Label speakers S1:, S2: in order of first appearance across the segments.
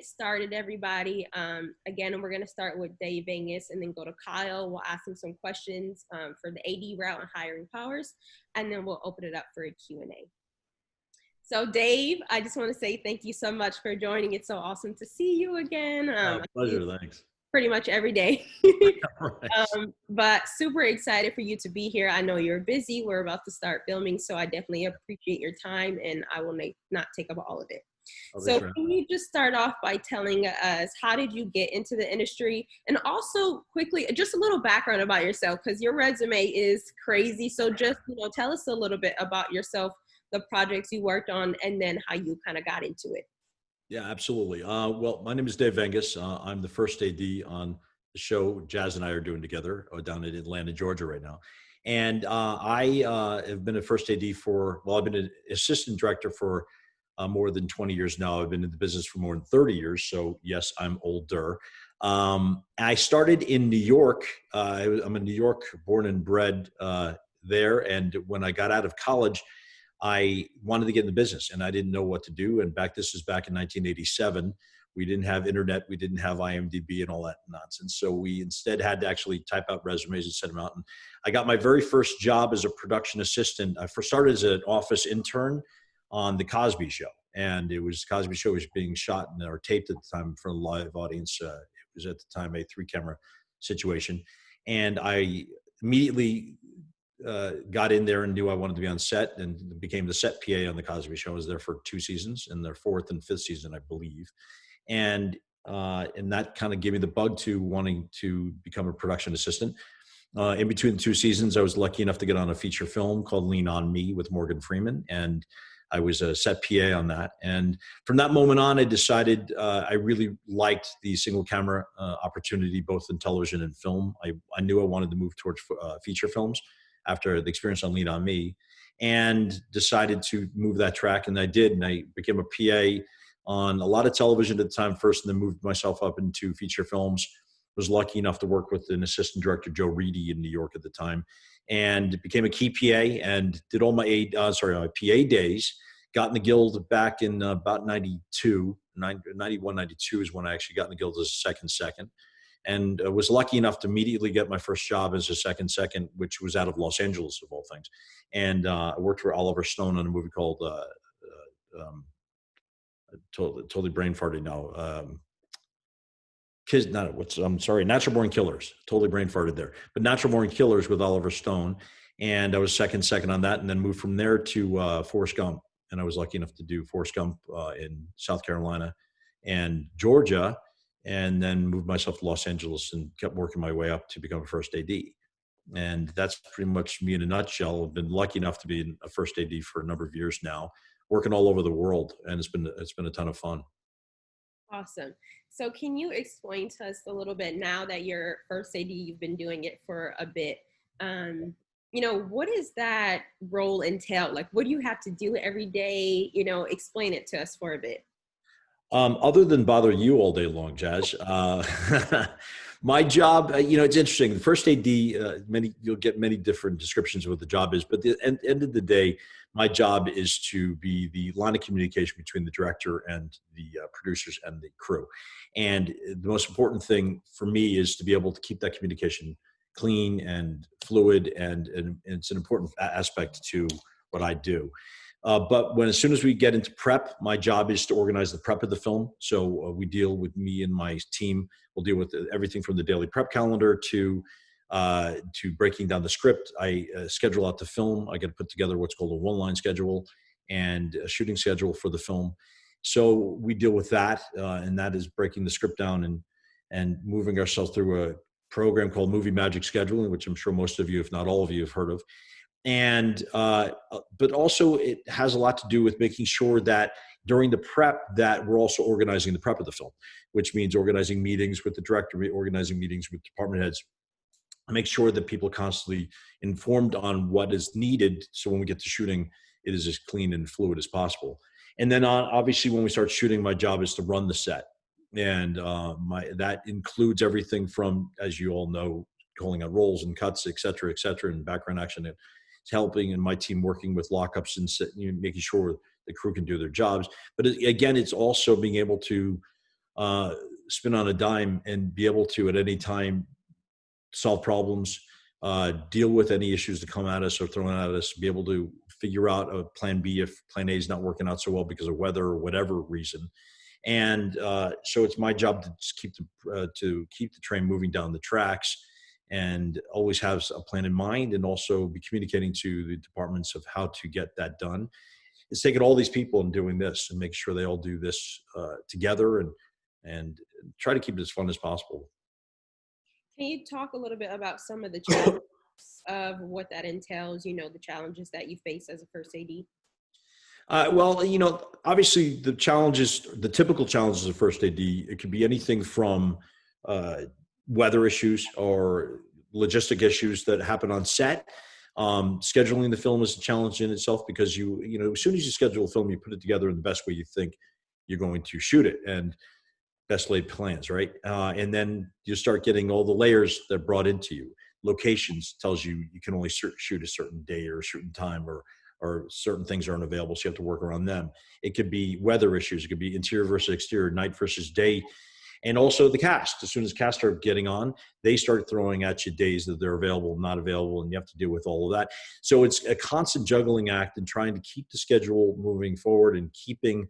S1: Started, everybody. Again, we're going to start with Dave Angus and then go to Kyle. We'll ask him some questions for the AD route and hiring powers, and then we'll open it up for a Q&A. So Dave, I just want to say thank you so much for joining. It's so awesome to see you again.
S2: Pleasure, thanks.
S1: Pretty much every day.
S2: Right.
S1: But super excited for you to be here. I know you're busy. We're about to start filming, so I definitely appreciate your time, and I will not take up all of it. So can you just start off by telling us, how did you get into the industry? And also quickly, just a little background about yourself, because your resume is crazy. So just, tell us a little bit about yourself, the projects you worked on, and then how you kind of got into it.
S2: Yeah, absolutely. Well, my name is Dave Angus. I'm the first AD on the show Chaz and I are doing together down in Atlanta, Georgia right now. And I have been a first AD I've been an assistant director for more than 20 years now. I've been in the business for more than 30 years. So yes, I'm older. I started in New York. I'm a New York born and bred there. And when I got out of college, I wanted to get in the business and I didn't know what to do. And this was back in 1987. We didn't have internet. We didn't have IMDb and all that nonsense. So we instead had to actually type out resumes and send them out. And I got my very first job as a production assistant. I first started as an office intern on the Cosby Show. And Cosby Show was being shot or taped at the time for a live audience. It was at the time a 3-camera situation. And I immediately got in there and knew I wanted to be on set and became the set PA on the Cosby Show. I was there for 2 seasons, in their 4th and 5th season, I believe. And that kind of gave me the bug to wanting to become a production assistant. In between the 2 seasons, I was lucky enough to get on a feature film called Lean on Me with Morgan Freeman. And I was a set PA on that. And from that moment on, I decided I really liked the single camera opportunity, both in television and film. I knew I wanted to move towards feature films after the experience on Lean on Me, and decided to move that track. And I did, and I became a PA on a lot of television at the time first, and then moved myself up into feature films. Was lucky enough to work with an assistant director, Joe Reedy, in New York at the time, and became a key PA and did all my PA days. Got in the Guild back in about 91, 92 is when I actually got in the Guild as a second. And was lucky enough to immediately get my first job as a second, which was out of Los Angeles, of all things. And I worked for Oliver Stone on a movie called, totally brain farted now. Natural Born Killers. Totally brain farted there. But Natural Born Killers with Oliver Stone. And I was second on that, and then moved from there to Forrest Gump. And I was lucky enough to do Forrest Gump in South Carolina and Georgia, and then moved myself to Los Angeles and kept working my way up to become a first AD. And that's pretty much me in a nutshell. I've been lucky enough to be a first AD for a number of years now, working all over the world, and it's been a ton of fun.
S1: Awesome. So can you explain to us a little bit, now that you're first AD, you've been doing it for a bit, what does that role entail? Like, what do you have to do every day? Explain it to us for a bit.
S2: Other than bother you all day long, Chaz, my job, it's interesting. The first AD, you'll get many different descriptions of what the job is, but at the end of the day, my job is to be the line of communication between the director and the producers and the crew. And the most important thing for me is to be able to keep that communication clean and fluid, and it's an important aspect to what I do. But as soon as we get into prep, my job is to organize the prep of the film. So we deal with, me and my team will deal with everything from the daily prep calendar to breaking down the script. I schedule out the film. I got to put together what's called a one-line schedule and a shooting schedule for the film. So we deal with that, and that is breaking the script down and moving ourselves through a program called Movie Magic Scheduling, which I'm sure most of you, if not all of you, have heard of. And but also it has a lot to do with making sure that during the prep that we're also organizing the prep of the film, which means organizing meetings with the director, organizing meetings with department heads, make sure that people are constantly informed on what is needed. So when we get to shooting, it is as clean and fluid as possible. And then obviously when we start shooting, my job is to run the set. And that includes everything from, as you all know, calling out rolls and cuts, et cetera, and background action, and helping, and my team working with lockups and making sure the crew can do their jobs. But again, it's also being able to spin on a dime and be able to at any time solve problems, deal with any issues that come at us or thrown at us, be able to figure out a plan B if plan A is not working out so well because of weather or whatever reason. And so it's my job to just keep the train moving down the tracks and always have a plan in mind, and also be communicating to the departments of how to get that done. It's taking all these people and doing this and make sure they all do this together, and try to keep it as fun as possible.
S1: Can you talk a little bit about some of the challenges of what that entails, the challenges that you face as a first AD?
S2: Well, obviously the typical challenges of first AD, it could be anything from weather issues or logistic issues that happen on set. Scheduling the film is a challenge in itself, because as soon as you schedule a film, you put it together in the best way you think you're going to shoot it, and best laid plans, right? And then you start getting all the layers that are brought into you. Locations tells you can only shoot a certain day or a certain time, or certain things aren't available, so you have to work around them. It could be weather issues. It could be interior versus exterior, night versus day. And also the cast. As soon as cast start getting on, they start throwing at you days that they're available, not available, and you have to deal with all of that. So it's a constant juggling act and trying to keep the schedule moving forward and keeping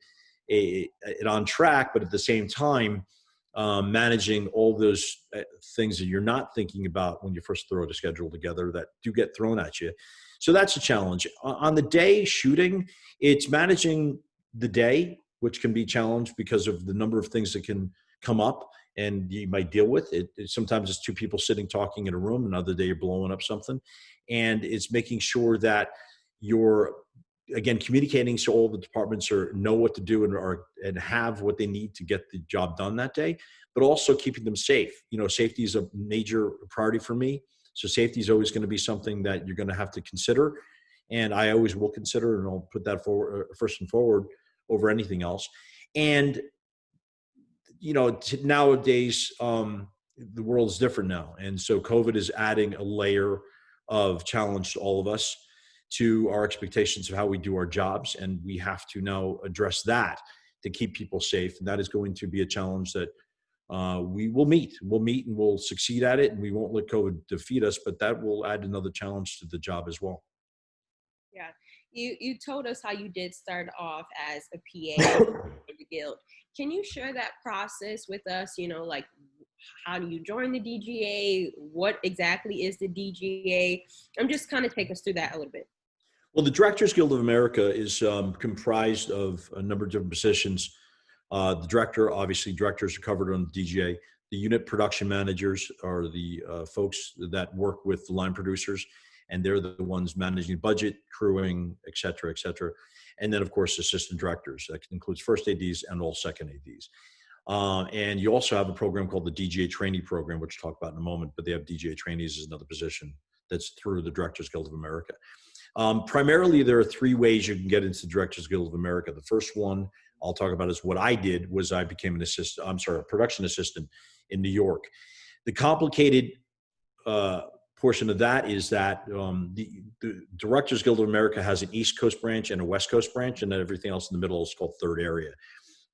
S2: it on track, but at the same time, managing all those things that you're not thinking about when you first throw the schedule together that do get thrown at you. So that's a challenge. On the day shooting, it's managing the day, which can be challenged because of the number of things that can come up and you might deal with it. Sometimes it's two people sitting talking in a room, another day you're blowing up something. And it's making sure that you're, again, communicating so all the departments know what to do and have what they need to get the job done that day, but also keeping them safe. Safety is a major priority for me. So safety is always going to be something that you're going to have to consider. And I always will consider, and I'll put that forward first and forward over anything else. And nowadays, the world is different now. And so COVID is adding a layer of challenge to all of us, to our expectations of how we do our jobs. And we have to now address that to keep people safe. And that is going to be a challenge that we will meet. We'll meet and we'll succeed at it. And we won't let COVID defeat us, but that will add another challenge to the job as well.
S1: Yeah. You told us how you did start off as a PA in the guild. Can you share that process with us? Like, how do you join the DGA? What exactly is the DGA? I'm just kind of take us through that a little bit.
S2: Well, the Directors Guild of America is comprised of a number of different positions. The director, obviously, directors are covered on the DGA. The unit production managers are the folks that work with the line producers, and they're the ones managing budget, crewing, et cetera, et cetera. And then, of course, assistant directors. That includes first ADs and all second ADs. And you also have a program called the DGA Trainee Program, which we'll talk about in a moment, but they have DGA trainees as another position that's through the Directors Guild of America. Primarily, there are three ways you can get into the Directors Guild of America. The first one I'll talk about is what I did was I became a production assistant in New York. The complicated portion of that is that the Directors Guild of America has an East Coast branch and a West Coast branch, and then everything else in the middle is called Third Area.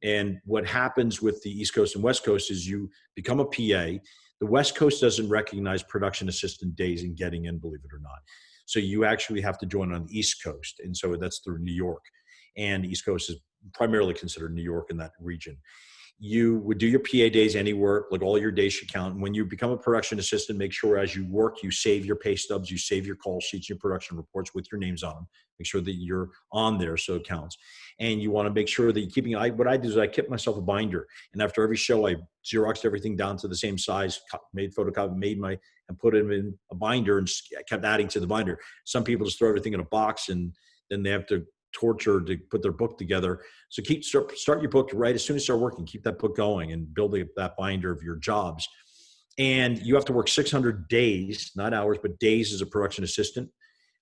S2: And what happens with the East Coast and West Coast is you become a PA. The West Coast doesn't recognize production assistant days in getting in, believe it or not. So you actually have to join on the East Coast. And so that's through New York. And the East Coast is primarily considered New York in that region. You would do your PA days anywhere, like all your days should count. And when you become a production assistant, make sure as you work, you save your pay stubs, you save your call sheets, your production reports with your names on them. Make sure that you're on there so it counts. And you want to make sure that you're keeping, what I do is I kept myself a binder. And after every show, I Xeroxed everything down to the same size, made photocopy, and put it in a binder, and kept adding to the binder. Some people just throw everything in a box and then they have to torture to put their book together. So start your book right as soon as you start working. Keep that book going and build that binder of your jobs. And you have to work 600 days, not hours, but days as a production assistant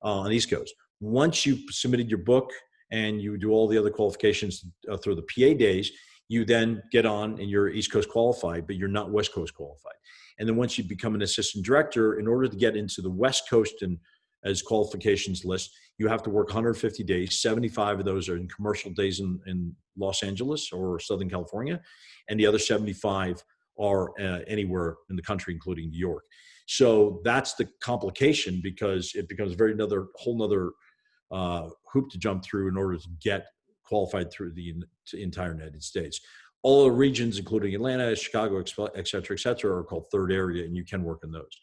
S2: on the East Coast. Once you've submitted your book and you do all the other qualifications through the PA days, you then get on and you're East Coast qualified, but you're not West Coast qualified. And then once you become an assistant director, in order to get into the West Coast and as qualifications list, you have to work 150 days. 75 of those are in commercial days in Los Angeles or Southern California, and the other 75 are anywhere in the country, including New York. So that's the complication, because it becomes whole nother hoop to jump through in order to get qualified through the entire United States. All the regions, including Atlanta, Chicago, et cetera, are called third area, and you can work in those.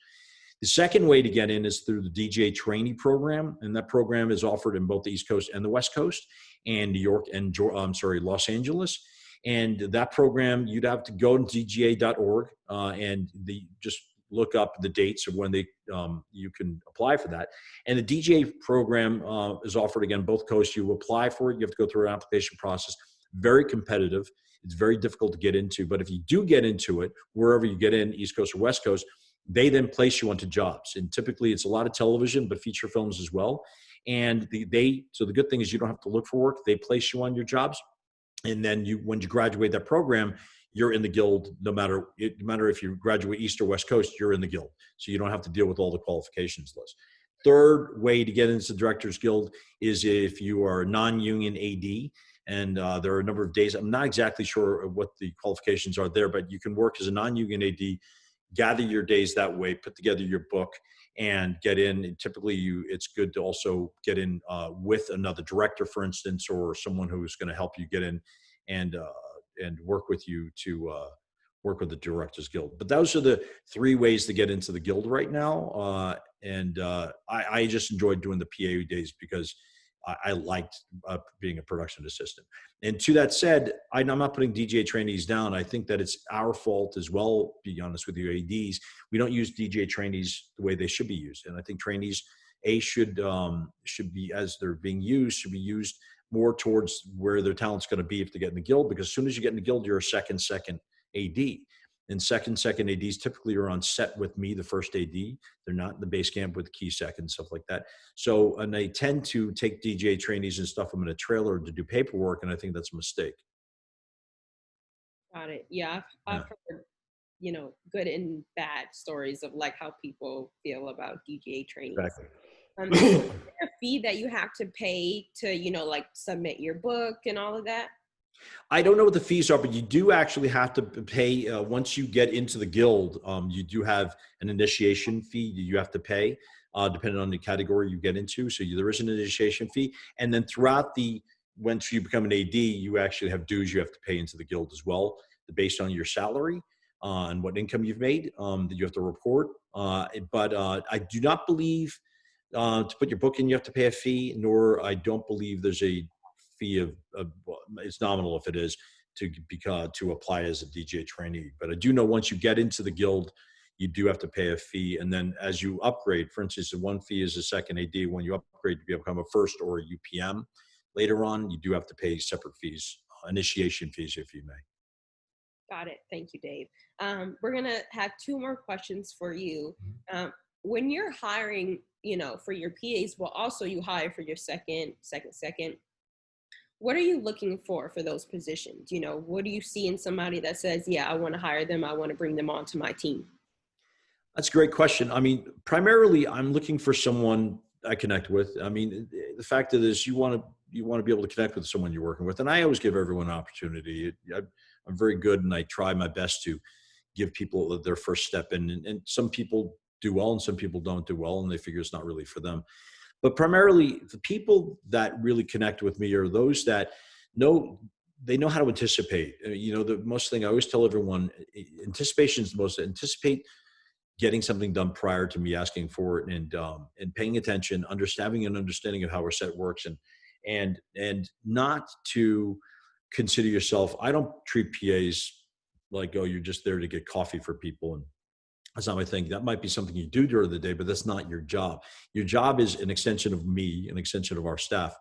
S2: The second way to get in is through the DJ trainee program, and that program is offered in both the East Coast and the West Coast, and New York and Los Angeles. And that program, you'd have to go to dga.org and just look up the dates of when you can apply for that. And the DJ program is offered again both coasts. You apply for it, you have to go through an application process. Very competitive. It's very difficult to get into, but if you do get into it, wherever you get in, East Coast or West Coast, they then place you onto jobs. And typically it's a lot of television, but feature films as well. And so the good thing is you don't have to look for work. They place you on your jobs. And then when you graduate that program, you're in the guild. No matter if you graduate East or West Coast, you're in the guild. So you don't have to deal with all the qualifications list. Third way to get into the Directors Guild is if you are a non-union AD. And there are a number of days. I'm not exactly sure what the qualifications are there, but you can work as a non-union AD, gather your days that way, put together your book, and get in. And typically, it's good to also get in with another director, for instance, or someone who's going to help you get in and work with you to work with the Directors Guild. But those are the three ways to get into the guild right now. I just enjoyed doing the PA days because I liked being a production assistant. And to that said, I'm not putting DJ trainees down. I think that it's our fault as well, to be honest with you, ADs. We don't use DJ trainees the way they should be used. And I think trainees, should be, as they're being used, should be used more towards where their talent's going to be if they get in the guild. Because as soon as you get in the guild, you're a second AD. And second ADs typically are on set with me, the first AD. They're not in the base camp with the key second, stuff like that. So, and they tend to take DJ trainees and stuff them in a trailer to do paperwork, and I think that's a mistake.
S1: Got it. Yeah, I've heard, good and bad stories of like how people feel about DJ trainees.
S2: Exactly.
S1: Is there a fee that you have to pay to, like submit your book and all of that?
S2: I don't know what the fees are, but you do actually have to pay once you get into the guild. You do have an initiation fee you have to pay, depending on the category you get into. So there is an initiation fee, and then once you become an AD, you actually have dues you have to pay into the guild as well, based on your salary and what income you've made that you have to report. But I do not believe to put your book in you have to pay a fee, nor I don't believe there's a fee of it's nominal if it is to apply as a DJ trainee. But I do know once you get into the guild, you do have to pay a fee. And then as you upgrade, for instance, the one fee is a second AD. When you upgrade to become a first or a UPM later on, you do have to pay separate fees, initiation fees, if you may.
S1: Got it. Thank you, Dave. We're going to have two more questions for you. When you're hiring, for your PAs, well, also you hire for your second, what are you looking for those positions? What do you see in somebody that says, yeah, I want to hire them, I want to bring them onto my team?
S2: That's a great question. I mean, primarily I'm looking for someone I connect with. I mean, the fact is you want to be able to connect with someone you're working with. And I always give everyone an opportunity. I'm very good, and I try my best to give people their first step in. And some people do well and some people don't do well, and they figure it's not really for them. But primarily, the people that really connect with me are those that know how to anticipate. The most thing I always tell everyone, anticipation is the most. Anticipate getting something done prior to me asking for it, and paying attention, understanding of how our set works, and not to consider yourself. I don't treat PAs like, oh, you're just there to get coffee for people, and that's not my thing. That might be something you do during the day, but that's not your job. Your job is an extension of me, an extension of our staff.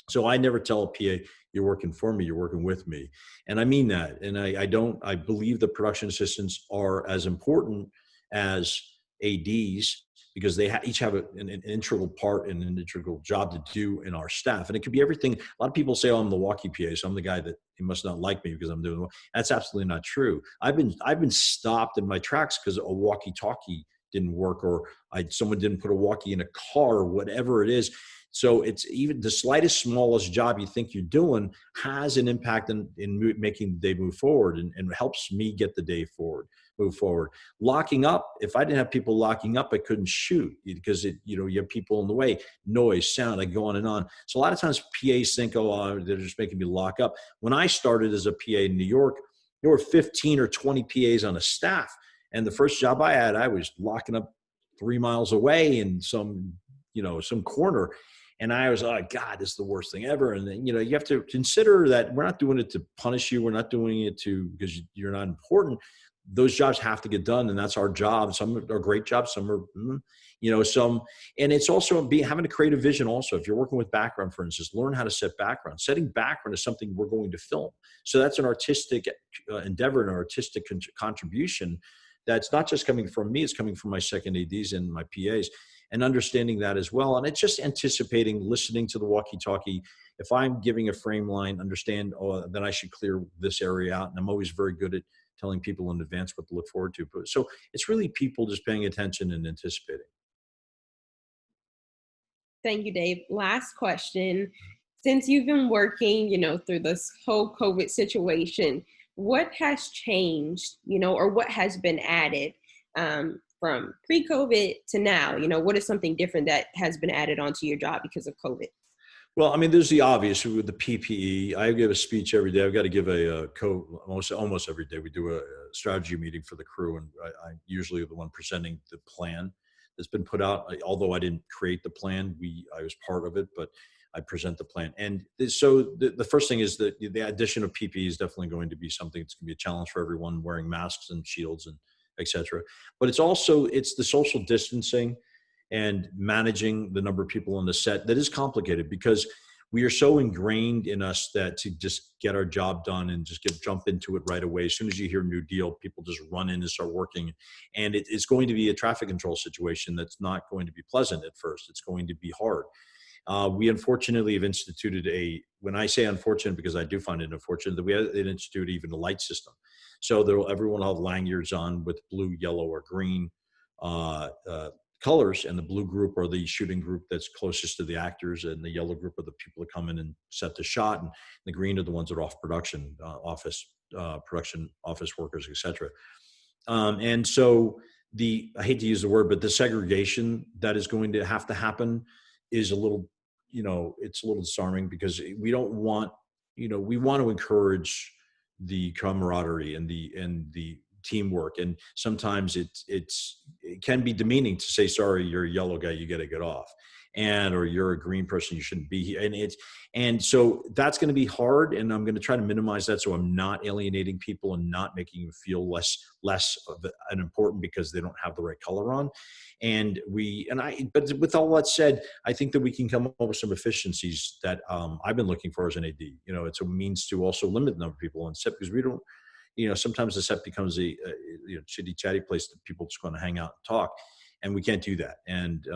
S2: So I never tell a PA, you're working for me, you're working with me. And I mean that. And I believe the production assistants are as important as ADs, because they each have an integral part and an integral job to do in our staff. And it could be everything. A lot of people say, oh, I'm the walkie PA, so I'm the guy that he must not like me because I'm doing well. That's absolutely not true. I've been stopped in my tracks because a walkie-talkie didn't work, or someone didn't put a walkie in a car, or whatever it is. So it's even the slightest, smallest job you think you're doing has an impact in making the day move forward, and helps me get the day move forward. Locking up, if I didn't have people locking up, I couldn't shoot because you have people in the way, noise, sound, I go on and on. So a lot of times PAs think, oh, they're just making me lock up. When I started as a PA in New York, there were 15 or 20 PAs on a staff. And the first job I had, I was locking up 3 miles away in some corner. And I was like, God, this is the worst thing ever. And then, you have to consider that we're not doing it to punish you. We're not doing it because you're not important. Those jobs have to get done, and that's our job. Some are great jobs, some are, and it's also having a creative vision. Also, if you're working with background, for instance, learn how to set background. Setting background is something we're going to film. So that's an artistic endeavor, an artistic contribution. That's not just coming from me; it's coming from my second ADs and my PAs, and understanding that as well. And it's just anticipating, listening to the walkie-talkie. If I'm giving a frame line, understand, then I should clear this area out. And I'm always very good at telling people in advance what to look forward to. So it's really people just paying attention and anticipating.
S1: Thank you, Dave. Last question. Since you've been working, through this whole COVID situation, what has changed, or what has been added from pre-COVID to now? What is something different that has been added onto your job because of COVID?
S2: Well, I mean, there's the obvious with the PPE. I give a speech every day. I've got to give a code almost every day. We do a strategy meeting for the crew, and I usually the one presenting the plan that's been put out. Although I didn't create the plan, I was part of it, but I present the plan. And so the first thing is that the addition of PPE is definitely going to be something that's going to be a challenge for everyone, wearing masks and shields and et cetera. But it's the social distancing and managing the number of people on the set that is complicated, because we are so ingrained in us that to just get our job done and just jump into it right away. As soon as you hear New Deal, people just run in and start working. And it's going to be a traffic control situation that's not going to be pleasant at first. It's going to be hard. We unfortunately have instituted when I say unfortunate, because I do find it unfortunate, that we have instituted even a light system. So everyone will have lanyards on with blue, yellow, or green colors, and the blue group are the shooting group that's closest to the actors, and the yellow group are the people that come in and set the shot, and the green are the ones that are off production office workers, etc. And so I hate to use the word, but the segregation that is going to have to happen is a little, it's a little disarming, because we don't want, we want to encourage the camaraderie and the teamwork. And sometimes it can be demeaning to say, sorry, you're a yellow guy, you got to get off. Or you're a green person, you shouldn't be here. And so that's going to be hard. And I'm going to try to minimize that, so I'm not alienating people and not making them feel less important because they don't have the right color on. But with all that said, I think that we can come up with some efficiencies that I've been looking for as an AD. It's a means to also limit the number of people on set, because we don't, sometimes the set becomes a chitty chatty place that people just want to hang out and talk, and we can't do that. And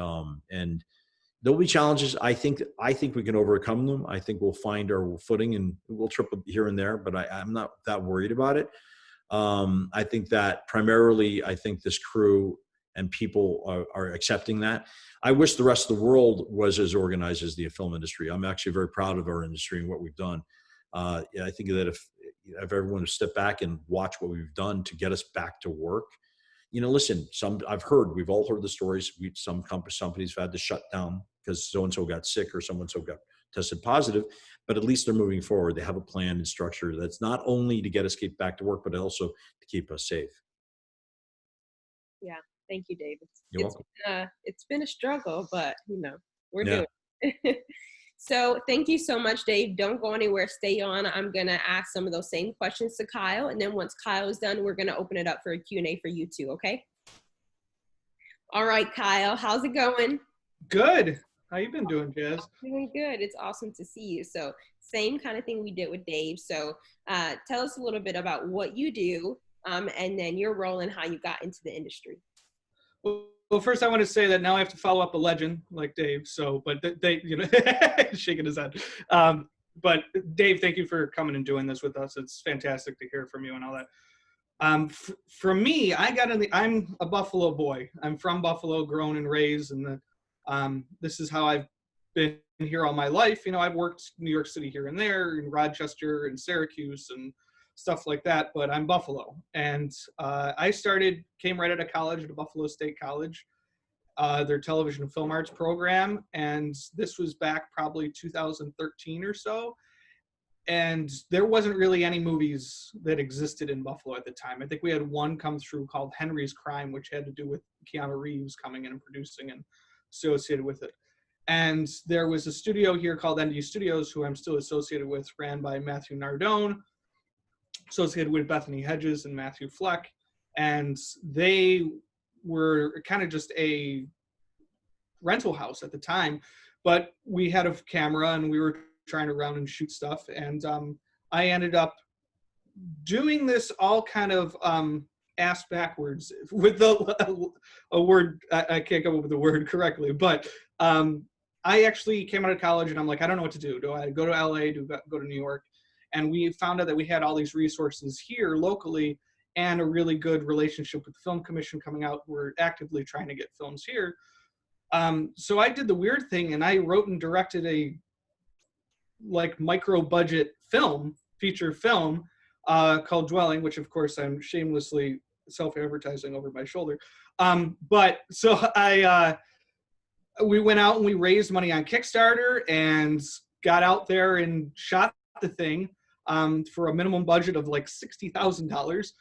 S2: there'll be challenges. I think we can overcome them. I think we'll find our footing, and we'll trip here and there, but I'm not that worried about it. I think that primarily, this crew and people are accepting that. I wish the rest of the world was as organized as the film industry. I'm actually very proud of our industry and what we've done. I think that if everyone would step back and watch what we've done to get us back to work. Listen, we've all heard the stories. Some companies have had to shut down because so-and-so got sick or so-and-so got tested positive, but at least they're moving forward. They have a plan and structure that's not only to get us back to work, but also to keep us safe.
S1: Yeah. Thank you, David.
S2: You're welcome.
S1: It's been a struggle, but we're doing it. So thank you so much, Dave. Don't go anywhere. Stay on. I'm going to ask some of those same questions to Kyle. And then once Kyle is done, we're going to open it up for a Q&A for you too, okay? All right, Kyle, how's it going?
S3: Good. How you been doing, Chaz?
S1: Doing good. It's awesome to see you. So same kind of thing we did with Dave. So tell us a little bit about what you do and then your role and how you got into the industry.
S3: Well, first I want to say that now I have to follow up a legend like Dave. So, but they, shaking his head. But Dave, thank you for coming and doing this with us. It's fantastic to hear from you and all that. For me, I'm a Buffalo boy. I'm from Buffalo, grown and raised, and this is how I've been here all my life. You know, I've worked New York City here and there, in Rochester and Syracuse and stuff like that, but I'm Buffalo. And I came right out of college at Buffalo State College, their television and film arts program. And this was back probably 2013 or so. And there wasn't really any movies that existed in Buffalo at the time. I think we had one come through called Henry's Crime, which had to do with Keanu Reeves coming in and producing and associated with it. And there was a studio here called ND Studios, who I'm still associated with, ran by Matthew Nardone, associated with Bethany Hedges and Matthew Fleck. And they were kind of just a rental house at the time, but we had a camera and we were trying to run and shoot stuff. And I ended up doing this all kind of ass backwards with a word. I can't come up with the word correctly, but I actually came out of college and I'm like, I don't know what to do. Do I go to LA? Do I go to New York? And we found out that we had all these resources here locally and a really good relationship with the Film Commission coming out. We're actively trying to get films here. So I did the weird thing and I wrote and directed a micro budget feature film called Dwelling, which of course I'm shamelessly self-advertising over my shoulder. But so we went out and we raised money on Kickstarter and got out there and shot the thing for a minimum budget of like $60,000.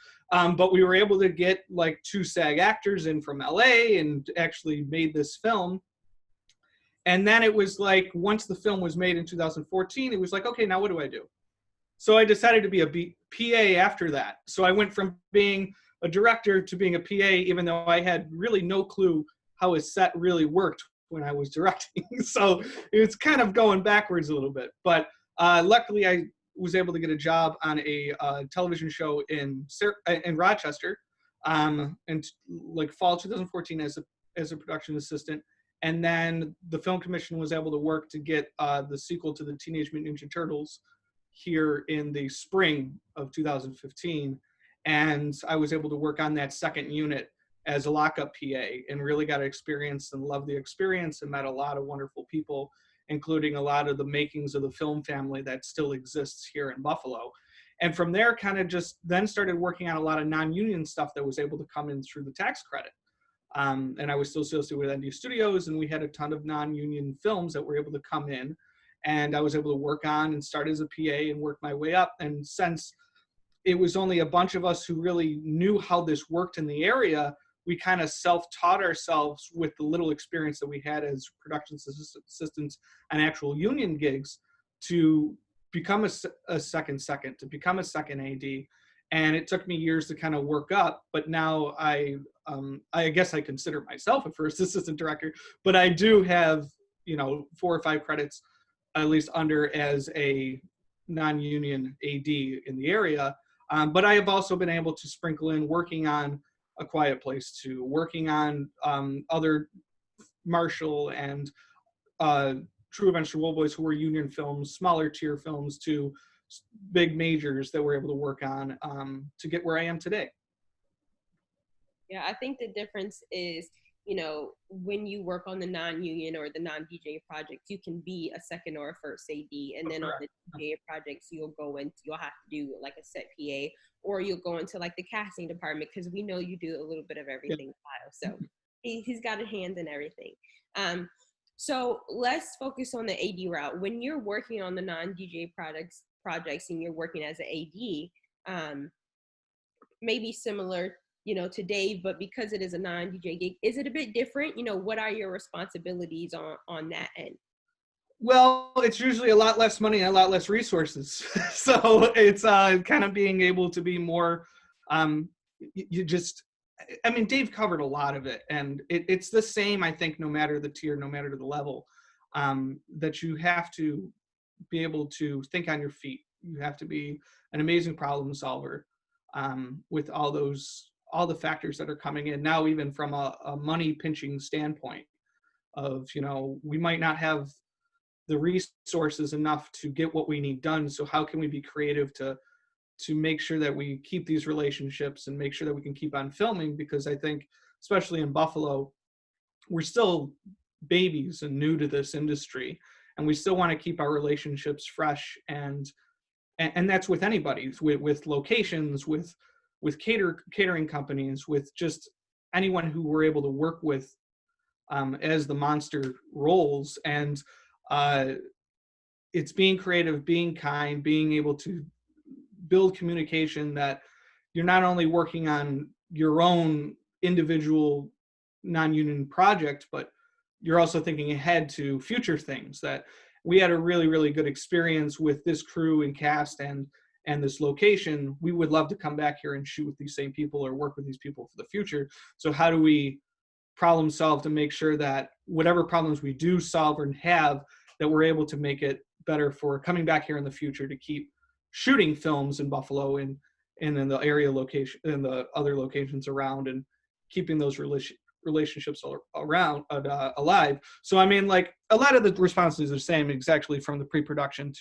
S3: But we were able to get like 2 SAG actors in from LA and actually made this film. And then it was like, once the film was made in 2014, it was like, okay, now what do I do? So I decided to be a PA after that. So I went from being a director to being a PA, even though I had really no clue how a set really worked when I was directing. So it's kind of going backwards a little bit. But luckily, I was able to get a job on a television show in Rochester in like fall 2014 as a production assistant. And then the Film Commission was able to work to get the sequel to the Teenage Mutant Ninja Turtles here in the spring of 2015. And I was able to work on that second unit as a lockup PA and really got to experience and love the experience and met a lot of wonderful people, including a lot of the makings of the film family that still exists here in Buffalo. And from there, kind of just then started working on a lot of non-union stuff that was able to come in through the tax credit. And I was still associated with ND Studios, and we had a ton of non-union films that were able to come in, and I was able to work on and start as a PA and work my way up. And since it was only a bunch of us who really knew how this worked in the area, we kind of self-taught ourselves with the little experience that we had as production assistants on actual union gigs to become a second, to become a second AD. And it took me years to kind of work up, but now I guess I consider myself a first assistant director, but I do have, 4 or 5 credits, at least under as a non-union AD in the area. But I have also been able to sprinkle in working on A Quiet Place 2, working on other Marshall and True Adventure School Boys, who were union films, smaller tier films, to big majors that we're able to work on to get where I am today.
S1: Yeah, I think the difference is, when you work on the non-union or the non-DJ projects, you can be a second or a first AD, and then on the DJ projects, you'll have to do like a set PA, or you'll go into like the casting department, because we know you do a little bit of everything, Kyle. So he's got a hand in everything. So let's focus on the AD route. When you're working on the non-DJ projects and you're working as an AD, maybe similar, to Dave, but because it is a non-DJ gig, is it a bit different? What are your responsibilities on that end?
S3: Well, it's usually a lot less money and a lot less resources. So it's kind of being able to be more, Dave covered a lot of it, and it's the same, I think, no matter the tier, no matter the level, that you have to be able to think on your feet. You have to be an amazing problem solver with all the factors that are coming in now, even from a money pinching standpoint of, we might not have the resources enough to get what we need done. So how can we be creative to make sure that we keep these relationships and make sure that we can keep on filming? Because I think, especially in Buffalo, we're still babies and new to this industry, and we still want to keep our relationships fresh. And that's with anybody, with locations, with catering companies, with just anyone who we're able to work with as the monster rolls. And it's being creative, being kind, being able to build communication, that you're not only working on your own individual non-union project, but you're also thinking ahead to future things. That we had a really, really good experience with this crew and cast and this location. We would love to come back here and shoot with these same people or work with these people for the future. So how do we problem solve to make sure that whatever problems we do solve and have, that we're able to make it better for coming back here in the future to keep shooting films in Buffalo and in the area location and the other locations around, and keeping those relationships around alive. So I mean, like, a lot of the responses are the same, exactly from the pre-production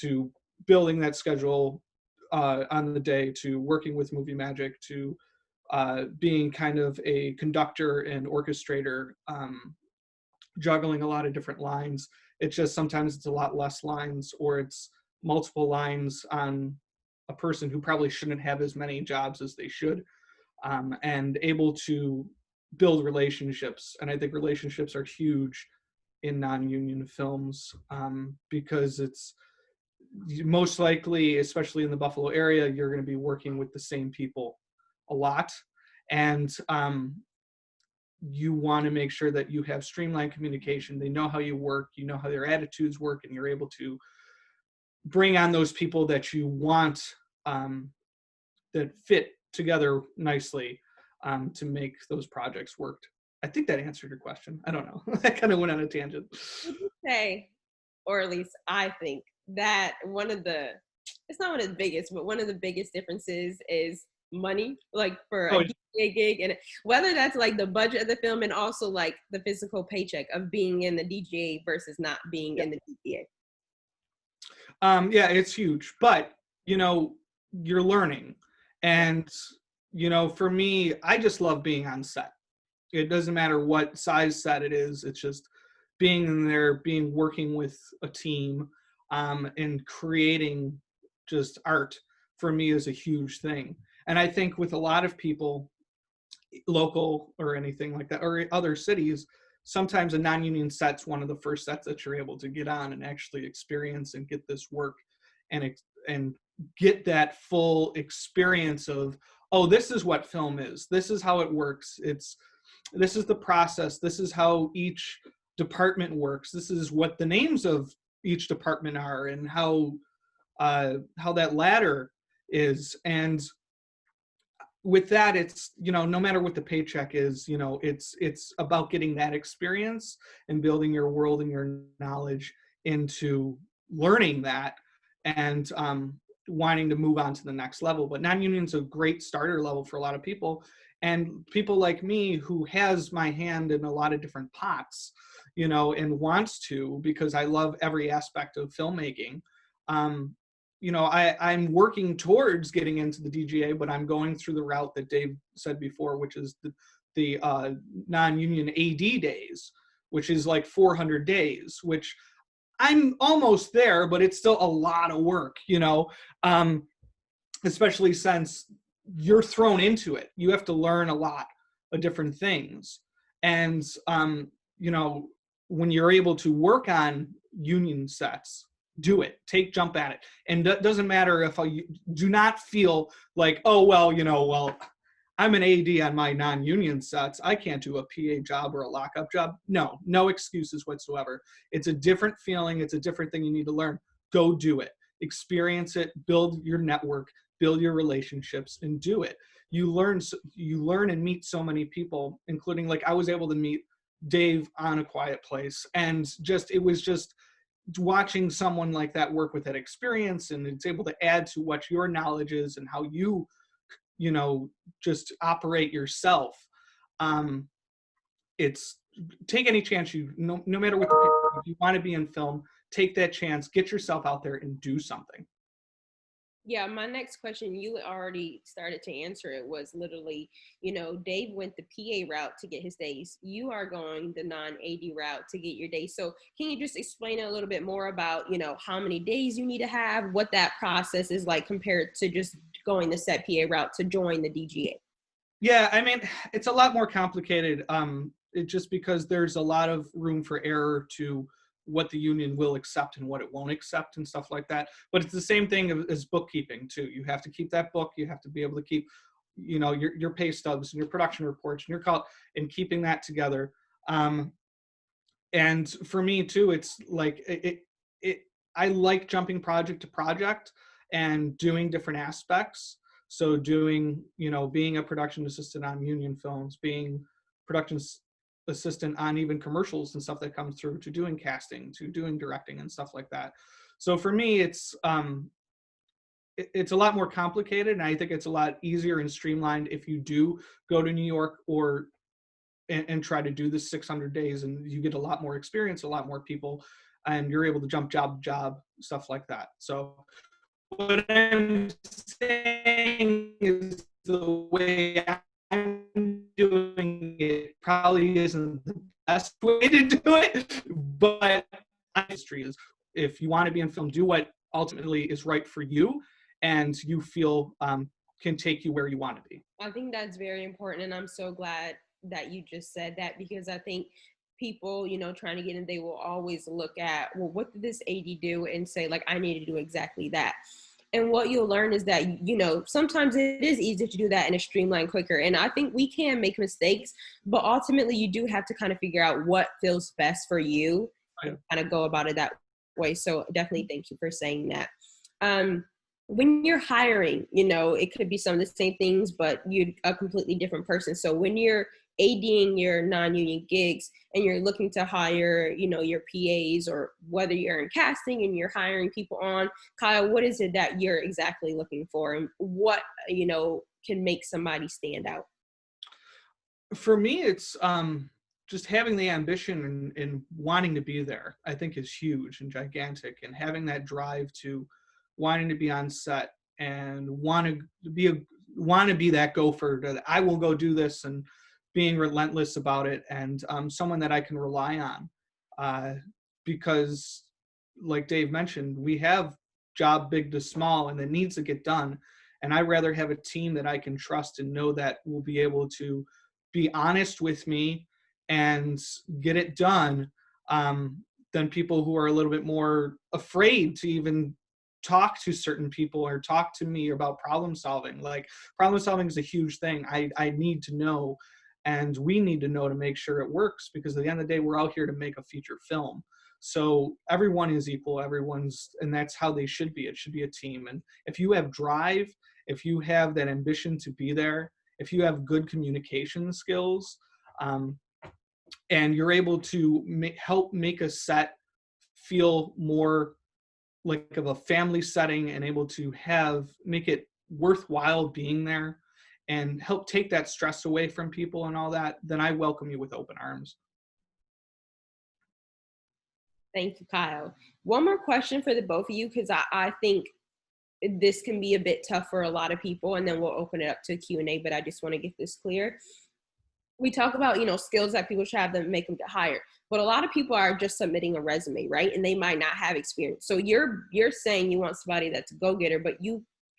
S3: to building that schedule on the day, to working with Movie Magic, to being kind of a conductor and orchestrator, juggling a lot of different lines. It's just sometimes it's a lot less lines, or it's multiple lines on a person who probably shouldn't have as many jobs as they should, and able to build relationships. And I think relationships are huge in non-union films, because it's most likely, especially in the Buffalo area, you're going to be working with the same people a lot. And you want to make sure that you have streamlined communication. They know how you work, you know how their attitudes work, and you're able to bring on those people that you want, that fit together nicely, to make those projects work. I think that answered your question. I don't know. I kind of went on a tangent.
S1: Would you say, or at least I think, that it's not one of the biggest, but one of the biggest differences is money, like for a DJ gig, and whether that's like the budget of the film and also like the physical paycheck of being in the DJ versus not being in the DGA.
S3: Yeah, it's huge, but you're learning. And for me, I just love being on set. It doesn't matter what size set it is. It's just being in there, working with a team, and creating just art, for me, is a huge thing. And I think with a lot of people, local or anything like that, or other cities, sometimes a non-union set's one of the first sets that you're able to get on and actually experience and get this work, and get that full experience of, oh, this is what film is. This is how it works. This is the process. This is how each department works. This is what the names of each department are, and how that ladder is. And with that, it's, no matter what the paycheck is, it's about getting that experience and building your world and your knowledge into learning that, and wanting to move on to the next level. But non-union's a great starter level for a lot of people, and people like me, who has my hand in a lot of different pots, and wants to, because I love every aspect of filmmaking. I'm working towards getting into the DGA, but I'm going through the route that Dave said before, which is the non-union AD days, which is like 400 days, which I'm almost there, but it's still a lot of work, especially since you're thrown into it. You have to learn a lot of different things. And, when you're able to work on union sets, do it, jump at it. And it doesn't matter if do not feel like, oh, well, I'm an AD on my non-union sets, I can't do a PA job or a lockup job. No excuses whatsoever. It's a different feeling. It's a different thing you need to learn. Go do it. Experience it. Build your network. Build your relationships, and do it. You learn and meet so many people, including, like, I was able to meet Dave on A Quiet Place, and it was just watching someone like that work with that experience, and it's able to add to what your knowledge is and how you just operate yourself. It's take any chance no matter what if you want to be in film, take that chance, get yourself out there and do something.
S1: Yeah, my next question, you already started to answer it, was literally, Dave went the PA route to get his days. You are going the non-AD route to get your days. So can you just explain a little bit more about, how many days you need to have, what that process is like compared to just going the set PA route to join the DGA?
S3: Yeah, I mean, it's a lot more complicated. Just because there's a lot of room for error to what the union will accept and what it won't accept and stuff like that. But it's the same thing as bookkeeping too. You have to keep that book. You have to be able to keep, your pay stubs and your production reports and your call and keeping that together. And for me too, it's like I like jumping project to project and doing different aspects. So doing, being a production assistant on union films, being production assistant on even commercials and stuff that comes through, to doing casting, to doing directing and stuff like that. So for me, it's a lot more complicated, and I think it's a lot easier and streamlined if you do go to New York and try to do this 600 days, and you get a lot more experience, a lot more people, and you're able to jump job to job, stuff like that. So what I'm saying is the way I'm doing it probably isn't the best way to do it, but industry is, if you want to be in film, do what ultimately is right for you and you feel can take you where you want to be.
S1: I think that's very important, and I'm so glad that you just said that, because I think people, trying to get in, they will always look at, well, what did this AD do, and say, like, I need to do exactly that. And what you'll learn is that, sometimes it is easier to do that in a streamlined quicker. And I think we can make mistakes, but ultimately you do have to kind of figure out what feels best for you and kind of go about it that way. So definitely thank you for saying that. When you're hiring, it could be some of the same things, but you're a completely different person. So when you're ADing your non-union gigs and you're looking to hire, your PAs, or whether you're in casting and you're hiring people on, Kyle, what is it that you're exactly looking for, and what, can make somebody stand out?
S3: For me, it's just having the ambition and wanting to be there, I think, is huge and gigantic, and having that drive to wanting to be on set and want to be that gopher that I will go do this, and being relentless about it, and someone that I can rely on, because like Dave mentioned, we have job big to small and it needs to get done, and I rather have a team that I can trust and know that will be able to be honest with me and get it done, than people who are a little bit more afraid to even talk to certain people or talk to me about problem solving. Like, problem solving is a huge thing. I need to know, and we need to know, to make sure it works, because at the end of the day, we're out here to make a feature film. So everyone is equal, and that's how they should be. It should be a team. And if you have drive, if you have that ambition to be there, if you have good communication skills, and you're able to help make a set feel more like of a family setting, and able to make it worthwhile being there, and help take that stress away from people and all that, then I welcome you with open arms.
S1: Thank you, Kyle. One more question for the both of you, because I think this can be a bit tough for a lot of people, and then we'll open it up to Q&A, but I just want to get this clear. We talk about, skills that people should have that make them get hired, but a lot of people are just submitting a resume, right? And they might not have experience. So you're saying you want somebody that's a go-getter, but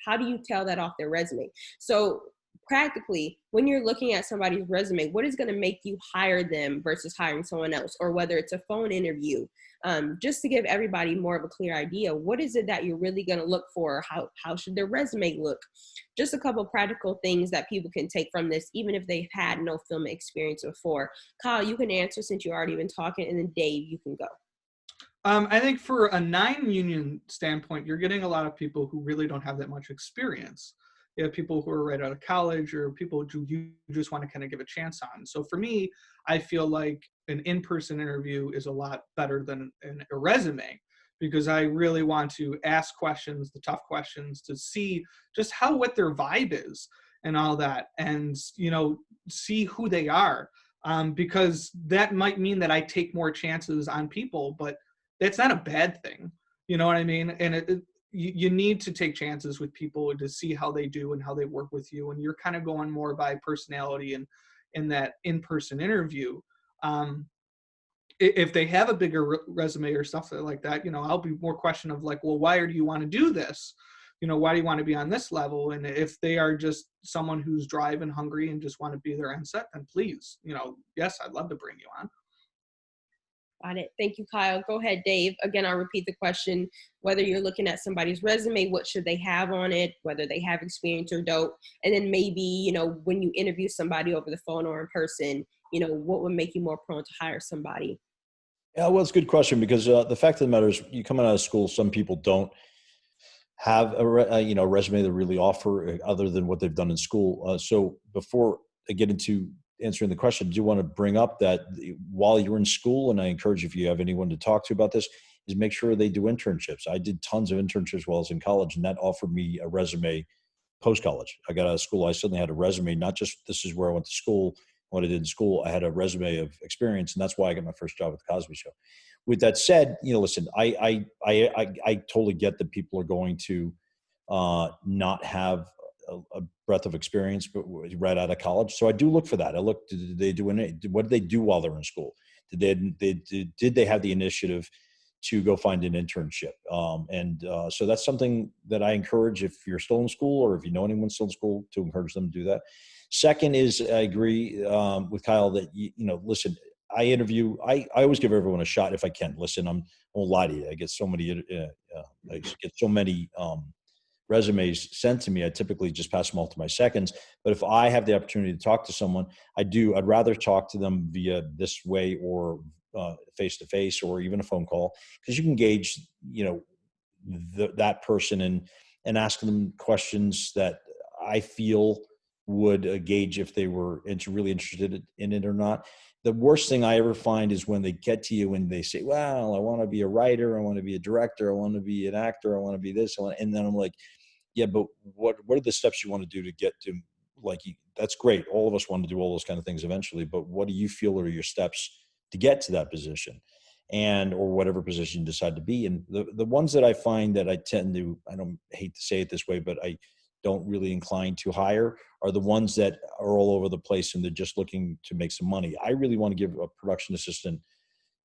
S1: how do you tell that off their resume? So practically, when you're looking at somebody's resume, what is going to make you hire them versus hiring someone else, or whether it's a phone interview, just to give everybody more of a clear idea, what is it that you're really going to look for? How should their resume look? Just a couple of practical things that people can take from this, even if they've had no film experience before. Kyle, you can answer since you already been talking, and then Dave, you can go.
S3: I think for a non-union standpoint, you're getting a lot of people who really don't have that much experience. You have people who are right out of college, or people who you just want to kind of give a chance on. So for me, I feel like an in-person interview is a lot better than a resume, because I really want to ask questions, the tough questions, to see just what their vibe is and all that, and see who they are, because that might mean that I take more chances on people, but that's not a bad thing. You know what I mean? And you need to take chances with people to see how they do and how they work with you. And you're kind of going more by personality and in that in-person interview. If they have a bigger resume or stuff like that, I'll be more question of like, well, why do you want to do this? Why do you want to be on this level? And if they are just someone who's drive and hungry and just want to be there on set, then please, yes, I'd love to bring you on.
S1: Got it. Thank you, Kyle. Go ahead, Dave. Again, I'll repeat the question. Whether you're looking at somebody's resume, what should they have on it, whether they have experience or don't. And then maybe, when you interview somebody over the phone or in person, what would make you more prone to hire somebody?
S2: Yeah, well, it's a good question because the fact of the matter is you coming out of school, some people don't have a resume that really offer other than what they've done in school. So before I get into answering the question, I do want to bring up that while you're in school, and I encourage if you have anyone to talk to about this, is make sure they do internships. I did tons of internships while I was in college, and that offered me a resume post-college. I got out of school, I suddenly had a resume, not just this is where I went to school, what I did in school, I had a resume of experience, and that's why I got my first job at the Cosby Show. With that said, listen, I totally get that people are going to not have a breadth of experience, but right out of college. So I do look for that. I look, did they do what did they do while they were in school? Did they have the initiative to go find an internship? So that's something that I encourage if you're still in school or if you know anyone still in school to encourage them to do that. Second is I agree with Kyle that, listen, I always give everyone a shot if I can. Listen, I won't lie to you. I get so many, resumes sent to me. I typically just pass them all to my seconds. But if I have the opportunity to talk to someone, I'd rather talk to them via this way or face-to-face or even a phone call, because you can gauge, that person and ask them questions that I feel would gauge if they were really interested in it or not. The worst thing I ever find is when they get to you and they say, well, I want to be a writer, I want to be a director, I want to be an actor, I want to be this. And then I'm like, yeah, but what are the steps you want to do to get to, that's great. All of us want to do all those kind of things eventually, but what do you feel are your steps to get to that position or whatever position you decide to be? And the ones that I find that I tend to, I don't hate to say it this way, but I don't really incline to hire are the ones that are all over the place and they're just looking to make some money. I really want to give a production assistant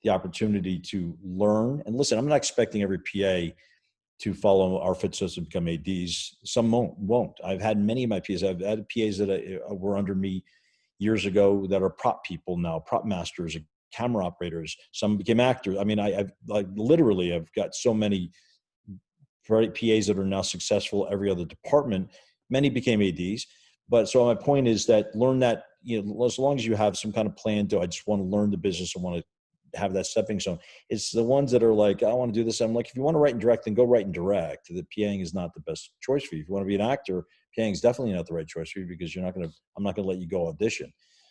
S2: the opportunity to learn. And listen, I'm not expecting every PA to follow our footsteps and become ADs. Some won't. I've had many of my PAs. I've had PAs that were under me years ago that are prop people now, prop masters, camera operators. Some became actors. I mean, I've got so many PAs that are now successful every other department. Many became ADs. But so my point is that learn that, as long as you have some kind of plan I just want to learn the business, I want to have that stepping stone. It's the ones that are like, I want to do this. I'm like, if you want to write and direct, then go write and direct. The PAing is not the best choice for you. If you want to be an actor, PAing is definitely not the right choice for you because I'm not going to let you go audition.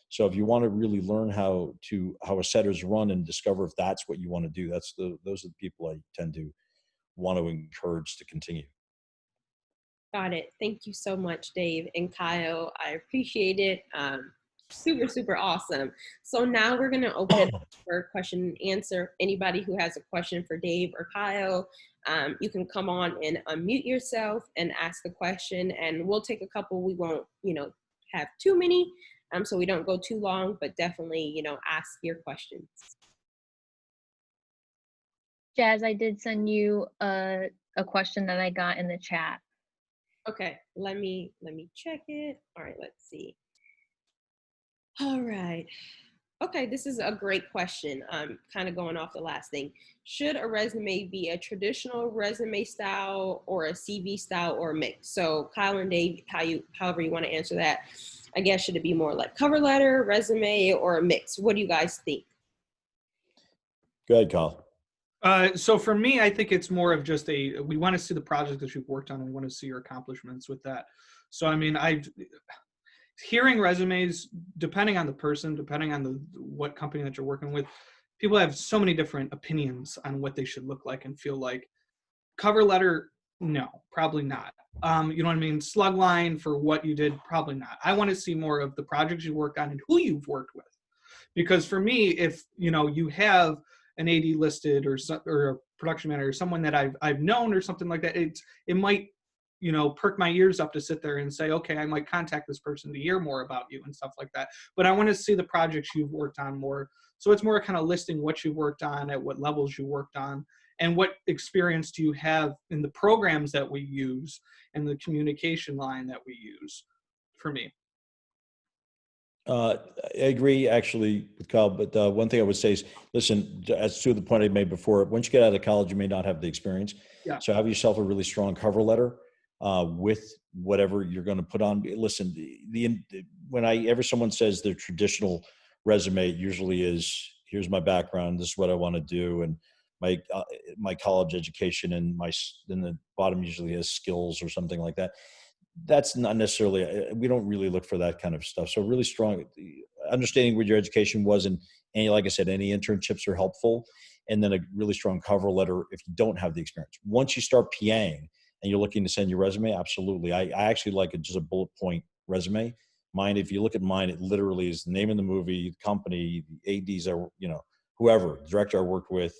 S2: So if you want to really learn how a set is run and discover if that's what you want to do, those are the people I tend to want to encourage to continue.
S1: Got it. Thank you so much, Dave and Kyle. I appreciate it. Super, super awesome. So now we're going to open it up for question and answer. Anybody who has a question for Dave or Kyle, you can come on and unmute yourself and ask the question, and we'll take a couple. We won't, have too many, so we don't go too long, but definitely, ask your questions.
S4: Chaz, I did send you a question that I got in the chat.
S1: Okay, let me check it. All right, let's see. All right. Okay, this is a great question. Kind of going off the last thing. Should a resume be a traditional resume style or a CV style or a mix? So Kyle and Dave, however you want to answer that. I guess should it be more like cover letter, resume, or a mix? What do you guys think?
S2: Go ahead, Kyle.
S3: So for me, I think it's more of just we want to see the project that you've worked on and we want to see your accomplishments with that. So, I mean, hearing resumes, depending on the person, depending on what company that you're working with, people have so many different opinions on what they should look like and feel like. Cover letter, no, probably not. You know what I mean? Slug line for what you did, probably not. I want to see more of the projects you worked on and who you've worked with. Because for me, if, you have an AD listed or a production manager, someone that I've known or something like that, it might, perk my ears up to sit there and say, okay, I might contact this person to hear more about you and stuff like that. But I want to see the projects you've worked on more. So it's more kind of listing what you worked on, at what levels you worked on, and what experience do you have in the programs that we use and the communication line that we use for me.
S2: I agree actually with Kyle, but one thing I would say is, listen, as to the point I made before, once you get out of college, you may not have the experience.
S3: Yeah.
S2: So have yourself a really strong cover letter with whatever you're going to put on. Listen, whenever someone says their traditional resume, it usually is, here's my background, this is what I want to do, and my college education, and then the bottom usually has skills or something like that. That's not necessarily, we don't really look for that kind of stuff. So really strong understanding what your education was, and like I said, any internships are helpful, and then a really strong cover letter if you don't have the experience. Once you start PAing and you're looking to send your resume, absolutely. I actually like it, just a bullet point resume. Mine, if you look at mine, it literally is the name of the movie, the company, the ADs, whoever, the director I worked with,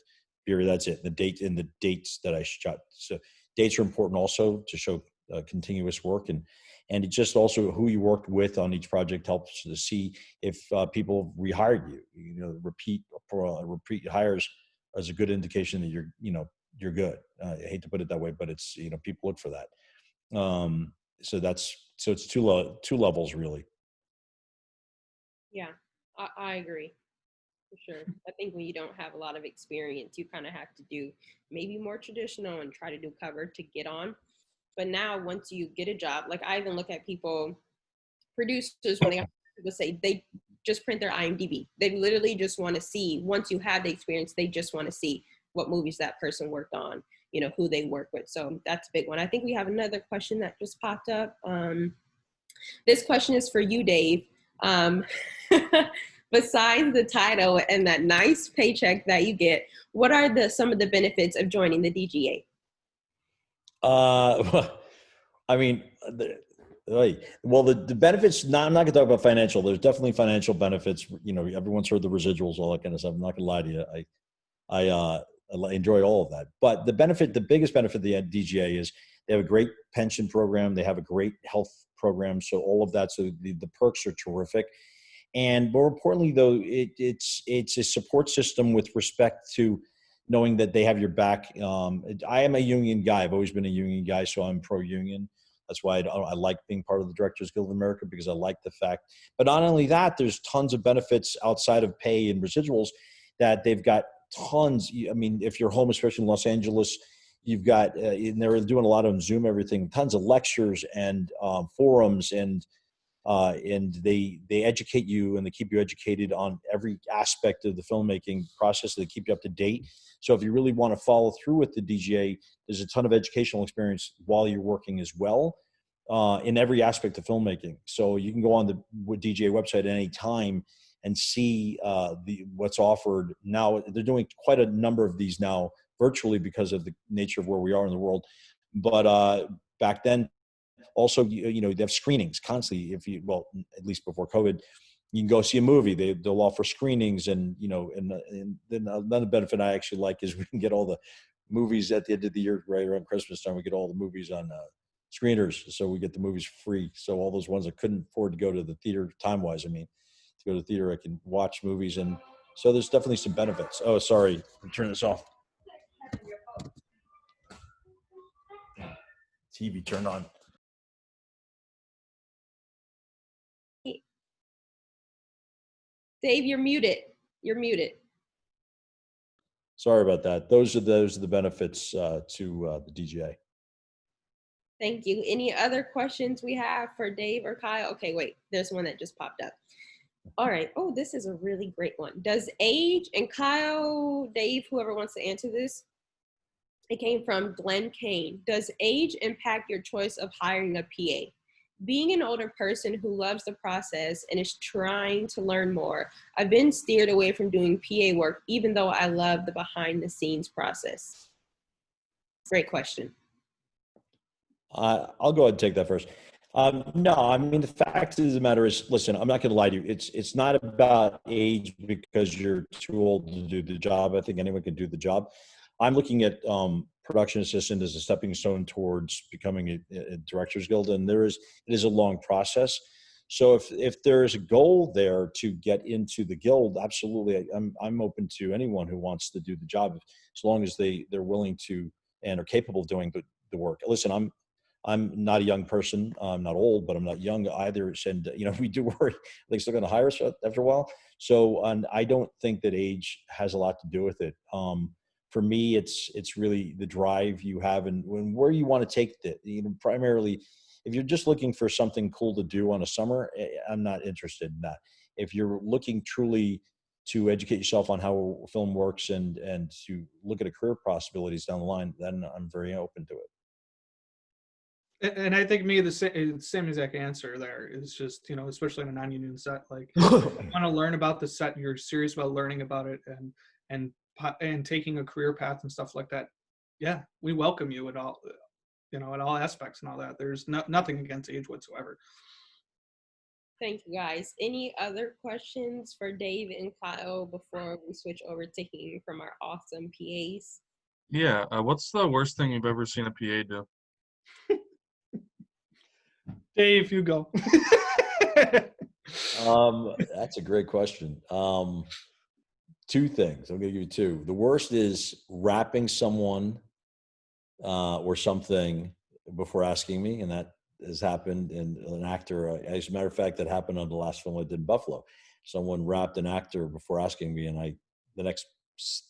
S2: period, that's it. The date and the dates that I shot. So dates are important also to show continuous work, and it just also who you worked with on each project helps to see if people rehired you. Repeat hires is a good indication that you're good. I hate to put it that way, but it's people look for that. So it's two levels really.
S1: Yeah, I agree. For sure. I think when you don't have a lot of experience, you kind of have to do maybe more traditional and try to do cover to get on. But now once you get a job, like I even look at producers, when people say they just print their IMDb. They literally just want to see, once you have the experience, they just want to see what movies that person worked on, who they work with. So that's a big one. I think we have another question that just popped up. This question is for you, Dave. Besides the title and that nice paycheck that you get, what are some of the benefits of joining the DGA?
S2: I mean, the benefits. I'm not going to talk about financial. There's definitely financial benefits. Everyone's heard the residuals, all that kind of stuff. I'm not going to lie to you. I enjoy all of that. But the biggest benefit of the DGA is they have a great pension program. They have a great health program. So all of that. So the perks are terrific. And more importantly, though, it's a support system with respect to knowing that they have your back. I am a union guy. I've always been a union guy, so I'm pro-union. That's why I like being part of the Directors Guild of America, because I like the fact. But not only that, there's tons of benefits outside of pay and residuals that they've got tons. I mean, if you're home, especially in Los Angeles, you've got, and they're doing a lot on Zoom, everything, tons of lectures and forums, and they educate you and they keep you educated on every aspect of the filmmaking process. They keep you up to date. So if you really want to follow through with the DGA, there's a ton of educational experience while you're working as well in every aspect of filmmaking. So you can go on the DGA website at any time and see what's offered now. They're doing quite a number of these now virtually because of the nature of where we are in the world. But back then, also, they have screenings constantly. At least before COVID, you can go see a movie. They'll offer screenings, and then another benefit I actually like is we can get all the movies at the end of the year, right around Christmas time. We get all the movies on screeners, so we get the movies free. So all those ones I couldn't afford to go to the theater time-wise, to go to the theater, I can watch movies, and so there's definitely some benefits. Oh, sorry, turn this off. TV turned on.
S1: Dave, you're muted.
S2: Sorry about that. Those are the benefits to the DGA.
S1: Thank you. Any other questions we have for Dave or Kyle? Okay, wait, there's one that just popped up. All right. Oh, this is a really great one. Does age, and Kyle, Dave, whoever wants to answer this, it came from Glenn Kane. Does age impact your choice of hiring a PA? Being an older person who loves the process and is trying to learn more, I've been steered away from doing PA work, even though I love the behind the scenes process. Great question.
S2: I'll go ahead and take that first. No, the fact of the matter is, listen, I'm not going to lie to you. It's not about age because you're too old to do the job. I think anyone can do the job. I'm looking at production assistant as a stepping stone towards becoming a directors guild, and it is a long process. So if there is a goal there to get into the guild, absolutely, I'm open to anyone who wants to do the job, as long as they're willing to and are capable of doing the work. Listen, I'm not a young person. I'm not old, but I'm not young either. And we do worry they're still going to hire us after a while. So I don't think that age has a lot to do with it. For me, it's really the drive you have and where you want to take it. Primarily, if you're just looking for something cool to do on a summer, I'm not interested in that. If you're looking truly to educate yourself on how film works and to look at a career possibilities down the line, then I'm very open to it.
S3: And I think the same exact answer there is just, especially in a non-union set, like you want to learn about the set, you're serious about learning about it and taking a career path and stuff like that. Yeah, we welcome you at all, at all aspects and all that. There's nothing against age whatsoever.
S1: Thank you, guys. Any other questions for Dave and Kyle before we switch over to hearing from our awesome PAs?
S5: Yeah, what's the worst thing you've ever seen a PA do?
S3: Dave, you go.
S2: That's a great question. Two things. I'm going to give you two. The worst is wrapping someone or something before asking me, and that has happened in an actor. As a matter of fact, that happened on the last film I did in Buffalo. Someone wrapped an actor before asking me, and the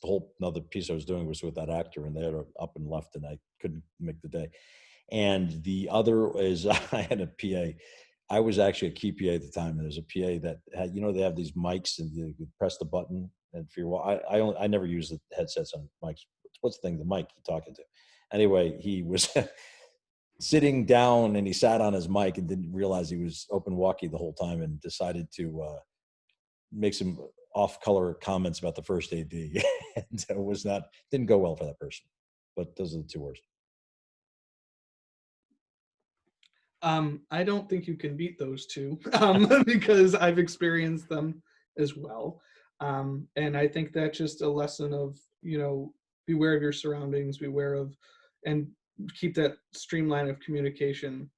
S2: whole another piece I was doing was with that actor, and they had up and left, and I couldn't make the day. And the other is I had a PA. I was actually a key PA at the time, and there's a PA that had, they have these mics, and you press the button. And I never use the headsets on mics. What's the thing? The mic you're talking to. Anyway, he was sitting down, and he sat on his mic and didn't realize he was open walkie the whole time, and decided to make some off-color comments about the first AD. And it didn't go well for that person. But those are the two worst.
S3: I don't think you can beat those two because I've experienced them as well. And I think that's just a lesson of, beware of your surroundings, beware of, and keep that streamline of communication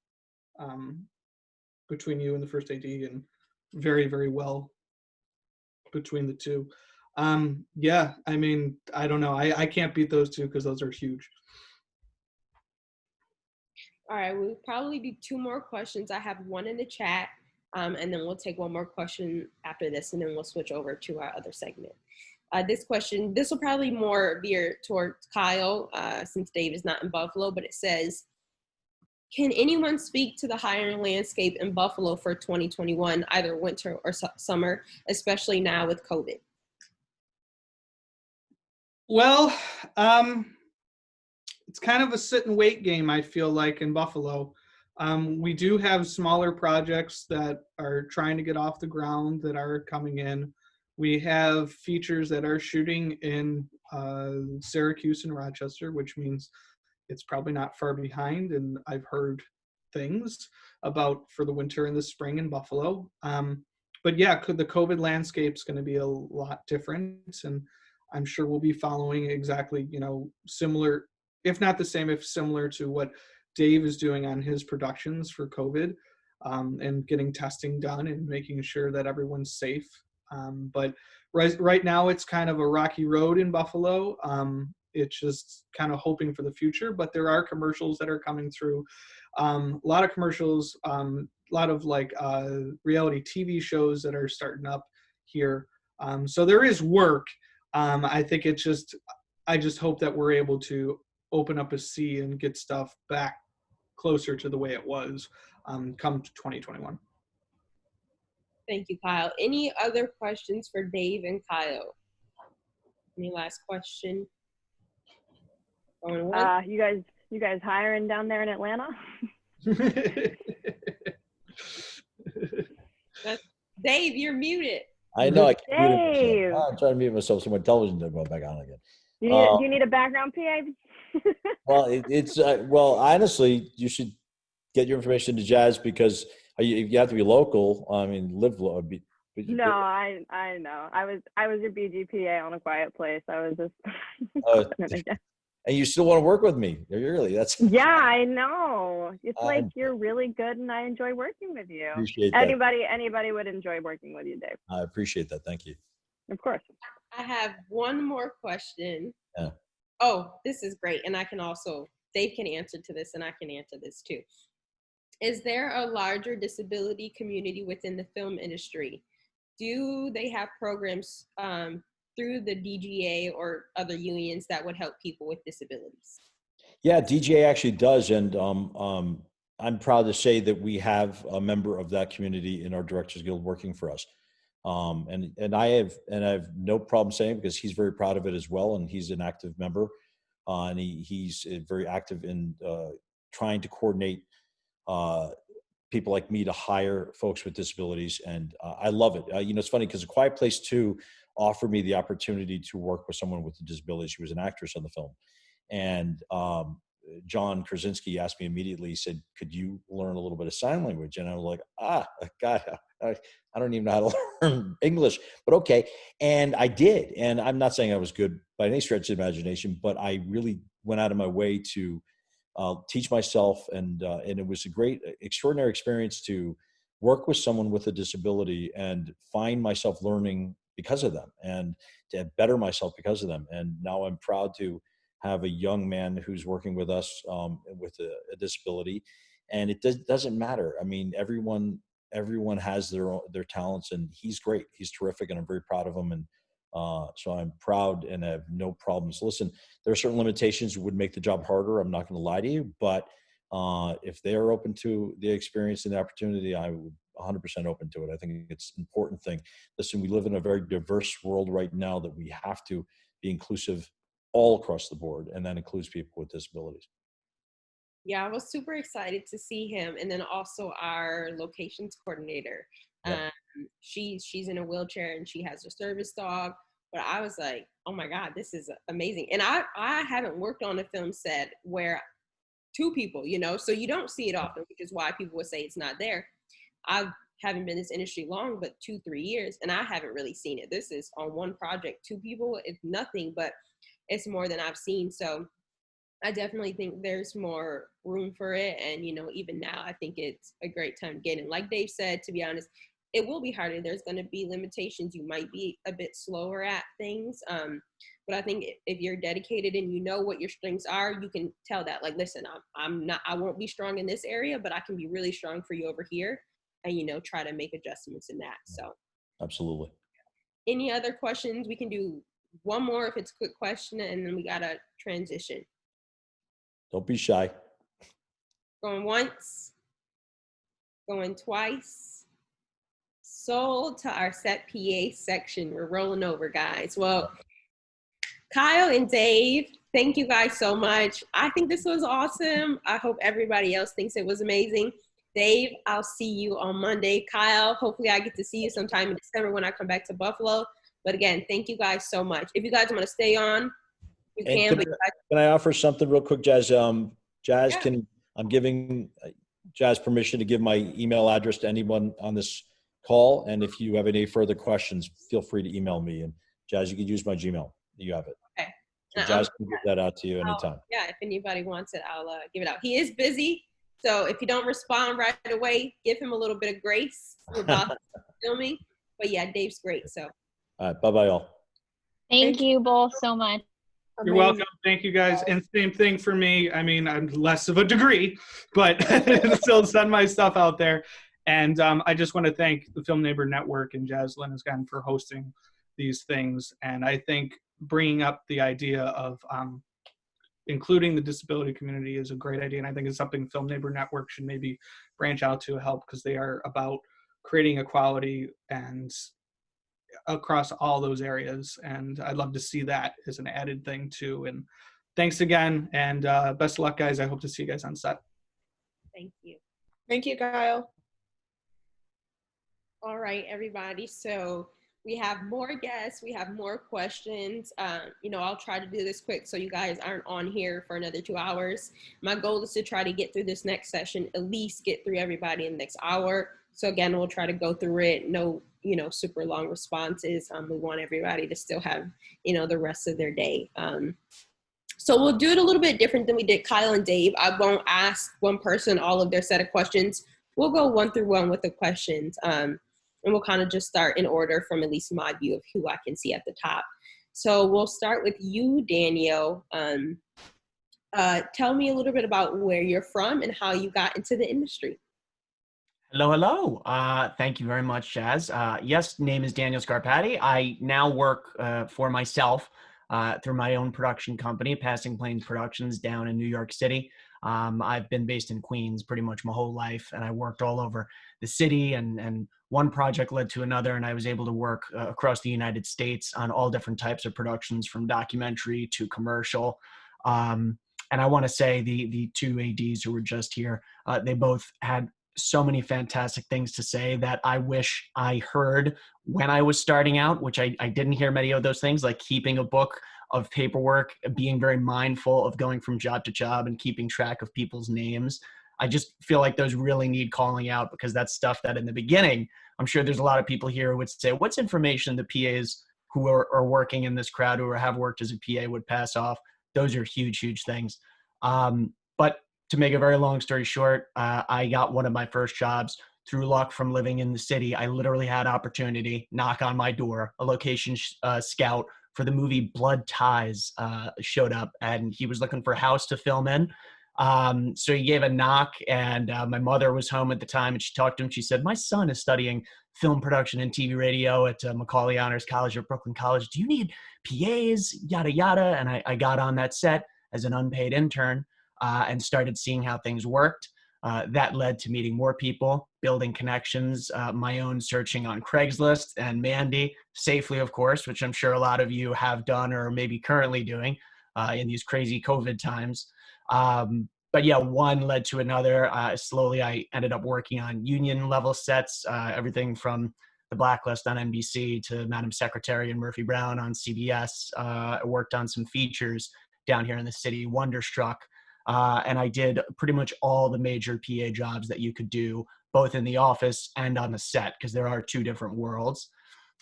S3: between you and the first AD, and very, very well between the two. Yeah, I mean, I don't know. I can't beat those two because those are huge.
S1: All right, we'll probably do two more questions. I have one in the chat, and then we'll take one more question after this, and then we'll switch over to our other segment. This will probably more veer towards Kyle, since Dave is not in Buffalo, but it says, can anyone speak to the hiring landscape in Buffalo for 2021, either winter or summer, especially now with COVID?
S3: Well, it's kind of a sit and wait game, I feel like, in Buffalo. We do have smaller projects that are trying to get off the ground that are coming in. We have features that are shooting in Syracuse and Rochester, which means it's probably not far behind. And I've heard things about for the winter and the spring in Buffalo. But yeah, the COVID landscape's going to be a lot different. And I'm sure we'll be following exactly, similar, if not the same, if similar to what Dave is doing on his productions for COVID, and getting testing done and making sure that everyone's safe. But right now it's kind of a rocky road in Buffalo. It's just kind of hoping for the future, but there are commercials that are coming through. A lot of commercials, a lot of reality TV shows that are starting up here. So there is work. I think I just hope that we're able to open up a sea and get stuff back closer to the way it was come 2021.
S1: Thank you, Kyle. Any other questions for Dave and Kyle? Any last question?
S6: You guys hiring down there in Atlanta?
S1: Dave, you're muted.
S2: I know. I can
S6: Dave.
S2: I'm trying to mute myself so my television doesn't go back on again.
S6: Do you need a background PA?
S2: Well, honestly, you should get your information to Chaz, because you have to be local. I mean, live local.
S6: No, I know. I was your BGPA on A Quiet Place. I was just
S2: and you still want to work with me? Really? That's
S6: yeah, I know. It's like you're really good, and I enjoy working with you.
S2: Appreciate that.
S6: Anybody would enjoy working with you, Dave.
S2: I appreciate that. Thank you.
S6: Of course.
S1: I have one more question.
S2: Yeah.
S1: Oh, this is great. And I can also, Dave can answer to this and I can answer this too. Is there a larger disability community within the film industry? Do they have programs through the DGA or other unions that would help people with disabilities?
S2: Yeah, DGA actually does. And I'm proud to say that we have a member of that community in our Directors Guild working for us. And I have no problem saying, because he's very proud of it as well, and he's an active member, and he's very active in trying to coordinate people like me to hire folks with disabilities, and I love it. It's funny because A Quiet Place 2 offered me the opportunity to work with someone with a disability. She was an actress on the film, and John Krasinski asked me immediately. He said, "Could you learn a little bit of sign language?" And I was like, God, I don't even know how to learn English, but okay. And I did. And I'm not saying I was good by any stretch of the imagination, but I really went out of my way to teach myself. And it was a great, extraordinary experience to work with someone with a disability and find myself learning because of them and to better myself because of them. And now I'm proud to have a young man who's working with us with a disability. And it doesn't matter. I mean, everyone has their talents, and he's great. He's terrific, and I'm very proud of him. And so I'm proud and I have no problems. Listen, there are certain limitations that would make the job harder. I'm not going to lie to you, but if they are open to the experience and the opportunity, I would 100% open to it. I think it's an important thing. Listen, we live in a very diverse world right now that we have to be inclusive all across the board, and that includes people with disabilities.
S1: Yeah, I was super excited to see him. And then also our locations coordinator.
S2: Yep.
S1: She's in a wheelchair and she has a service dog. But I was like, oh my God, this is amazing. And I haven't worked on a film set where two people, so you don't see it often, which is why people would say it's not there. I haven't been in this industry long, but 2-3 years, and I haven't really seen it. This is on one project, two people, it's nothing, but it's more than I've seen. So I definitely think there's more room for it. And, even now, I think it's a great time to get in. Like Dave said, to be honest, it will be harder. There's going to be limitations. You might be a bit slower at things. But I think if you're dedicated and you know what your strengths are, you can tell that, like, listen, I won't be strong in this area, but I can be really strong for you over here, and, try to make adjustments in that. So.
S2: Absolutely.
S1: Any other questions? We can do one more if it's a quick question, and then we got to transition.
S2: Don't be shy.
S1: Going once, going twice. Sold to our set PA section. We're rolling over, guys. Well, Kyle and Dave, thank you guys so much. I think this was awesome. I hope everybody else thinks it was amazing. Dave, I'll see you on Monday. Kyle, hopefully I get to see you sometime in December when I come back to Buffalo. But again, thank you guys so much. If you guys want to stay on, you can.
S2: Can I offer something real quick, Chaz? Chaz, yeah. I'm giving Chaz permission to give my email address to anyone on this call. And if you have any further questions, feel free to email me. And Chaz, you can use my Gmail. You have it. Okay. So Chaz can get that out to you anytime.
S1: Yeah, if anybody wants it, I'll give it out. He is busy. So if you don't respond right away, give him a little bit of grace. We're about to filming. But yeah, Dave's great. So.
S2: All right. Bye-bye, all.
S4: Thank you both so much.
S3: You're welcome. Thank you, guys. And same thing for me. I mean, I'm less of a degree, but still send my stuff out there. And I just want to thank the Film Neighbor Network and Jaslyn again for hosting these things. And I think bringing up the idea of including the disability community is a great idea. And I think it's something Film Neighbor Network should maybe branch out to help, because they are about creating equality and across all those areas. And I'd love to see that as an added thing too. And thanks again, and best of luck, guys. I hope to see you guys on set.
S1: Thank you.
S7: Thank you, Kyle.
S1: All right, everybody. So we have more guests. We have more questions. I'll try to do this quick so you guys aren't on here for another 2 hours. My goal is to try to get through this next session, at least get through everybody in the next hour. So again, we'll try to go through it. No, super long responses. We want everybody to still have, the rest of their day. So we'll do it a little bit different than we did Kyle and Dave. I won't ask one person all of their set of questions. We'll go one through one with the questions. And we'll kind of just start in order from at least my view of who I can see at the top. So we'll start with you, Daniel. Tell me a little bit about where you're from and how you got into the industry.
S7: Hello, hello. Thank you very much, Chaz. Yes, name is Daniel Scarpati. I now work for myself through my own production company, Passing Planes Productions, down in New York City. I've been based in Queens pretty much my whole life, and I worked all over the city, and one project led to another, and I was able to work across the United States on all different types of productions, from documentary to commercial. And I want to say the two ADs who were just here, they both had so many fantastic things to say that I wish I heard when I was starting out, which I didn't hear many of those things, like keeping a book of paperwork, being very mindful of going from job to job and keeping track of people's names. I just feel like those really need calling out, because that's stuff that in the beginning, I'm sure there's a lot of people here who would say, what's information the PAs who are working in this crowd or have worked as a PA would pass off? Those are huge, huge things. But to make a very long story short, I got one of my first jobs through luck from living in the city. I literally had opportunity knock on my door. A location scout for the movie Blood Ties showed up, and he was looking for a house to film in. So he gave a knock, and my mother was home at the time, and she talked to him. She said, my son is studying film production and TV radio at Macaulay Honors College or Brooklyn College. Do you need PAs, yada, yada? And I got on that set as an unpaid intern and started seeing how things worked. That led to meeting more people, building connections, my own searching on Craigslist and Mandy, safely, of course, which I'm sure a lot of you have done or maybe currently doing in these crazy COVID times. But yeah, one led to another. Slowly, I ended up working on union level sets, everything from The Blacklist on NBC to Madam Secretary and Murphy Brown on CBS. I worked on some features down here in the city, Wonderstruck. And I did pretty much all the major PA jobs that you could do, both in the office and on the set, because there are two different worlds.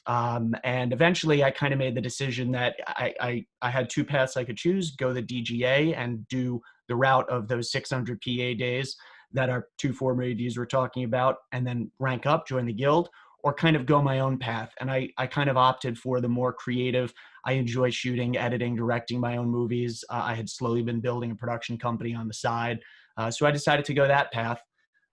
S7: And eventually I kind of made the decision that I had two paths I could choose: go the DGA and do the route of those 600 PA days that our two former ADs were talking about, and then rank up, join the guild, or kind of go my own path. And I kind of opted for the more creative. I enjoy shooting, editing, directing my own movies. I had slowly been building a production company on the side. So I decided to go that path.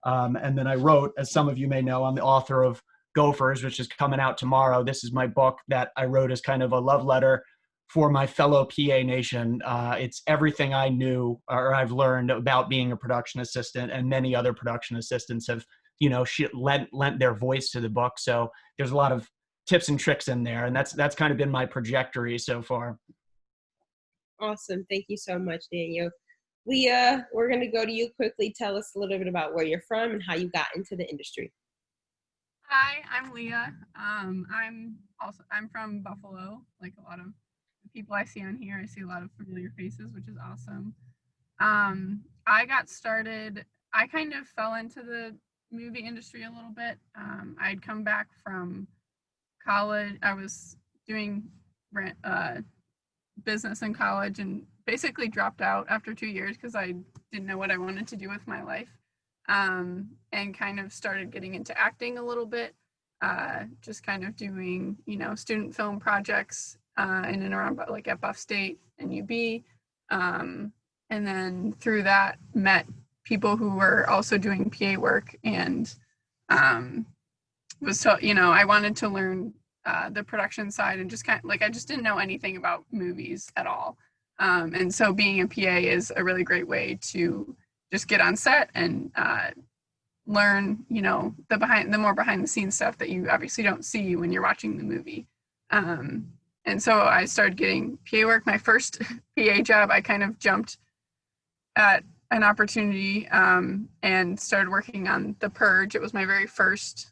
S7: And then I wrote, as some of you may know, I'm the author of Gophers, which is coming out tomorrow. This is my book that I wrote as kind of a love letter for my fellow PA nation. It's everything I knew or I've learned about being a production assistant, and many other production assistants have, lent their voice to the book. So there's a lot of tips and tricks in there, and that's kind of been my trajectory so far.
S1: Awesome. Thank you so much, Daniel. Leah, we're going to go to you quickly. Tell us a little bit about where you're from and how you got into the industry.
S8: Hi, I'm Leah. I'm from Buffalo. Like a lot of the people I see on here, I see a lot of familiar faces, which is awesome. I got started, I kind of fell into the movie industry a little bit. I'd come back from college. I was doing business in college and basically dropped out after 2 years because I didn't know what I wanted to do with my life. And kind of started getting into acting a little bit, just kind of doing, student film projects in and around like at Buff State and UB. And then through that met people who were also doing PA work, and I wanted to learn the production side, and just kind of like, I just didn't know anything about movies at all. And so being a PA is a really great way to just get on set and learn, the more behind the scenes stuff that you obviously don't see when you're watching the movie. And so I started getting PA work. My first PA job, I kind of jumped at an opportunity and started working on The Purge. It was my very first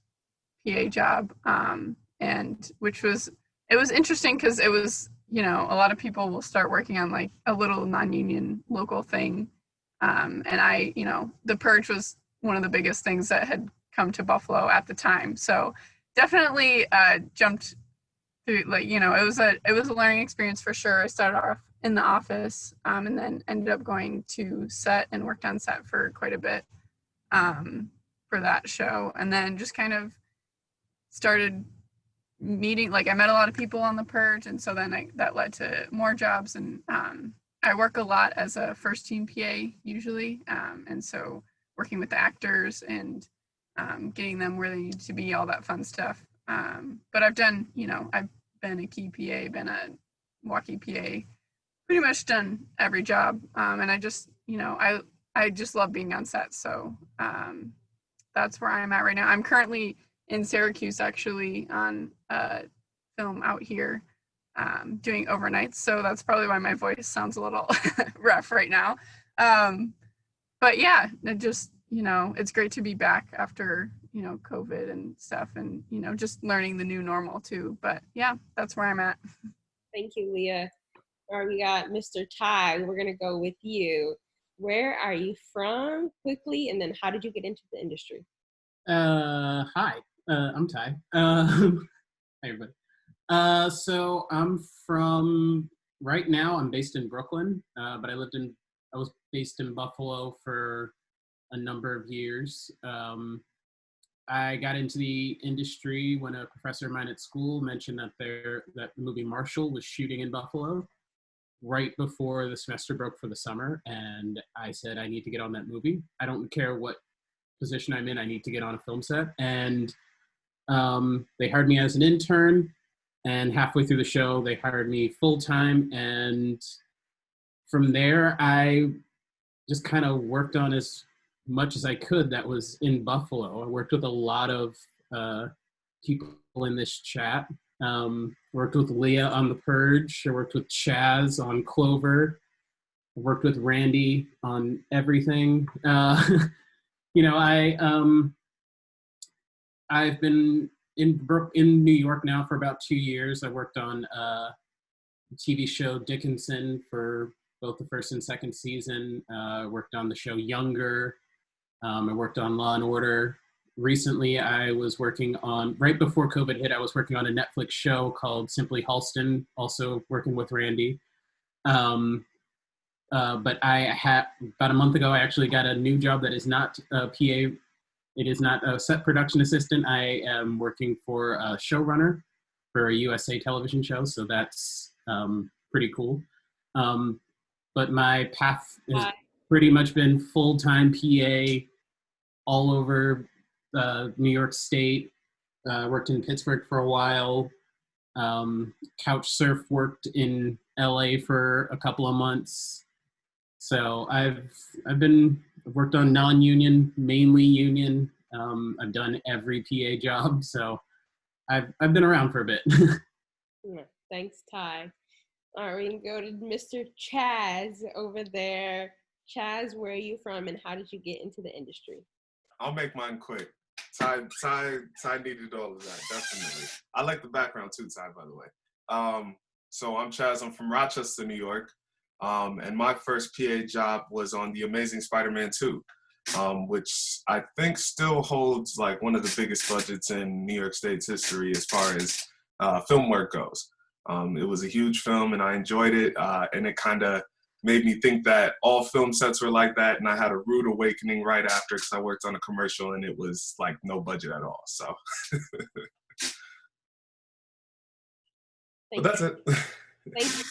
S8: PA job, and it was interesting because it was, a lot of people will start working on like a little non-union local thing. And The Purge was one of the biggest things that had come to Buffalo at the time. So definitely jumped through, like, you know, it was a learning experience for sure. I started off in the office, and then ended up going to set and worked on set for quite a bit for that show, and then just kind of started meeting, like I met a lot of people on the Purge, and so then that led to more jobs, and I work a lot as a first team PA usually, and so working with the actors and getting them where they need to be, all that fun stuff. But I've done, you know, I've been a key PA, been a walkie PA, pretty much done every job, and I just, you know, I just love being on set, so that's where I'm at right now. I'm currently in Syracuse, actually, on a film out here, doing overnights. So that's probably why my voice sounds a little rough right now. But yeah, it just, you know, it's great to be back after, you know, COVID and stuff, and, you know, just learning the new normal too. But yeah, that's where I'm at.
S1: Thank you, Leah. All right, we got Mr. Ty. We're going to go with you. Where are you from quickly, and then how did you get into the industry?
S9: Hi, I'm Ty. Hi, everybody. So right now I'm based in Brooklyn, but I was based in Buffalo for a number of years. I got into the industry when a professor of mine at school mentioned that the movie Marshall was shooting in Buffalo right before the semester broke for the summer, and I said, I need to get on that movie. I don't care what position I'm in, I need to get on a film set. And they hired me as an intern, and halfway through the show, they hired me full-time. And from there, I just kind of worked on as much as I could that was in Buffalo. I worked with a lot of people in this chat. Worked with Leah on The Purge. I worked with Chaz on Clover. I worked with Randi on everything. You know, I've been in New York now for about 2 years. I worked on a TV show Dickinson for both the first and second season. I worked on the show Younger. I worked on Law and Order. Recently, I was working on, right before COVID hit, I was working on a Netflix show called Simply Halston, also working with Randi. But about a month ago, I actually got a new job that is not a PA. It is not a set production assistant. I am working for a showrunner for a USA television show, so that's pretty cool. But my path has pretty much been full-time PA all over New York State. Worked in Pittsburgh for a while. Couch surf, worked in LA for a couple of months. So I've worked on non-union, mainly union. I've done every PA job, so I've been around for a bit.
S1: Yeah, thanks, Ty. All right, we can go to Mr. Chaz over there. Chaz, where are you from, and how did you get into the industry?
S10: I'll make mine quick. Ty needed all of that, definitely. I like the background too, Ty, by the way. So I'm Chaz. I'm from Rochester, New York. And my first PA job was on The Amazing Spider-Man 2, which I think still holds like one of the biggest budgets in New York State's history as far as film work goes. It was a huge film, and I enjoyed it, and it kind of made me think that all film sets were like that, and I had a rude awakening right after because I worked on a commercial, and it was like no budget at all. So, but that's it.
S1: Thank you,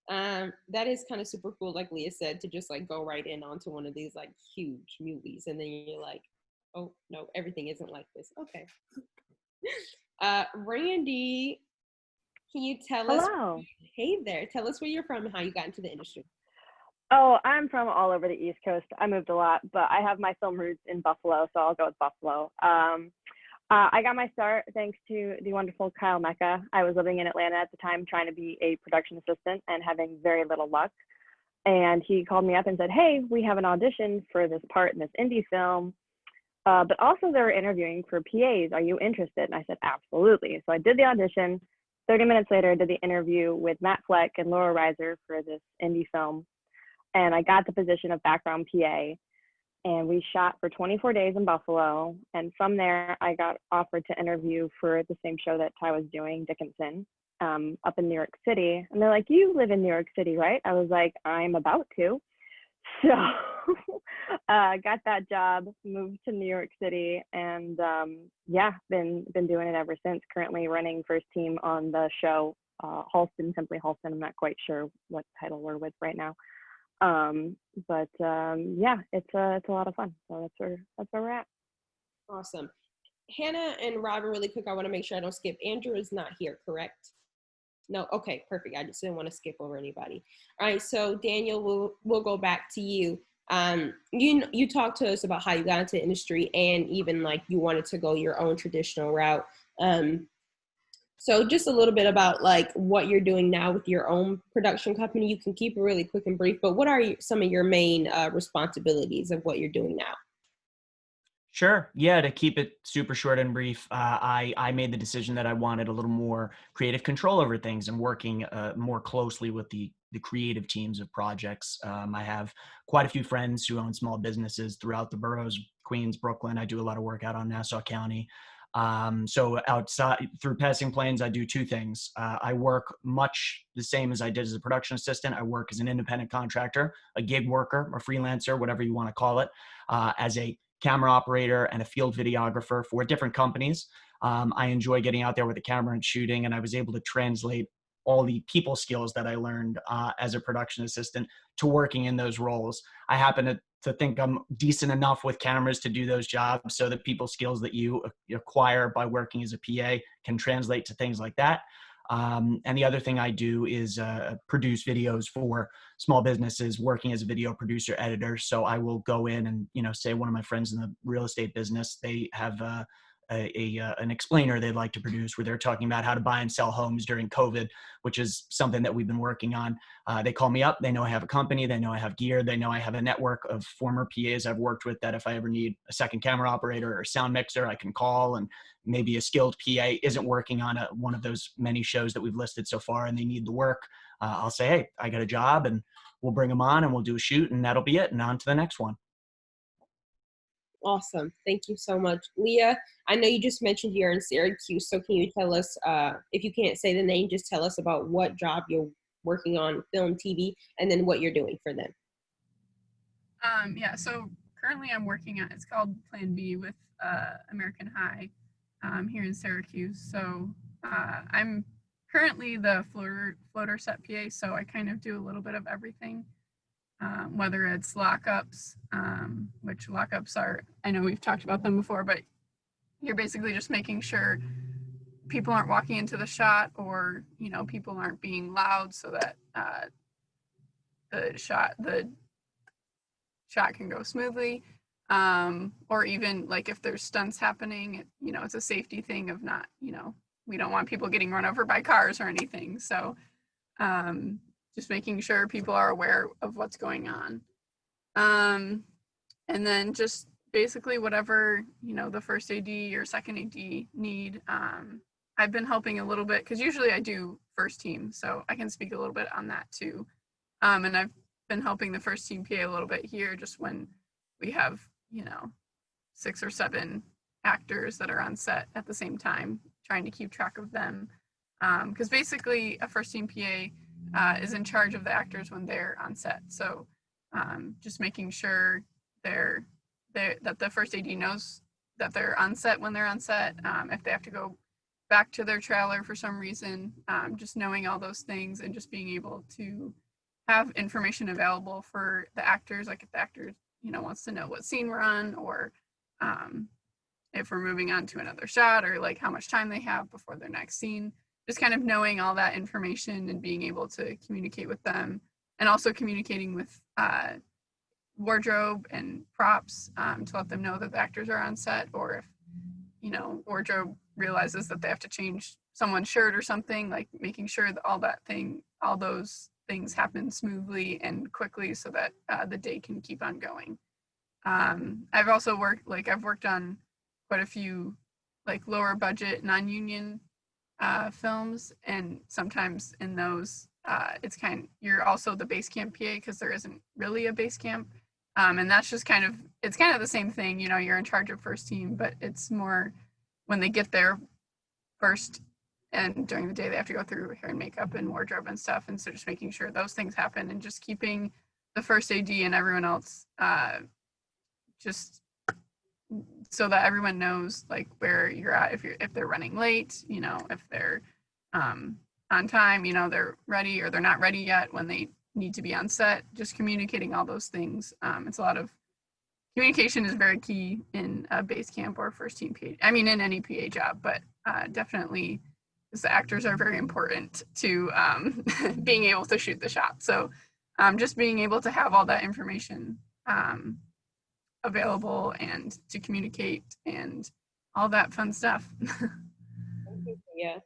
S1: Chaz. That is kind of super cool, like Leah said, to just like go right in onto one of these like huge movies, and then you're like, oh no, everything isn't like this. Okay. Randi, can you tell us? Hey there, tell us where you're from and how you got into the industry.
S6: Oh, I'm from all over the East Coast. I moved a lot, but I have my film roots in Buffalo, so I'll go with Buffalo. I got my start thanks to the wonderful Kyle Mecca. I was living in Atlanta at the time, trying to be a production assistant and having very little luck. And he called me up and said, hey, we have an audition for this part in this indie film, but also they're interviewing for PAs. Are you interested? And I said, absolutely. So I did the audition. 30 minutes later, I did the interview with Matt Fleck and Laura Reiser for this indie film. And I got the position of background PA. and we shot for 24 days in Buffalo. And from there, I got offered to interview for the same show that Ty was doing, Dickinson, up in New York City. And they're like, "You live in New York City, right?" I was like, "I'm about to." So got that job, moved to New York City, and yeah, been doing it ever since. Currently running first team on the show, Halston, Simply Halston. I'm not quite sure what title we're with right now. But yeah, it's a lot of fun. So that's where we're at.
S1: Awesome. Hannah and Robin, really quick, I want to make sure I don't skip. Andrew is not here, correct? No, okay, perfect. I just didn't want to skip over anybody. All right, so Daniel, we'll go back to you. You talked to us about how you got into the industry and even like you wanted to go your own traditional route. So just a little bit about like what you're doing now with your own production company. You can keep it really quick and brief, but what are some of your main responsibilities of what you're doing now?
S7: Sure. Yeah, to keep it super short and brief, I made the decision that I wanted a little more creative control over things and working more closely with the creative teams of projects. I have quite a few friends who own small businesses throughout the boroughs, Queens, Brooklyn. I do a lot of work out on Nassau County. So outside through Passing Planes, I do two things. I work much the same as I did as a production assistant. I work as an independent contractor, a gig worker, a freelancer, whatever you want to call it, as a camera operator and a field videographer for different companies. I enjoy getting out there with a camera and shooting, and I was able to translate all the people skills that I learned as a production assistant to working in those roles. I happen to think I'm decent enough with cameras to do those jobs, so the people skills that you acquire by working as a PA can translate to things like that. And the other thing I do is produce videos for small businesses, working as a video producer editor. So I will go in and, say one of my friends in the real estate business, they have an explainer they'd like to produce where they're talking about how to buy and sell homes during COVID, which is something that we've been working on. They call me up. They know I have a company. They know I have gear. They know I have a network of former PAs I've worked with that if I ever need a second camera operator or sound mixer, I can call, and maybe a skilled PA isn't working on one of those many shows that we've listed so far and they need the work. I'll say, "Hey, I got a job," and we'll bring them on and we'll do a shoot, and that'll be it. And on to the next one.
S1: Awesome. Thank you so much. Leah, I know you just mentioned you're in Syracuse, so can you tell us, if you can't say the name, just tell us about what job you're working on, film, TV, and then what you're doing for them.
S8: Yeah, so currently I'm working on, it's called Plan B with American High here in Syracuse. So I'm currently the floater set PA, so I kind of do a little bit of everything. Whether it's lockups, which lockups are, I know we've talked about them before, but you're basically just making sure people aren't walking into the shot, or, people aren't being loud so that the shot can go smoothly. Or even like if there's stunts happening, it's a safety thing of not, we don't want people getting run over by cars or anything. So, just making sure people are aware of what's going on. And then just basically whatever, the first AD or second AD need. I've been helping a little bit because usually I do first team, so I can speak a little bit on that too. And I've been helping the first team PA a little bit here just when we have, 6 or 7 actors that are on set at the same time, trying to keep track of them. Because basically a first team PA is in charge of the actors when they're on set. So just making sure that the first AD knows that they're on set when they're on set. If they have to go back to their trailer for some reason, just knowing all those things and just being able to have information available for the actors. Like if the actor, wants to know what scene we're on, or if we're moving on to another shot, or like how much time they have before their next scene. Just kind of knowing all that information and being able to communicate with them, and also communicating with wardrobe and props to let them know that the actors are on set, or if, wardrobe realizes that they have to change someone's shirt or something, like making sure that all those things happen smoothly and quickly so that the day can keep on going. I've also worked on quite a few like lower budget non-union films, and sometimes in those you're also the base camp PA because there isn't really a base camp, And that's just kind of the same thing. You know, you're in charge of first team, but it's more when they get there first and during the day they have to go through hair and makeup and wardrobe and stuff. And so just making sure those things happen and just keeping the first AD and everyone else just so that everyone knows like where you're at, if they're running late, you know, if they're on time, you know, they're ready or they're not ready yet when they need to be on set, just communicating all those things. It's a lot of communication is very key in a base camp or first team PA. I mean, in any PA job, but definitely because the actors are very important to being able to shoot the shot. So just being able to have all that information available and to communicate and all that fun stuff.
S1: Yeah.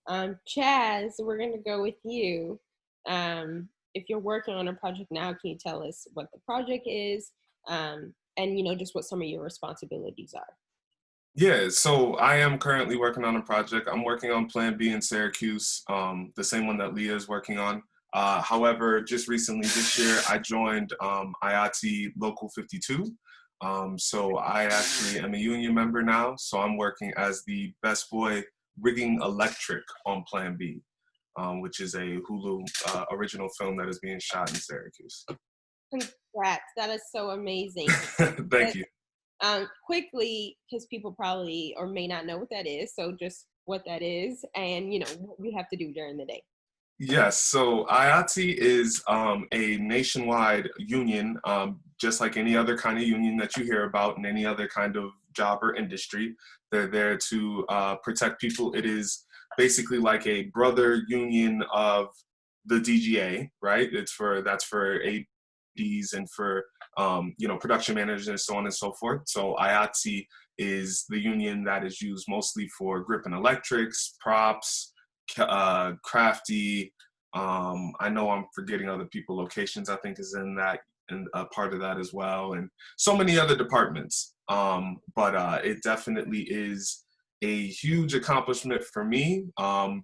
S1: Chaz, we're going to go with you. If you're working on a project now, can you tell us what the project is and, you know, just what some of your responsibilities are?
S10: Yeah, so I am currently working on a project. I'm working on Plan B in Syracuse, the same one that Leah is working on. However, just recently this year, I joined IATI Local 52. So I actually am a union member now. So I'm working as the best boy rigging electric on Plan B, which is a Hulu original film that is being shot in Syracuse.
S1: Congrats, that is so amazing.
S10: Thank you.
S1: Quickly, because people probably or may not know what that is, so just what that is and, you know, what you have to do during the day.
S10: Yes, so IATI is a nationwide union, just like any other kind of union that you hear about in any other kind of job or industry. They're there to protect people. It is basically like a brother union of the DGA, right? That's for ADs and for you know, production managers and so on and so forth. So IATI is the union that is used mostly for grip and electrics, props, crafty. I know I'm forgetting other people. Locations, I think, is in that and a part of that as well, and so many other departments. But it definitely is a huge accomplishment for me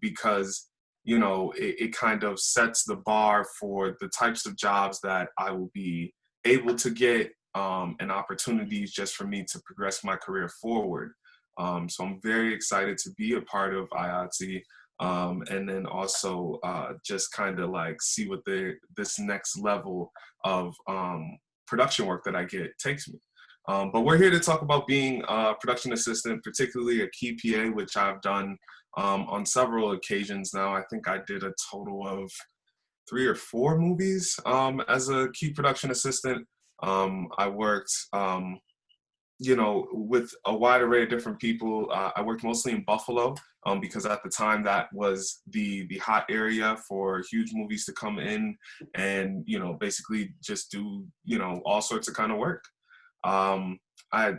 S10: because, you know, it kind of sets the bar for the types of jobs that I will be able to get and opportunities just for me to progress my career forward. So I'm very excited to be a part of IATI. And then also just kind of like see what this next level of production work that I get takes me. But we're here to talk about being a production assistant, particularly a key PA, which I've done on several occasions now. I think I did a total of 3 or 4 movies as a key production assistant. I worked you know, with a wide array of different people. I worked mostly in Buffalo because at the time that was the hot area for huge movies to come in and, you know, basically just do, you know, all sorts of kind of work. I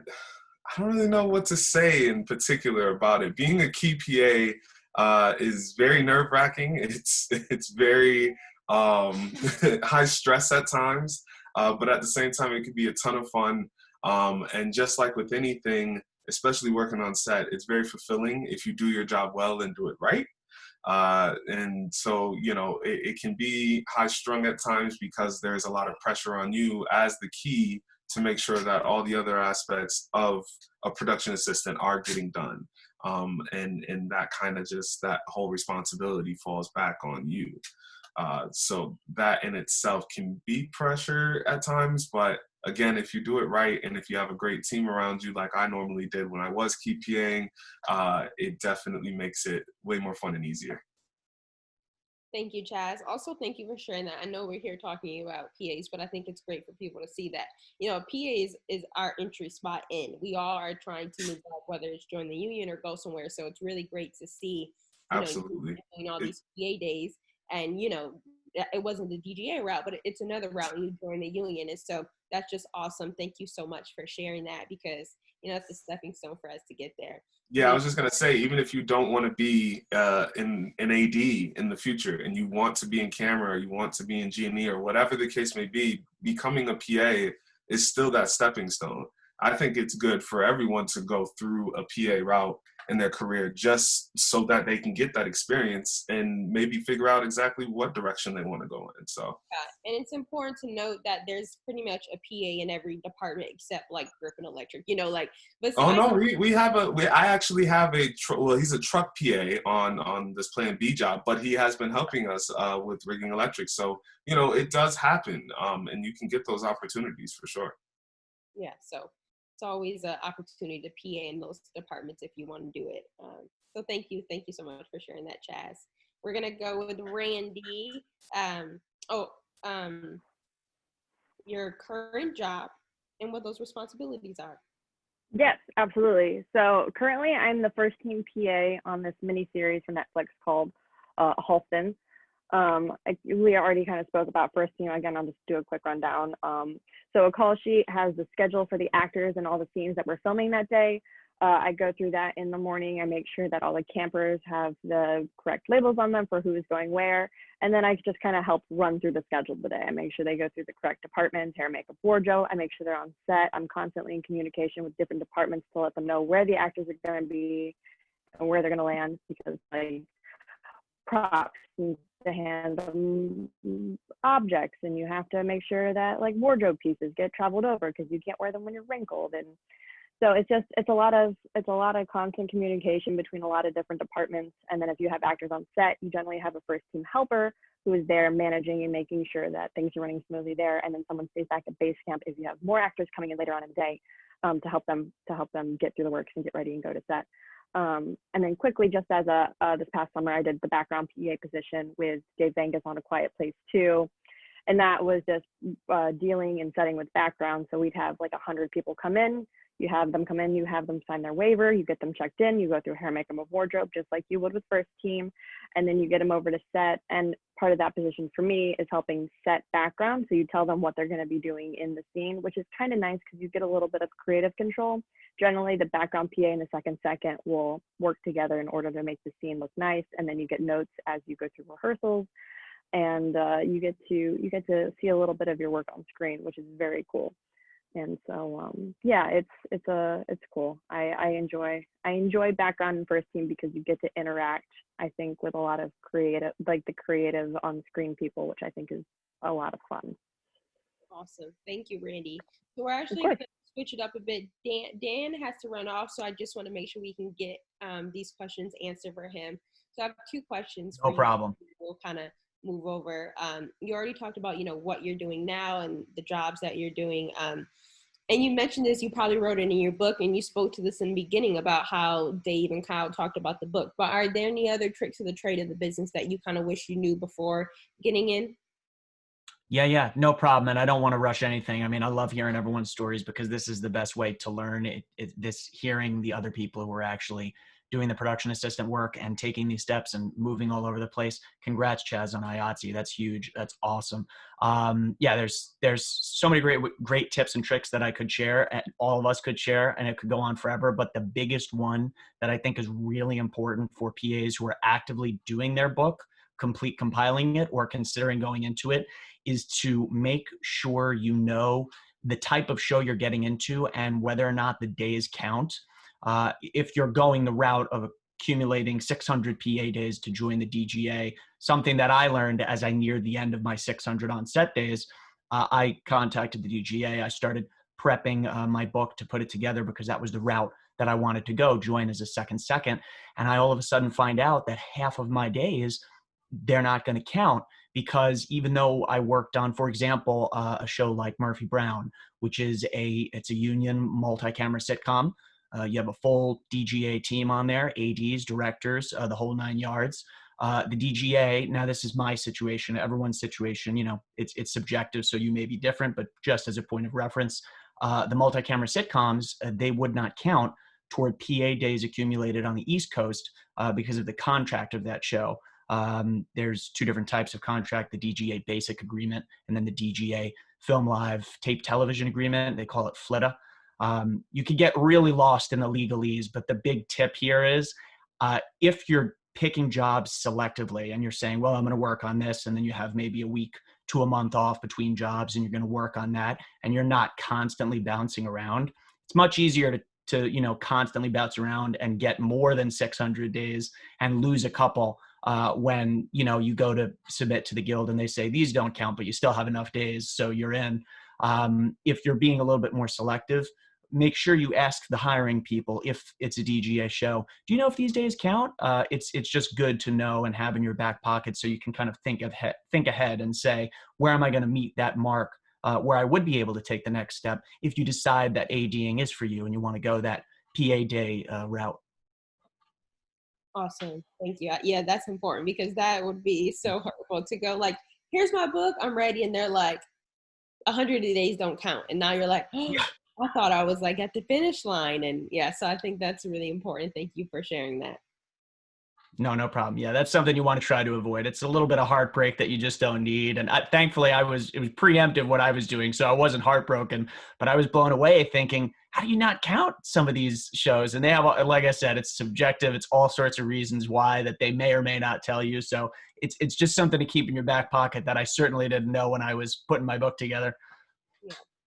S10: don't really know what to say in particular about it. Being a key PA is very nerve-wracking. It's very high stress at times, but at the same time, it could be a ton of fun. And just like with anything, especially working on set, it's very fulfilling if you do your job well and do it right. And so, you know, it can be high strung at times because there's a lot of pressure on you as the key to make sure that all the other aspects of a production assistant are getting done. And that kind of just, that whole responsibility falls back on you. So that in itself can be pressure at times, but again, if you do it right and if you have a great team around you, like I normally did when I was key PAing, it definitely makes it way more fun and easier.
S1: Thank you, Chaz. Also, thank you for sharing that. I know we're here talking about PAs, but I think it's great for people to see that, you know, PAs is our entry spot in. We all are trying to move up, whether it's join the union or go somewhere. So it's really great to see, you
S10: Absolutely.
S1: know, doing all these PA days. And, you know, it wasn't the DGA route, but it's another route when you join the union. And so that's just awesome. Thank you so much for sharing that because, you know, it's a stepping stone for us to get there.
S10: Yeah, I was just going to say, even if you don't want to be in an AD in the future and you want to be in camera or you want to be in G&E or whatever the case may be, becoming a PA is still that stepping stone. I think it's good for everyone to go through a PA route in their career, just so that they can get that experience and maybe figure out exactly what direction they want to go in. So
S1: yeah. And it's important to note that there's pretty much a PA in every department except like Griffin Electric, you know, like
S10: oh no, I actually have well, he's a truck PA on this Plan B job, but he has been helping us with rigging electric. So, you know, it does happen, and you can get those opportunities for sure.
S1: Yeah, so it's always an opportunity to PA in those departments if you want to do it. So thank you so much for sharing that, Chaz. We're gonna go with Randi. Your current job and what those responsibilities are.
S6: Yes, absolutely. So currently I'm the first team PA on this mini series for Netflix called Halston. Leah already kind of spoke about first team. Again, I'll just do a quick rundown. So a call sheet has the schedule for the actors and all the scenes that we're filming that day. I go through that in the morning. I make sure that all the campers have the correct labels on them for who is going where. And then I just kind of help run through the schedule of the day. I make sure they go through the correct departments, hair, makeup, wardrobe. I make sure they're on set. I'm constantly in communication with different departments to let them know where the actors are going to be and where they're going to land, because like props and to handle objects, and you have to make sure that like wardrobe pieces get traveled over because you can't wear them when you're wrinkled. And so it's a lot of constant communication between a lot of different departments. And then if you have actors on set, you generally have a first team helper who is there managing and making sure that things are running smoothly there. And then someone stays back at base camp if you have more actors coming in later on in the day, to help them get through the works and get ready and go to set. And then quickly, just as this past summer, I did the background PA position with Dave Vengus on A Quiet Place 2. And that was just dealing and setting with background. So we'd have like 100 people come in. You have them come in, you have them sign their waiver, you get them checked in, you go through hair, makeup, and wardrobe, just like you would with first team. And then you get them over to set. And part of that position for me is helping set background. So you tell them what they're going to be doing in the scene, which is kind of nice because you get a little bit of creative control. Generally, the background PA and the second will work together in order to make the scene look nice. And then you get notes as you go through rehearsals. And you get to see a little bit of your work on screen, which is very cool. And so yeah, it's cool. I enjoy background and first team because you get to interact, I think, with a lot of creative on screen people, which I think is a lot of fun.
S1: Awesome, thank you, Randi. So we're actually going to switch it up a bit. Dan has to run off, so I just want to make sure we can get these questions answered for him. So I have 2 questions.
S7: No problem.
S1: We'll kind of move over. You already talked about, you know, what you're doing now and the jobs that you're doing. And you mentioned this, you probably wrote it in your book, and you spoke to this in the beginning about how Dave and Kyle talked about the book. But are there any other tricks of the trade of the business that you kind of wish you knew before getting in?
S7: Yeah, no problem. And I don't want to rush anything. I mean, I love hearing everyone's stories because this is the best way to learn hearing the other people who are actually doing the production assistant work and taking these steps and moving all over the place. Congrats, Chaz, on IATSE. That's huge. That's awesome. Yeah, there's so many great tips and tricks that I could share, and all of us could share, and it could go on forever. But the biggest one that I think is really important for PAs who are actively doing their book, compiling it, or considering going into it, is to make sure you know the type of show you're getting into and whether or not the days count. If you're going the route of accumulating 600 PA days to join the DGA, something that I learned as I neared the end of my 600 on set days, I contacted the DGA. I started prepping my book to put it together because that was the route that I wanted to go, join as a second. And I all of a sudden find out that half of my days, they're not going to count, because even though I worked on, for example, a show like Murphy Brown, which is it's a union multi-camera sitcom. You have a full DGA team on there, ADs, directors, the whole 9 yards. The DGA, now this is my situation, everyone's situation, you know, it's subjective, so you may be different, but just as a point of reference, the multi-camera sitcoms, they would not count toward PA days accumulated on the East Coast because of the contract of that show. There's 2 different types of contract, the DGA basic agreement and then the DGA film live tape television agreement. They call it FLITA. You could get really lost in the legalese, but the big tip here is if you're picking jobs selectively and you're saying, well, I'm going to work on this, and then you have maybe a week to a month off between jobs and you're going to work on that, and you're not constantly bouncing around, it's much easier to, you know, constantly bounce around and get more than 600 days and lose a couple when, you know, you go to submit to the guild and they say these don't count, but you still have enough days, so you're in. If you're being a little bit more selective, make sure you ask the hiring people if it's a DGA show, do you know if these days count? It's just good to know and have in your back pocket so you can kind of think ahead and say, where am I going to meet that mark where I would be able to take the next step if you decide that ADing is for you and you want to go that PA day route.
S1: Awesome. Thank you. Yeah, that's important because that would be so hurtful to go like, here's my book, I'm ready. And they're like, 100 days don't count. And now you're like, oh, I thought I was like at the finish line. And yeah, so I think that's really important. Thank you for sharing that.
S7: No problem. Yeah, that's something you want to try to avoid. It's a little bit of heartbreak that you just don't need. And thankfully, it was preemptive what I was doing, so I wasn't heartbroken. But I was blown away thinking, how do you not count some of these shows? And they have, like I said, it's subjective. It's all sorts of reasons why that they may or may not tell you. So it's just something to keep in your back pocket that I certainly didn't know when I was putting my book together.
S1: Yeah.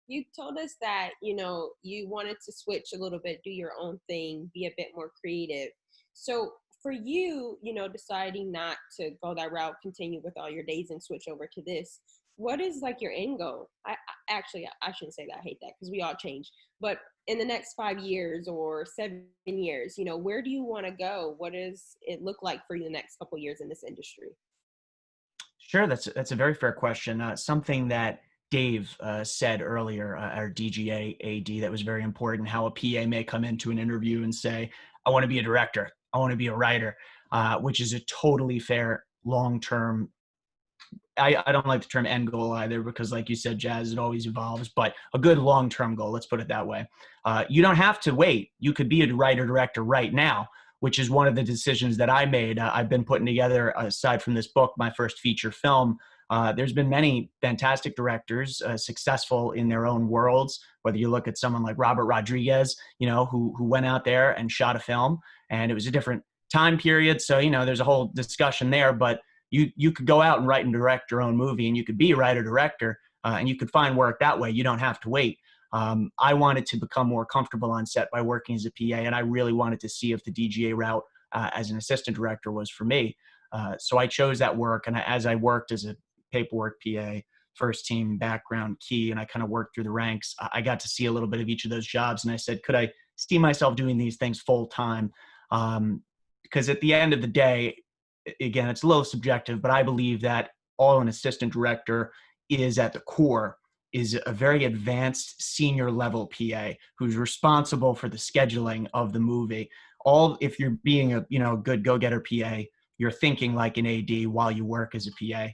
S1: You told us that, you know, you wanted to switch a little bit, do your own thing, be a bit more creative. So for you, you know, deciding not to go that route, continue with all your days and switch over to this, what is like your end goal? I shouldn't say that. I hate that because we all change. But in the next 5 years or 7 years, you know, where do you want to go? What does it look like for you the next couple of years in this industry?
S7: Sure, that's a very fair question. Something that Dave said earlier, our DGA AD, that was very important, how a PA may come into an interview and say, I want to be a director, I want to be a writer, which is a totally fair long-term. I don't like the term end goal either because like you said, Chaz, it always evolves, but a good long-term goal, let's put it that way. You don't have to wait. You could be a writer-director right now, which is one of the decisions that I made. I've been putting together, aside from this book, my first feature film. There's been many fantastic directors successful in their own worlds, whether you look at someone like Robert Rodriguez, you know, who went out there and shot a film, and it was a different time period. So, you know, there's a whole discussion there, but you could go out and write and direct your own movie, and you could be a writer-director, and you could find work that way. You don't have to wait. I wanted to become more comfortable on set by working as a PA, and I really wanted to see if the DGA route as an assistant director was for me. So I chose that work, and as I worked as a paperwork PA, first team, background, key, and I kind of worked through the ranks, I got to see a little bit of each of those jobs, and I said, could I see myself doing these things full time? Because at the end of the day, again, it's a little subjective, but I believe that all an assistant director is at the core is a very advanced senior level PA who's responsible for the scheduling of the movie. If you're being a good go-getter PA, you're thinking like an AD while you work as a PA.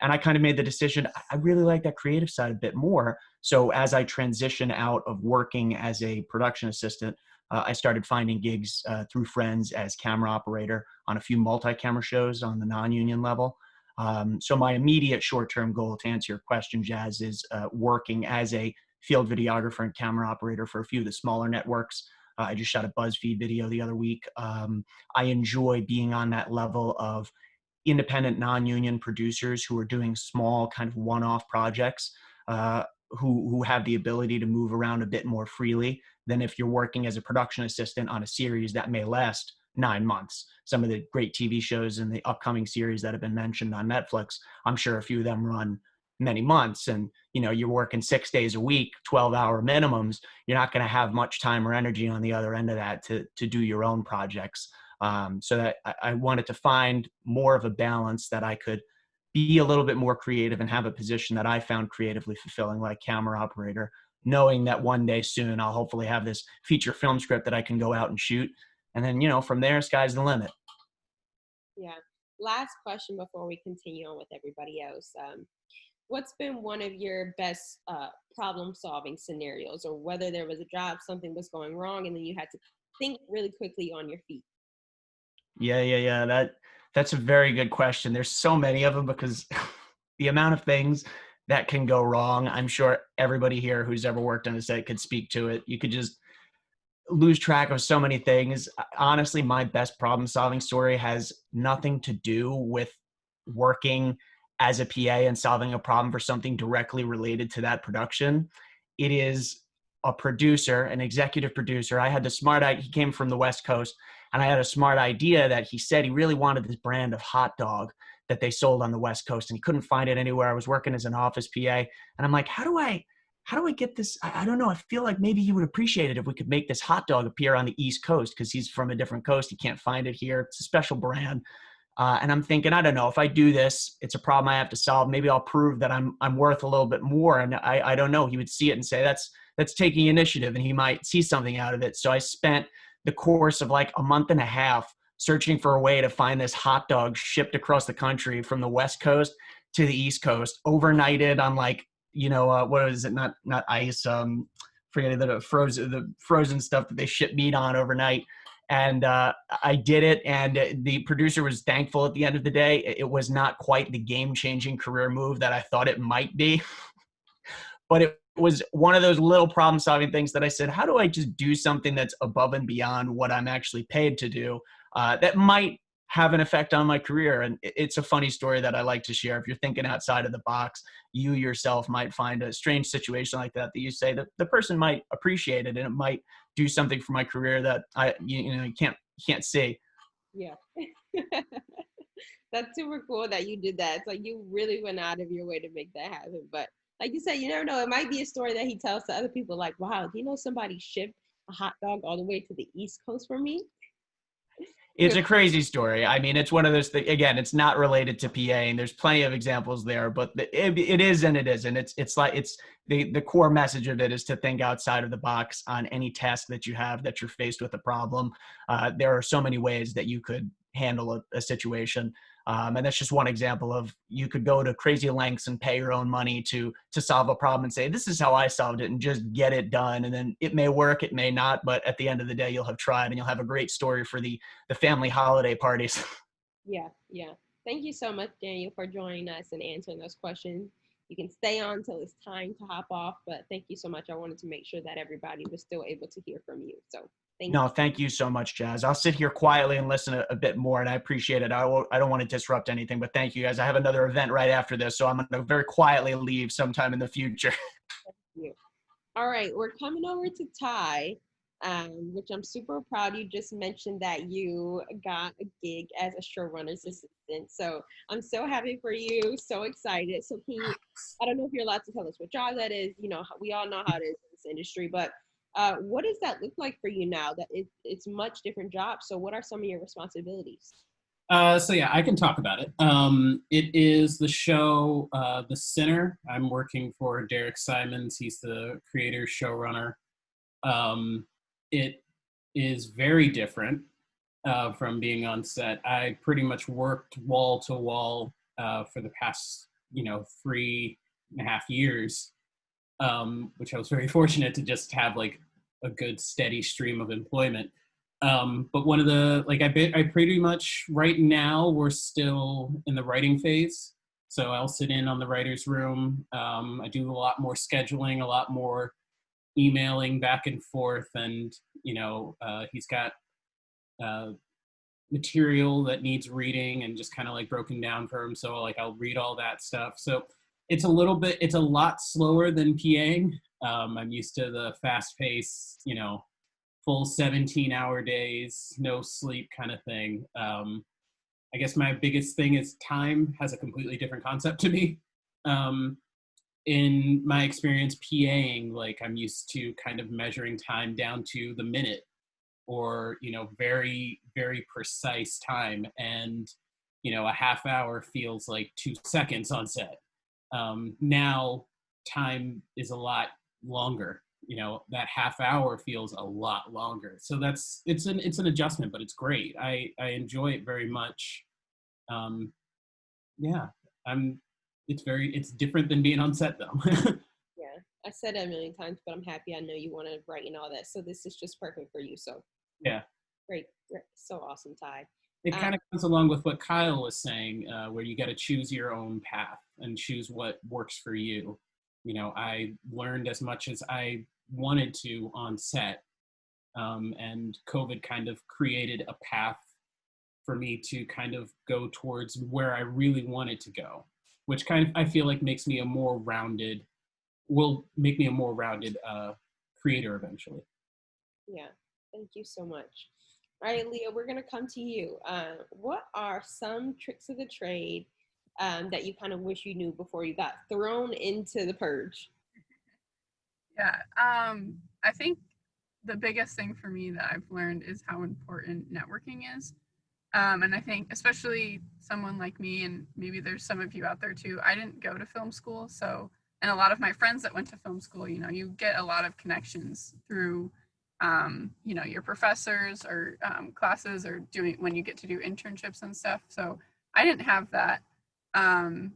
S7: And I kind of made the decision, I really like that creative side a bit more. So as I transition out of working as a production assistant, I started finding gigs through friends as camera operator on a few multi-camera shows on the non-union level. So my immediate short-term goal, to answer your question, Chaz, is working as a field videographer and camera operator for a few of the smaller networks. I just shot a BuzzFeed video the other week. I enjoy being on that level of independent non-union producers who are doing small kind of one-off projects, who have the ability to move around a bit more freely than if you're working as a production assistant on a series that may last 9 months. Some of the great TV shows and the upcoming series that have been mentioned on Netflix, I'm sure a few of them run many months, and you're working 6 days a week, 12-hour minimums. You're not going to have much time or energy on the other end of that to do your own projects. So that I wanted to find more of a balance that I could be a little bit more creative and have a position that I found creatively fulfilling, like camera operator, knowing that one day soon I'll hopefully have this feature film script that I can go out and shoot. And then, from there, sky's the limit.
S1: Yeah. Last question before we continue on with everybody else. What's been one of your best problem-solving scenarios, or whether there was a job, something was going wrong, and then you had to think really quickly on your feet?
S7: Yeah. That's a very good question. There's so many of them because the amount of things that can go wrong, I'm sure everybody here who's ever worked on a set could speak to it. You could just lose track of so many things. Honestly, my best problem-solving story has nothing to do with working as a PA and solving a problem for something directly related to that production. It is a producer, an executive producer. I had the smart idea. He came from the West Coast, and I had a smart idea that he said he really wanted this brand of hot dog that they sold on the West Coast, and he couldn't find it anywhere. I was working as an office PA, and I'm like, how do I get this? I don't know. I feel like maybe he would appreciate it if we could make this hot dog appear on the East Coast, because he's from a different coast. He can't find it here. It's a special brand. And I'm thinking, I don't know, if I do this, it's a problem I have to solve. Maybe I'll prove that I'm worth a little bit more. And I don't know. He would see it and say, that's taking initiative, and he might see something out of it. So I spent the course of like a month and a half searching for a way to find this hot dog shipped across the country from the West Coast to the East Coast, overnighted on like, what is it? Not ice. Forgetting the frozen stuff that they ship meat on overnight. And I did it, and the producer was thankful at the end of the day. It was not quite the game-changing career move that I thought it might be, but it was one of those little problem-solving things that I said, how do I just do something that's above and beyond what I'm actually paid to do that might have an effect on my career? And it's a funny story that I like to share. If you're thinking outside of the box, you yourself might find a strange situation like that you say that the person might appreciate it, and it might do something for my career that you can't see.
S1: Yeah. That's super cool that you did that. It's like you really went out of your way to make that happen. But like you said, you never know. It might be a story that he tells to other people, like, wow, do you know somebody shipped a hot dog all the way to the East Coast for me?
S7: It's a crazy story. I mean, it's one of those things, again, it's not related to PA, and there's plenty of examples there, but it is and it isn't. It's like the core message of it is to think outside of the box on any task that you have, that you're faced with a problem. There are so many ways that you could handle a situation. And that's just one example of, you could go to crazy lengths and pay your own money to solve a problem and say, this is how I solved it, and just get it done. And then it may work, it may not, but at the end of the day, you'll have tried, and you'll have a great story for the family holiday parties.
S1: Yeah. Thank you so much, Daniel, for joining us and answering those questions. You can stay on till it's time to hop off, but thank you so much. I wanted to make sure that everybody was still able to hear from you. So thank you so much, Chaz. I'll sit here quietly and listen a bit more, and I appreciate it. I don't want to disrupt anything, but thank you, guys. I have another event right after this, so I'm going to very quietly leave sometime in the future. Thank you. All right, we're coming over to Ty, which I'm super proud. You just mentioned that you got a gig as a showrunner's assistant. So I'm so happy for you, so excited. So I don't know if you're allowed to tell us what job that is. We all know how it is in this industry, but what does that look like for you now that it's much different job? So what are some of your responsibilities?
S9: So yeah, I can talk about it. It is the show, The Sinner. I'm working for Derek Simons. He's the creator, showrunner. It is very different from being on set. I pretty much worked wall to wall for the past, 3.5 years, which I was very fortunate to just have like a good steady stream of employment. But one of the, I pretty much right now, we're still in the writing phase. So I'll sit in on the writer's room. I do a lot more scheduling, a lot more emailing back and forth. And, he's got material that needs reading and just kind of like broken down for him. So I'll read all that stuff. So it's a lot slower than PAing. I'm used to the fast pace, full 17-hour days, no sleep kind of thing. I guess my biggest thing is time has a completely different concept to me. In my experience PAing, I'm used to kind of measuring time down to the minute or, very, very precise time. And, a half hour feels like 2 seconds on set. Now time is a lot longer. That half hour feels a lot longer. So it's an adjustment, but it's great. I enjoy it very much. It's different than being on set though.
S1: Yeah, I said it a million times, but I'm happy. I know you want to write and all that. So this is just perfect for you. So
S9: yeah.
S1: Great. So awesome, Ty.
S9: It kind of comes along with what Kyle was saying, where you got to choose your own path and choose what works for you. I learned as much as I wanted to on set, and COVID kind of created a path for me to kind of go towards where I really wanted to go, which kind of I feel like makes me a more rounded creator eventually.
S1: Yeah, thank you so much. All right, Leah, we're gonna come to you. What are some tricks of the trade that you kind of wish you knew before you got thrown into the purge?
S8: Yeah, I think the biggest thing for me that I've learned is how important networking is. And I think especially someone like me, and maybe there's some of you out there too, I didn't go to film school. So, and a lot of my friends that went to film school, you know, you get a lot of connections through, you know, your professors or classes, or doing when you get to do internships and stuff. So I didn't have that. And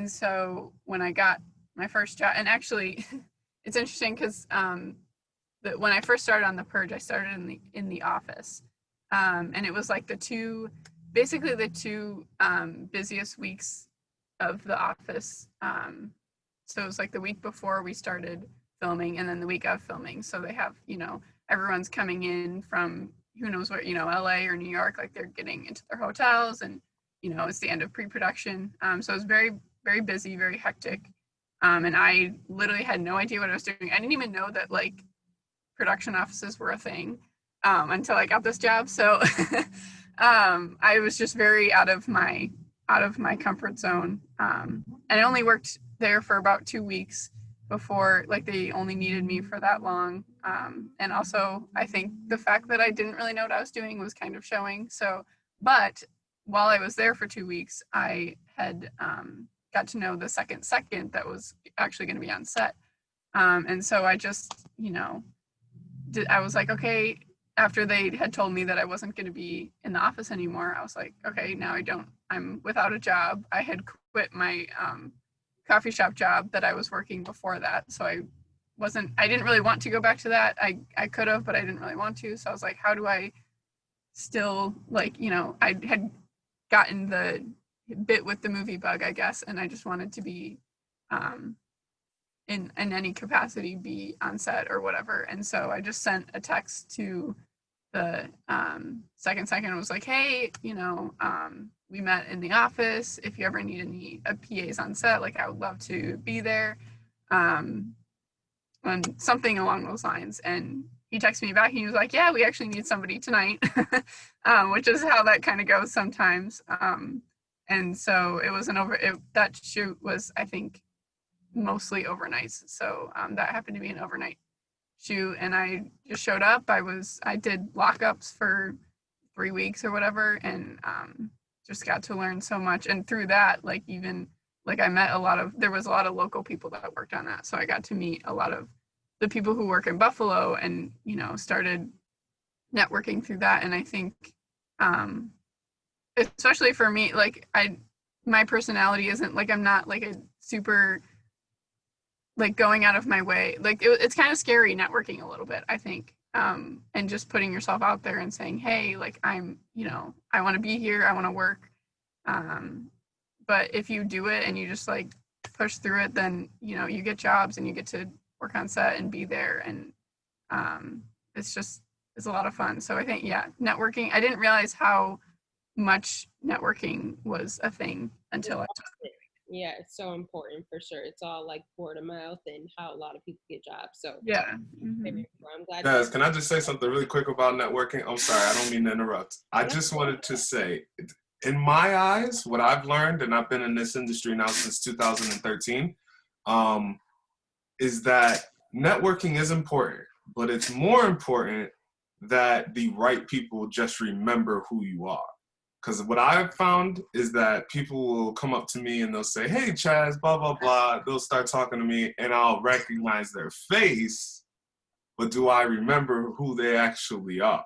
S8: so when I got my first job, and actually it's interesting because when I first started on the purge, I started in the office. And it was like basically the two busiest weeks of the office. So it was like the week before we started filming, and then the week of filming. So they have, you know, everyone's coming in from who knows where, you know, LA or New York, like they're getting into their hotels, and, you know, it's the end of pre-production. So it was very, very busy, very hectic. And I literally had no idea what I was doing. I didn't even know that like production offices were a thing until I got this job. So I was just very out of my comfort zone. And I only worked there for about 2 weeks before, like, they only needed me for that long. And also I think the fact that I didn't really know what I was doing was kind of showing. So, but while I was there for 2 weeks, I had got to know the second that was actually going to be on set. And so I just, you know, I was like, okay, after they had told me that I wasn't going to be in the office anymore, I was like, okay, now I'm without a job. I had quit my coffee shop job that I was working before that. So I didn't really want to go back to that. I could have, but I didn't really want to. So I was like, how do I still, like, you know, I had gotten the bit with the movie bug, I guess, and I just wanted to be in any capacity, be on set or whatever. And so I just sent a text to the second and was like, hey, you know, we met in the office. If you ever need any PAs on set, like, I would love to be there. And something along those lines. And he texted me back and he was like, yeah, we actually need somebody tonight, which is how that kind of goes sometimes. And so it was that shoot was, I think, mostly overnights. So that happened to be an overnight shoot, and I just showed up. I did lockups for 3 weeks or whatever, and just got to learn so much. And through that, like, even like I met there was a lot of local people that worked on that. So I got to meet a lot of the people who work in Buffalo, and, you know, started networking through that. And I think especially for me, like, my personality isn't like, I'm not like a super like going out of my way. Like, it's kind of scary networking a little bit, I think. And just putting yourself out there and saying, hey, like, I'm, you know, I want to be here, I want to work. But if you do it and you just like push through it, then, you know, you get jobs and you get to work on set and be there. And it's a lot of fun. So I think, yeah, networking, I didn't realize how much networking was a thing until I took it.
S1: Yeah, it's so important for sure. It's all like word of mouth and how a lot of people get jobs. So
S8: yeah.
S1: I'm glad.
S10: Guys, can I just say something really quick about networking? I'm sorry, I don't mean to interrupt. I just wanted to say, in my eyes, what I've learned, and I've been in this industry now since 2013, is that networking is important, but it's more important that the right people just remember who you are. Because what I've found is that people will come up to me and they'll say, hey, Chaz, blah, blah, blah. They'll start talking to me and I'll recognize their face, but do I remember who they actually are?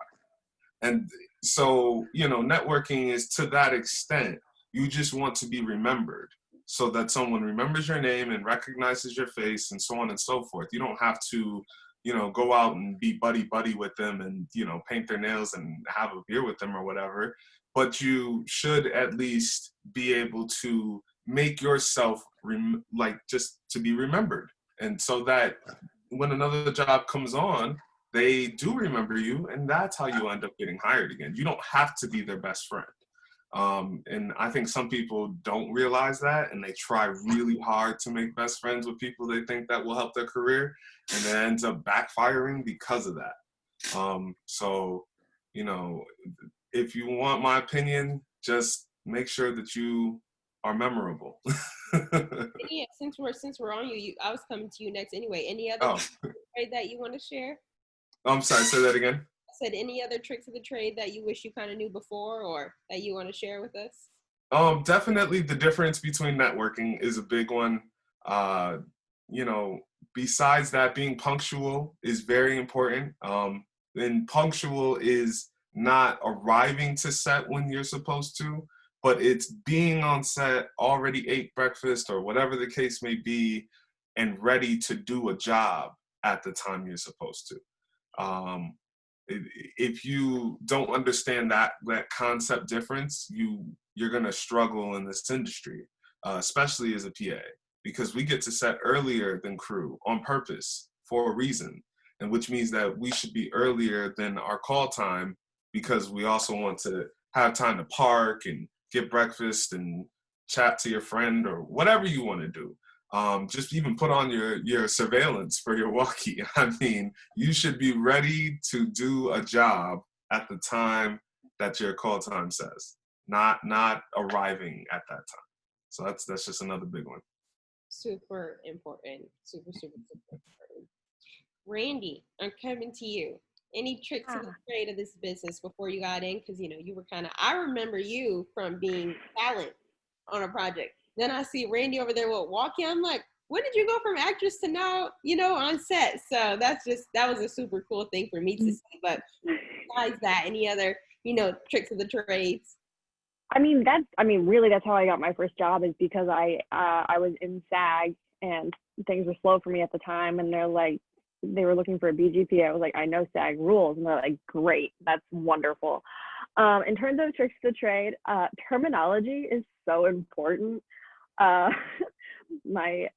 S10: And so, you know, networking is to that extent. You just want to be remembered so that someone remembers your name and recognizes your face and so on and so forth. You don't have to, you know, go out and be buddy with them and, you know, paint their nails and have a beer with them or whatever. But you should at least be able to make yourself like just to be remembered. And so that when another job comes on, they do remember you, and that's how you end up getting hired again. You don't have to be their best friend. And I think some people don't realize that, and they try really hard to make best friends with people they think that will help their career, and it ends up backfiring because of that. So, you know, if you want my opinion, just make sure that you are memorable.
S1: Yeah, since we're on you, I was coming to you next anyway. Any other trade that you want to share?
S10: I'm sorry, say that again.
S1: I said, any other tricks of the trade that you wish you kind of knew before, or that you want to share with us?
S10: Definitely the difference between networking is a big one. You know, besides that, being punctual is very important. And punctual is not arriving to set when you're supposed to, but it's being on set, already ate breakfast or whatever the case may be, and ready to do a job at the time you're supposed to. If you don't understand that concept difference, you're gonna struggle in this industry, especially as a PA, because we get to set earlier than crew on purpose for a reason, and which means that we should be earlier than our call time because we also want to have time to park and get breakfast and chat to your friend or whatever you want to do. Just even put on your surveillance for your walkie. I mean, you should be ready to do a job at the time that your call time says, not arriving at that time. So that's just another big one.
S1: Super important. Super important. Randi, I'm coming to you. Any tricks of the trade of this business before you got in? Because, you know, you were I remember you from being talent on a project. Then I see Randi over there with walkie. I'm like, when did you go from actress to now, you know, on set? So that was a super cool thing for me to see. But besides that, any other, you know, tricks of the trades?
S6: Really, that's how I got my first job, is because I was in SAG and things were slow for me at the time, and they were looking for a BGP. I was like, I know SAG rules, and they're like, great, that's wonderful. In terms of tricks of the trade, terminology is so important. My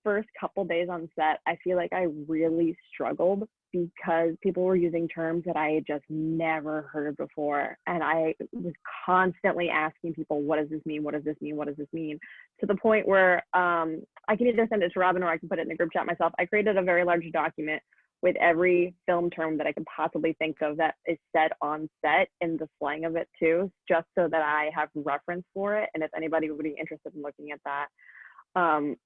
S6: first couple days on set, I feel like I really struggled because people were using terms that I had just never heard before. And I was constantly asking people, what does this mean? What does this mean? What does this mean? To the point where I can either send it to Robin or I can put it in the group chat myself. I created a very large document with every film term that I could possibly think of that is said on set, in the slang of it too, just so that I have reference for it. And if anybody would be interested in looking at that.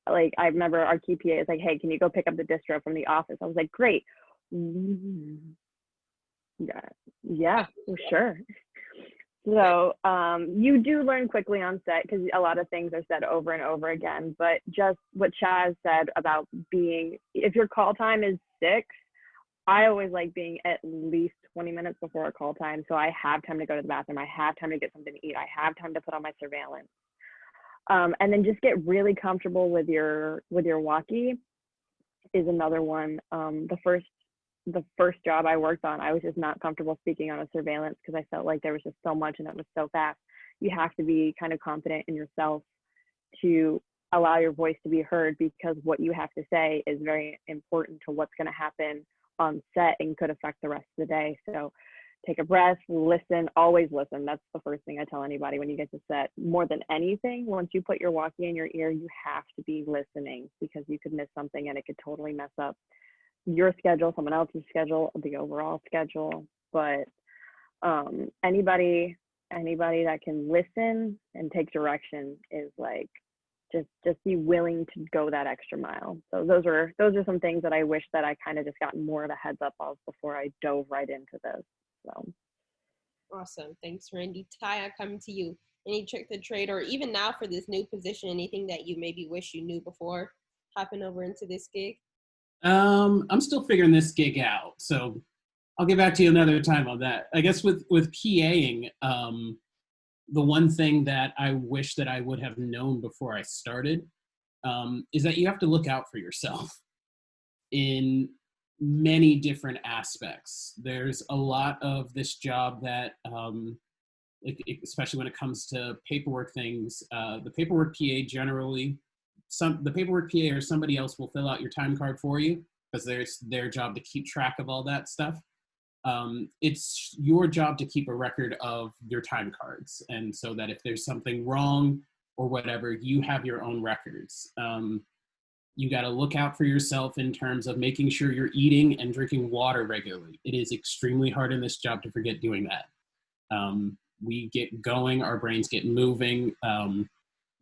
S6: Like, I remember our key PA is like, hey, can you go pick up the distro from the office? I was like, great. Yeah, sure. So you do learn quickly on set because a lot of things are said over and over again. But just what Chaz said about if your call time is 6, I always like being at least 20 minutes before a call time, so I have time to go to the bathroom, I have time to get something to eat, I have time to put on my surveillance. And then just get really comfortable with your walkie is another one. The first job I worked on, I was just not comfortable speaking on a surveillance because I felt like there was just so much and it was so fast. You have to be kind of confident in yourself to allow your voice to be heard, because what you have to say is very important to what's going to happen on set and could affect the rest of the day. So take a breath, listen, always listen. That's the first thing I tell anybody when you get to set. More than anything, once you put your walkie in your ear, you have to be listening, because you could miss something and it could totally mess up your schedule, someone else's schedule, the overall schedule. But anybody that can listen and take direction is like, just be willing to go that extra mile. So those are some things that I wish that I kind of just got more of a heads up of before I dove right into this. So
S1: awesome. Thanks, Randi. Ty, I'm coming to you. Any trick to trade, or even now for this new position, anything that you maybe wish you knew before hopping over into this gig?
S9: I'm still figuring this gig out, so I'll get back to you another time on that. I guess with PAing, the one thing that I wish that I would have known before I started is that you have to look out for yourself in many different aspects. There's a lot of this job that, especially when it comes to paperwork things, the paperwork PA generally, the paperwork PA or somebody else will fill out your time card for you, because there's their job to keep track of all that stuff. It's your job to keep a record of your time cards. And so that if there's something wrong or whatever, you have your own records. You got to look out for yourself in terms of making sure you're eating and drinking water regularly. It is extremely hard in this job to forget doing that. We get going, our brains get moving.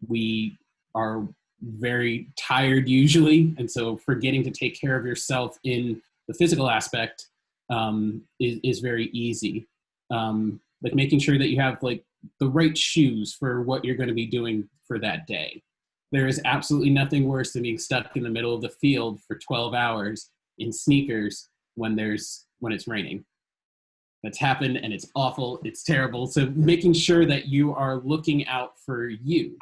S9: We are very tired usually. And so forgetting to take care of yourself in the physical aspect is very easy. Like making sure that you have like the right shoes for what you're going to be doing for that day. There is absolutely nothing worse than being stuck in the middle of the field for 12 hours in sneakers when it's raining. That's happened and it's awful, it's terrible. So making sure that you are looking out for you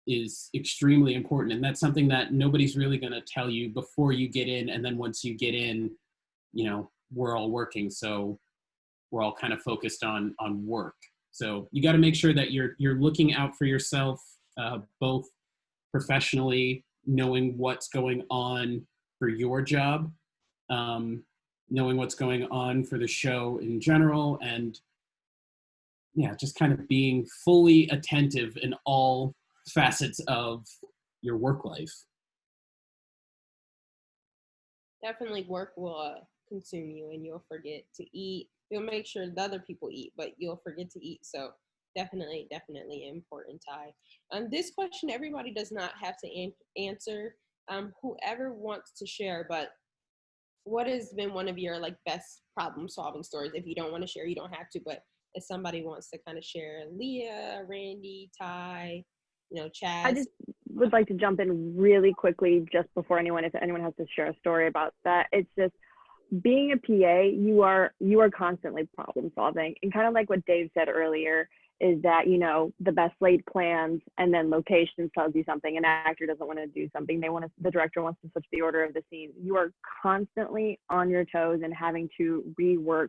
S9: is extremely important. And that's something that nobody's really going to tell you before you get in. And then once you get in, you know, we're all working. So we're all kind of focused on work. So you got to make sure that you're looking out for yourself, both professionally, knowing what's going on for your job, knowing what's going on for the show in general, and yeah, just kind of being fully attentive in all facets of your work life.
S1: Definitely work will consume you and you'll forget to eat. You'll make sure the other people eat, but you'll forget to eat. So definitely important, Ty. This question, everybody does not have to answer. Whoever wants to share, but what has been one of your like best problem solving stories? If you don't want to share, you don't have to, but if somebody wants to kind of share, Leah, Randi, Ty, you know, Chaz.
S6: I just would like to jump in really quickly just before if anyone has to share a story about that. It's just being a PA, you are constantly problem solving, and kind of like what Dave said earlier is that, you know, the best laid plans and then locations tells you something. An actor doesn't want to do something. The director wants to switch the order of the scene. You are constantly on your toes and having to rework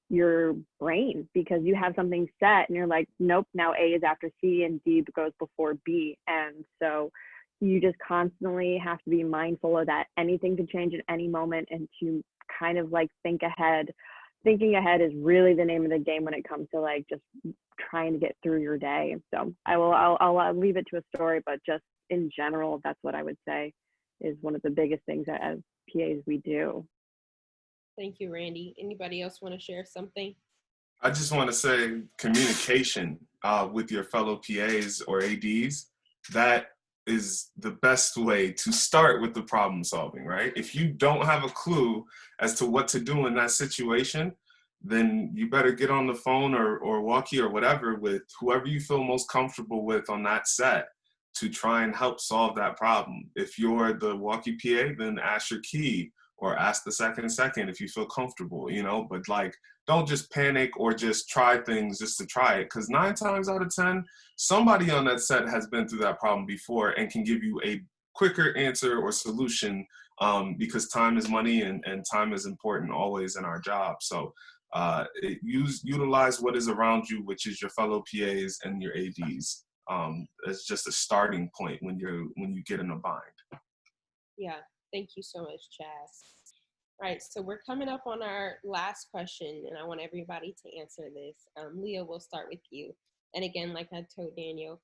S6: your brain because you have something set and you're like, nope, now A is after C and D goes before B. And so you just constantly have to be mindful of that. Anything can change at any moment, and to kind of like think ahead. Thinking ahead is really the name of the game when it comes to like just trying to get through your day. So I'll leave it to a story, but just in general, that's what I would say is one of the biggest things that as PAs we do.
S1: Thank you, Randi. Anybody else want to share something?
S10: I just want to say communication with your fellow PAs or ADs, that is the best way to start with the problem solving, right? If you don't have a clue as to what to do in that situation, then you better get on the phone or walkie or whatever with whoever you feel most comfortable with on that set to try and help solve that problem. If you're the walkie PA, then ask your key or ask the second if you feel comfortable, you know, but like, don't just panic or just try things just to try it. Because 9 times out of 10, somebody on that set has been through that problem before and can give you a quicker answer or solution, because time is money and time is important always in our job. So utilize what is around you, which is your fellow PAs and your ADs. As just a starting point when you get in a bind.
S1: Yeah, thank you so much, Chaz. All right, so we're coming up on our last question, and I want everybody to answer this. Leah, we'll start with you. And again, like I told Daniel,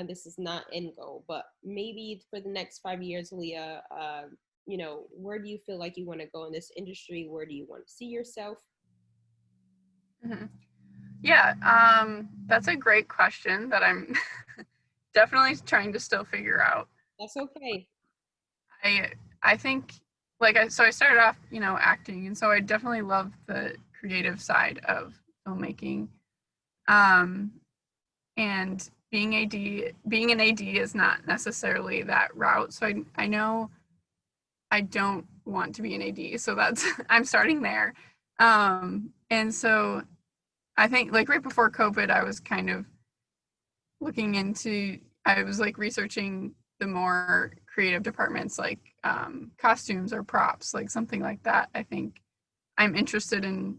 S1: this is not end goal, but maybe for the next 5 years, Leah, you know, where do you feel like you want to go in this industry? Where do you want to see yourself?
S8: Mm-hmm. Yeah, that's a great question that I'm definitely trying to still figure out.
S1: That's okay.
S8: I think so I started off, you know, acting, and so I definitely love the creative side of filmmaking. And being an AD is not necessarily that route. So I know I don't want to be an AD, so that's I'm starting there. And so I think like right before COVID, I was kind of I was like researching the more creative departments like costumes or props, like something like that. I think I'm interested in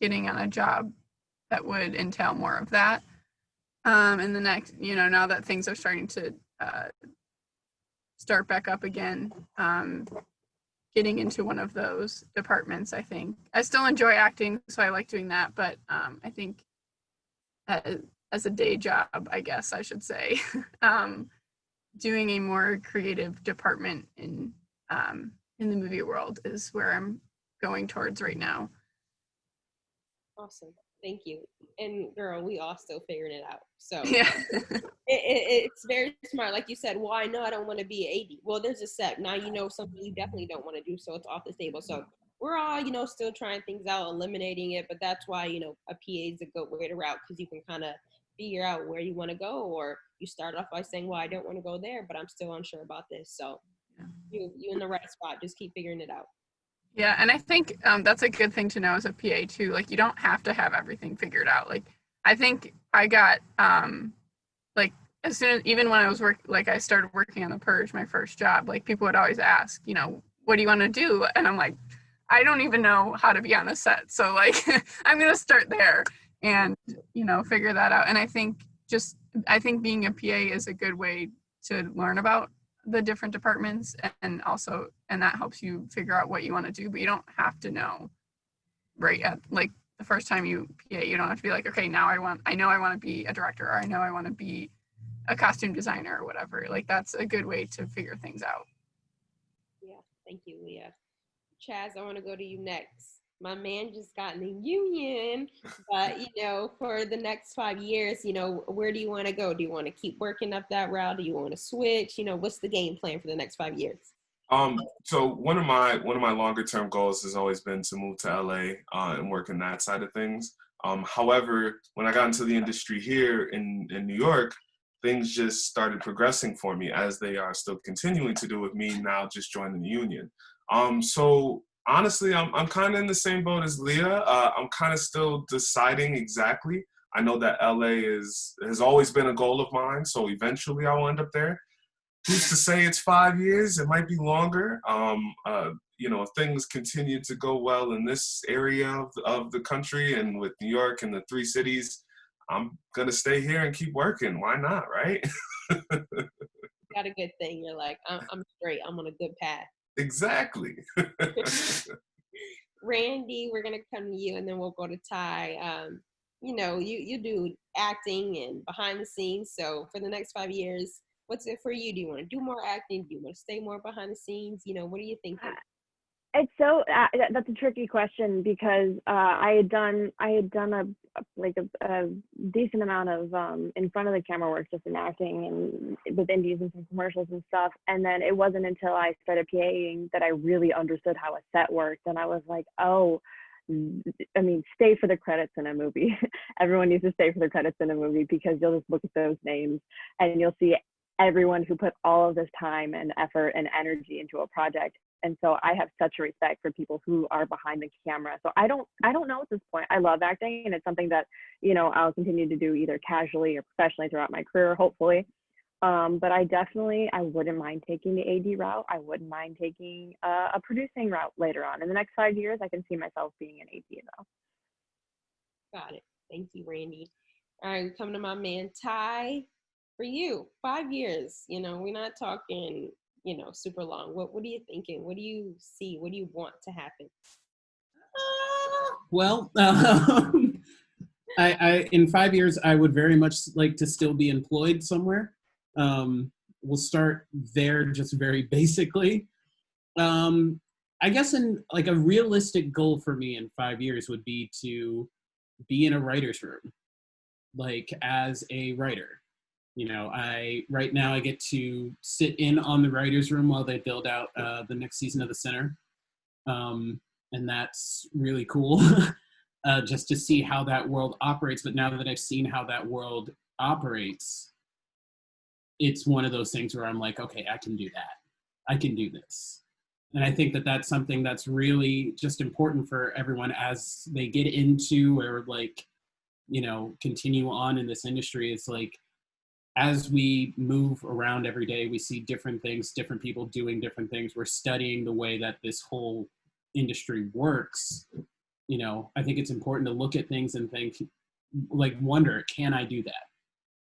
S8: getting on a job that would entail more of that. And the next, you know, now that things are starting to start back up again, getting into one of those departments. I think I still enjoy acting, so I like doing that. But I think as a day job, I guess I should say, doing a more creative department in the movie world is where I'm going towards right now.
S1: Awesome. Thank you. And girl, we all still figuring it out. So
S8: yeah,
S1: it's very smart. Like you said, well, I know I don't want to be AD. Well, there's a step. Now you know something you definitely don't want to do, so it's off the table. So we're all, still trying things out, eliminating it. But that's why, a PA is a good way to route, because you can kind of figure out where you want to go, or you start off by saying, well, I don't want to go there, but I'm still unsure about this. So you in the right spot. Just keep figuring it out.
S8: Yeah, and I think that's a good thing to know as a PA too. Like, you don't have to have everything figured out. Like, I think I got like, as soon as, even when I was I started working on The Purge, my first job, like, people would always ask, what do you want to do? And I'm like, I don't even know how to be on a set. So like, I'm gonna start there and figure that out. And I think being a PA is a good way to learn about the different departments, and that helps you figure out what you want to do, but you don't have to know right at like the first time you PA. You don't have to be like, okay, now I know I want to be a director, or I know I want to be a costume designer, or whatever. Like, that's a good way to figure things out.
S1: Yeah, thank you, Leah. Chaz, I want to go to you next. My man just got in the union, but for the next 5 years, where do you want to go? Do you want to keep working up that route? Do you want to switch? What's the game plan for the next 5 years?
S10: So one of my longer term goals has always been to move to LA and work in that side of things. However, when I got into the industry here in New York, things just started progressing for me, as they are still continuing to do with me now just joining the union. So honestly, I'm kind of in the same boat as Leah. I'm kind of still deciding exactly. I know that LA has always been a goal of mine, so eventually I will end up there. Who's to say it's 5 years? It might be longer. If things continue to go well in this area of the country and with New York and the 3 cities, I'm gonna stay here and keep working. Why not, right?
S1: Got a good thing. You're like, I'm straight. I'm on a good path.
S10: Exactly.
S1: Randi, we're gonna come to you, and then we'll go to Ty. You do acting and behind the scenes. So for the next 5 years, what's it for you? Do you want to do more acting? Do you want to stay more behind the scenes? What are you thinking?
S6: It's so that's a tricky question, because I had done a decent amount of in front of the camera work, just in acting and with indies and some commercials and stuff. And then it wasn't until I started PAing that I really understood how a set worked. And I was like, oh, I mean, stay for the credits in a movie. Everyone needs to stay for the credits in a movie, because you'll just look at those names and you'll see everyone who put all of this time and effort and energy into a project. And so I have such a respect for people who are behind the camera. So I don't know at this point. I love acting, and it's something that, I'll continue to do either casually or professionally throughout my career, hopefully. But I wouldn't mind taking the AD route. I wouldn't mind taking a producing route later on. In the next 5 years, I can see myself being an AD though.
S1: Got it. Thank you, Randi. All right, we come to my man, Ty. For you, 5 years, we're not talking, super long. What are you thinking? What do you see? What do you want to happen?
S9: Well, I in 5 years, I would very much like to still be employed somewhere. We'll start there just very basically. I guess in like a realistic goal for me in 5 years would be to be in a writer's room, like as a writer. Right now I get to sit in on the writer's room while they build out the next season of The Sinner. And that's really cool just to see how that world operates. But now that I've seen how that world operates, it's one of those things where I'm like, okay, I can do that. I can do this. And I think that that's something that's really just important for everyone as they get into or continue on in this industry. It's like, as we move around every day, we see different things, different people doing different things. We're studying the way that this whole industry works. I think it's important to look at things and think, wonder, can I do that?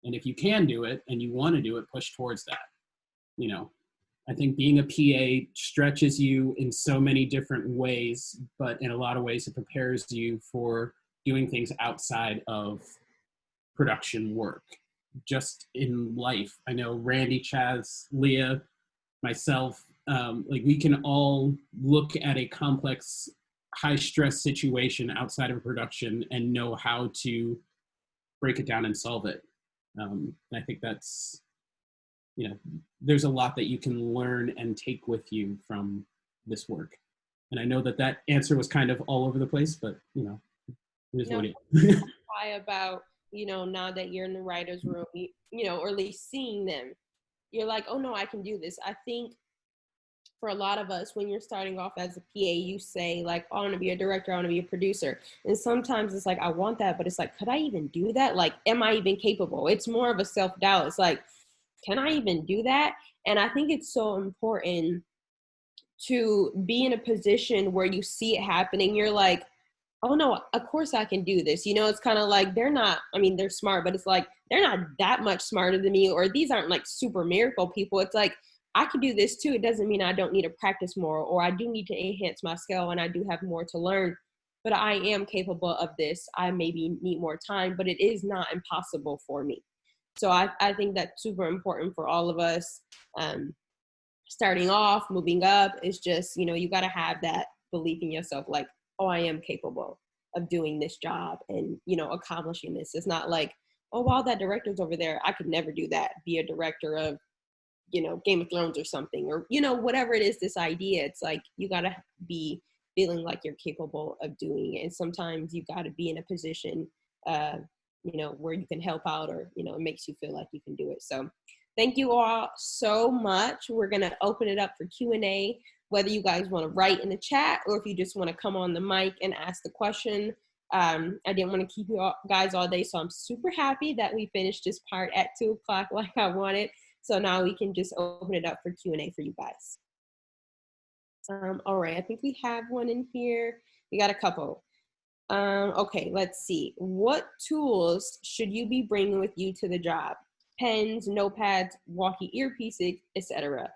S9: And if you can do it and you want to do it, push towards that. I think being a PA stretches you in so many different ways, but in a lot of ways it prepares you for doing things outside of production work. Just in life, I know Randi, Chaz, Leah, myself, like we can all look at a complex, high stress situation outside of production and know how to break it down and solve it. I think that's, you know, there's a lot that you can learn and take with you from this work. And I know that that answer was kind of all over the place, but you know, it is what it is.
S1: About, you know, now that you're in the writer's room, you know, or at least seeing them, you're like, oh no, I can do this. I think for a lot of us, when you're starting off as a PA, you say like, oh, I want to be a director, I want to be a producer. And sometimes it's like, I want that, but it's like, could I even do that? Like, am I even capable? It's more of a self-doubt. It's like, can I even do that? And I think it's so important to be in a position where you see it happening. You're like, oh no, of course I can do this. You know, it's kind of like they're not, I mean, they're smart, but it's like, they're not that much smarter than me, or these aren't like super miracle people. It's like, I can do this too. It doesn't mean I don't need to practice more, or I do need to enhance my skill and I do have more to learn, but I am capable of this. I maybe need more time, but it is not impossible for me. So I think that's super important for all of us. Starting off, moving up, is just, you know, you got to have that belief in yourself, like, oh, I am capable of doing this job and, you know, accomplishing this. It's not like, oh, wow, that director's over there, I could never do that. Be a director of, you know, Game of Thrones or something, or, you know, whatever it is, this idea. It's like, you got to be feeling like you're capable of doing it. And sometimes you got to be in a position, you know, where you can help out, or, you know, it makes you feel like you can do it. So thank you all so much. We're going to open it up for Q&A, whether you guys want to write in the chat or if you just want to come on the mic and ask the question. I didn't want to keep you guys all day, so I'm super happy that we finished this part at 2:00 like I wanted. So now we can just open it up for Q&A for you guys. All right, I think we have one in here. We got a couple. Okay, let's see. What tools should you be bringing with you to the job? Pens, notepads, walkie earpieces, etc.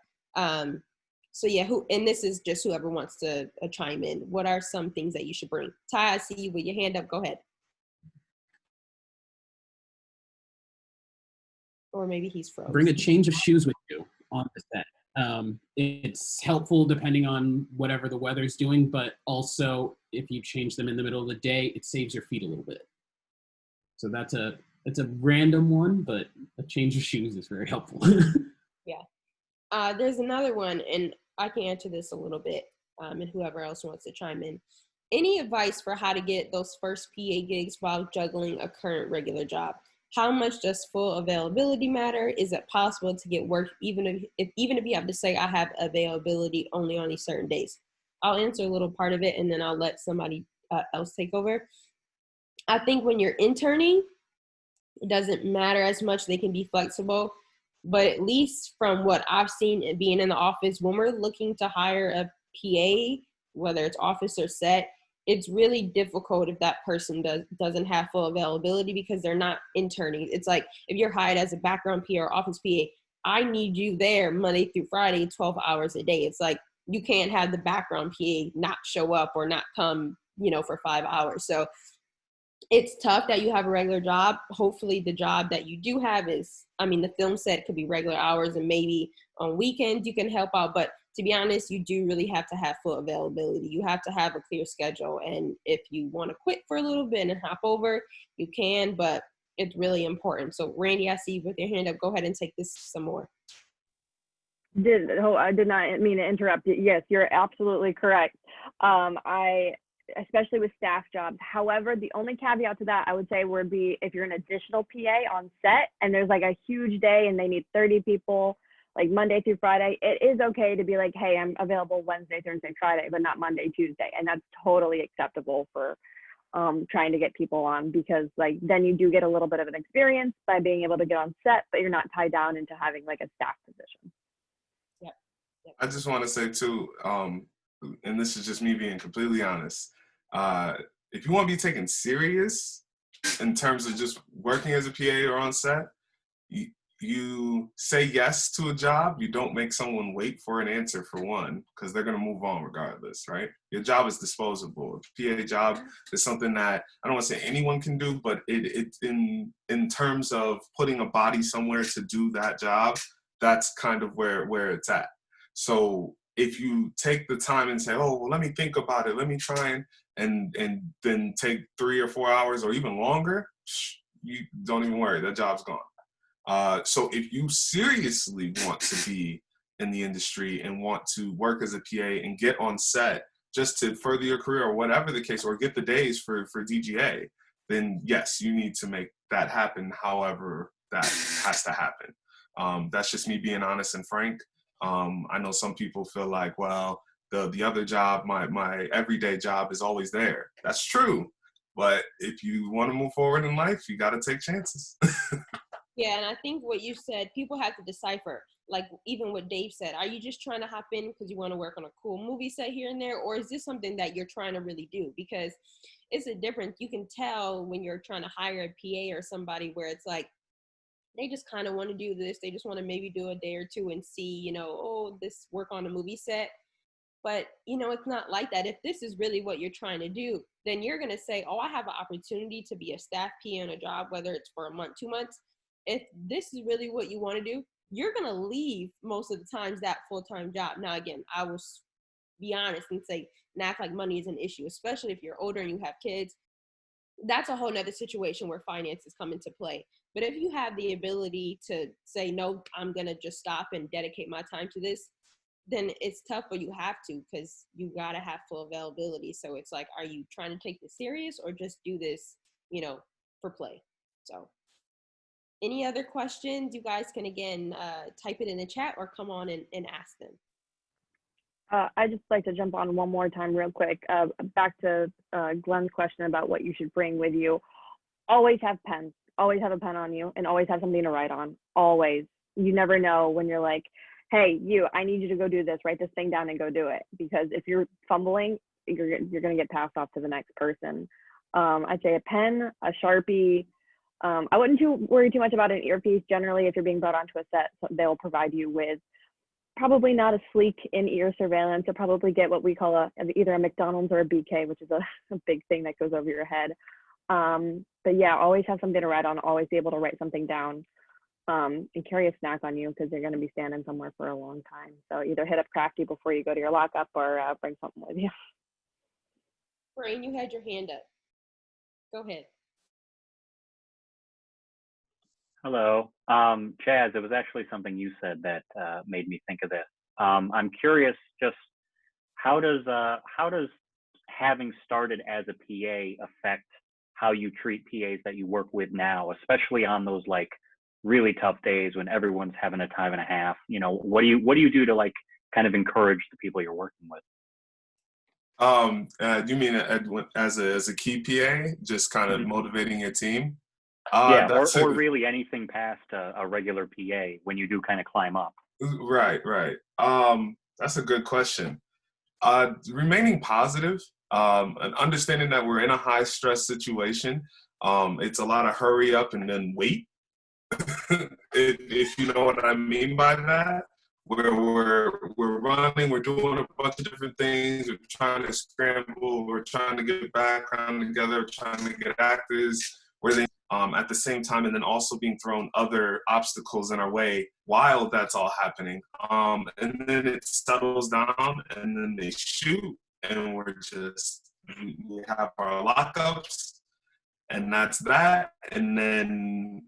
S1: So yeah, and this is just whoever wants to chime in. What are some things that you should bring? Ty, I see you with your hand up. Go ahead. Or maybe he's frozen.
S9: Bring a change of shoes with you on the set. It's helpful depending on whatever the weather's doing, but also if you change them in the middle of the day, it saves your feet a little bit. So it's a random one, but a change of shoes is very helpful.
S1: Yeah. There's another one, and I can answer this a little bit, and whoever else wants to chime in. Any advice for how to get those first PA gigs while juggling a current regular job? How much does full availability matter? Is it possible to get work even if you have to say I have availability only on these certain days? I'll answer a little part of it, and then I'll let somebody else take over. I think when you're interning, it doesn't matter as much. They can be flexible. But at least from what I've seen and being in the office, when we're looking to hire a PA, whether it's office or set, it's really difficult if that person doesn't have full availability because they're not interning. It's like if you're hired as a background PA or office PA, I need you there Monday through Friday, 12 hours a day. It's like you can't have the background PA not show up or not come, you know, for 5 hours. So it's tough that you have a regular job. Hopefully the job that you do have is, I mean, the film set could be regular hours and maybe on weekends you can help out. But to be honest, you do really have to have full availability. You have to have a clear schedule. And if you want to quit for a little bit and hop over, you can, but it's really important. So Randi, I see you with your hand up. Go ahead and take this some more.
S6: I did not mean to interrupt you. Yes, you're absolutely correct. Especially with staff jobs. However, the only caveat to that I would say would be if you're an additional PA on set and there's like a huge day and they need 30 people, like Monday through Friday, it is okay to be like, hey, I'm available Wednesday, Thursday, Friday, but not Monday, Tuesday. And that's totally acceptable for trying to get people on, because like then you do get a little bit of an experience by being able to get on set, but you're not tied down into having like a staff position.
S1: Yep.
S10: I just want to say too, and this is just me being completely honest, if you want to be taken serious in terms of just working as a PA or on set, you say yes to a job, you don't make someone wait for an answer, for one, because they're going to move on regardless, right? Your job is disposable. A PA job is something that I don't want to say anyone can do, but it in terms of putting a body somewhere to do that job, that's kind of where it's at. So if you take the time and say, oh, well, let me think about it, let me try and then take 3 or 4 hours or even longer, you don't even worry, that job's gone. So if you seriously want to be in the industry and want to work as a PA and get on set just to further your career or whatever the case, or get the days for DGA, then yes, you need to make that happen however that has to happen. That's just me being honest and frank. I know some people feel like, well, the other job, my everyday job is always there. That's true. But if you want to move forward in life, you got to take chances.
S1: Yeah, and I think what you said, people have to decipher, like even what Dave said, are you just trying to hop in because you want to work on a cool movie set here and there, or is this something that you're trying to really do? Because it's a difference. You can tell when you're trying to hire a PA or somebody where it's like, they just kind of want to do this. They just want to maybe do a day or two and see, oh, this work on a movie set. But, it's not like that. If this is really what you're trying to do, then you're going to say, oh, I have an opportunity to be a staff PA on a job, whether it's for a month, 2 months. If this is really what you want to do, you're going to leave most of the times that full-time job. Now, again, I will be honest and say, and act like money is an issue, especially if you're older and you have kids. That's a whole nother situation where finances come into play. But if you have the ability to say, no, I'm going to just stop and dedicate my time to this, then it's tough, but you have to, because you got to have full availability. So it's like, are you trying to take this serious or just do this, for play? So any other questions, you guys can, again, type it in the chat or come on and ask them.
S6: I'd just like to jump on one more time real quick. Back to Glenn's question about what you should bring with you. Always have pens. Always have a pen on you and always have something to write on. Always. You never know when you're like, hey, I need you to go do this. Write this thing down and go do it. Because if you're fumbling, you're going to get passed off to the next person. I'd say a pen, a Sharpie. I wouldn't worry too much about an earpiece. Generally, if you're being brought onto a set, they'll provide you with probably not a sleek in-ear surveillance. You'll probably get what we call either a McDonald's or a BK, which is a big thing that goes over your head. But yeah, always have something to write on. Always be able to write something down. And carry a snack on you because you're going to be standing somewhere for a long time. So either hit up Crafty before you go to your lockup or bring something with you.
S1: Brain, you had your hand up. Go ahead.
S11: Hello. Chaz, it was actually something you said that made me think of this. I'm curious, just how does having started as a PA affect how you treat PAs that you work with now, especially on those like really tough days when everyone's having a time and a half? What do you do to like kind of encourage the people you're working with?
S10: You mean as a key PA, just kind of motivating your team?
S11: Yeah, or really anything past a regular PA when you do kind of climb up.
S10: Right. That's a good question. Remaining positive, and understanding that we're in a high stress situation. It's a lot of hurry up and then wait. If you know what I mean by that, where we're running, we're doing a bunch of different things, we're trying to scramble, we're trying to get background together, trying to get actors where they at the same time, and then also being thrown other obstacles in our way while that's all happening. And then it settles down and then they shoot and we have our lockups. And that's that. And then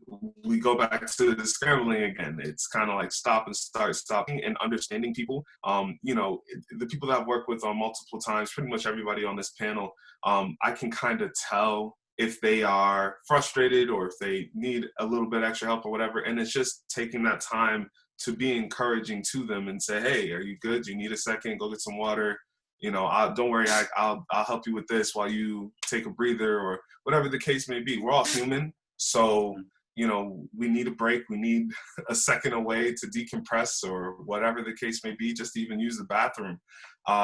S10: we go back to the scrambling again. It's kind of like stop and start, stopping and understanding people. The people that I've worked with on multiple times, pretty much everybody on this panel, I can kind of tell if they are frustrated or if they need a little bit extra help or whatever. And it's just taking that time to be encouraging to them and say, hey, are you good? Do you need a second? Go get some water. Don't worry, I'll help you with this while you take a breather or whatever the case may be. We're all human. So, we need a break. We need a second away to decompress or whatever the case may be, just to even use the bathroom.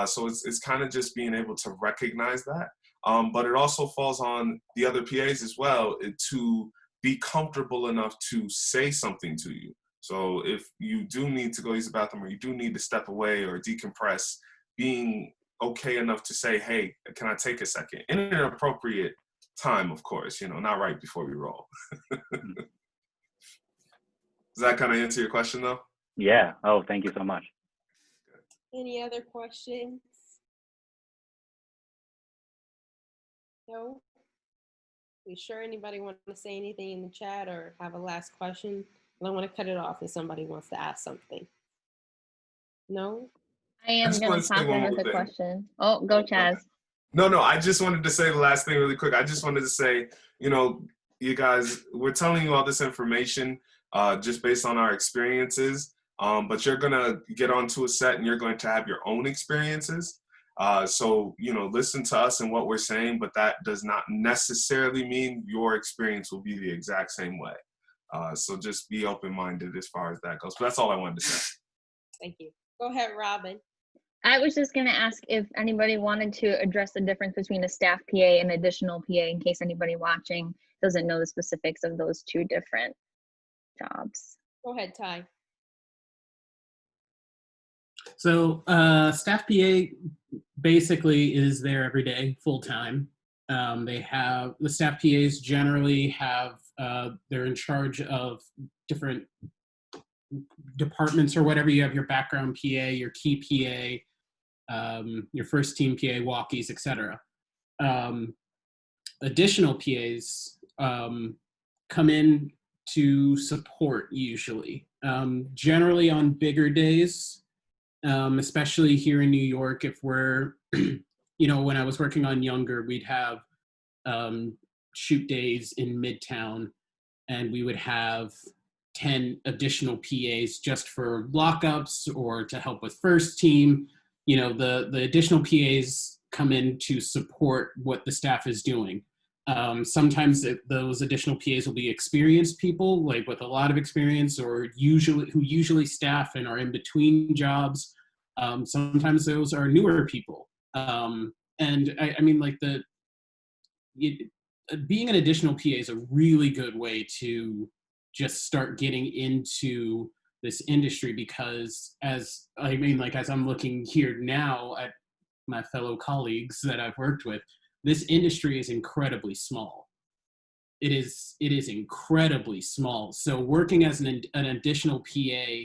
S10: So it's kind of just being able to recognize that. But it also falls on the other PAs as well to be comfortable enough to say something to you. So if you do need to go use the bathroom, or you do need to step away or decompress, being okay enough to say, hey, can I take a second? In an appropriate time, of course, not right before we roll. Does that kind of answer your question, though?
S11: Yeah. Oh, thank you so much.
S1: Any other questions? No? You sure anybody want to say anything in the chat or have a last question? I don't want to cut it off if somebody wants to ask something. No?
S4: I am going to pop in with a question. Oh, go Chaz.
S10: No, I just wanted to say the last thing really quick. I just wanted to say, you guys, we're telling you all this information just based on our experiences, but you're going to get onto a set and you're going to have your own experiences. So, listen to us and what we're saying, but that does not necessarily mean your experience will be the exact same way. So just be open-minded as far as that goes. But that's all I wanted to say.
S1: Thank you. Go ahead, Robin.
S4: I was just going to ask if anybody wanted to address the difference between a staff PA and additional PA in case anybody watching doesn't know the specifics of those two different jobs.
S1: Go ahead, Ty.
S9: So staff PA basically is there every day, full time. They have, the staff PAs generally have, they're in charge of different departments or whatever. You have your background PA, your key PA, your first team PA, walkies, etc. Additional PAs come in to support usually. Generally on bigger days, especially here in New York, if we're, when I was working on Younger, we'd have shoot days in Midtown, and we would have 10 additional PAs just for lockups or to help with first team. The additional PAs come in to support what the staff is doing. Sometimes those additional PAs will be experienced people, like with a lot of experience, or who usually staff and are in between jobs. Sometimes those are newer people. And I mean, like being an additional PA is a really good way to just start getting into this industry, because as I'm looking here now at my fellow colleagues that I've worked with, this industry is incredibly small. It is incredibly small. So working as an additional PA,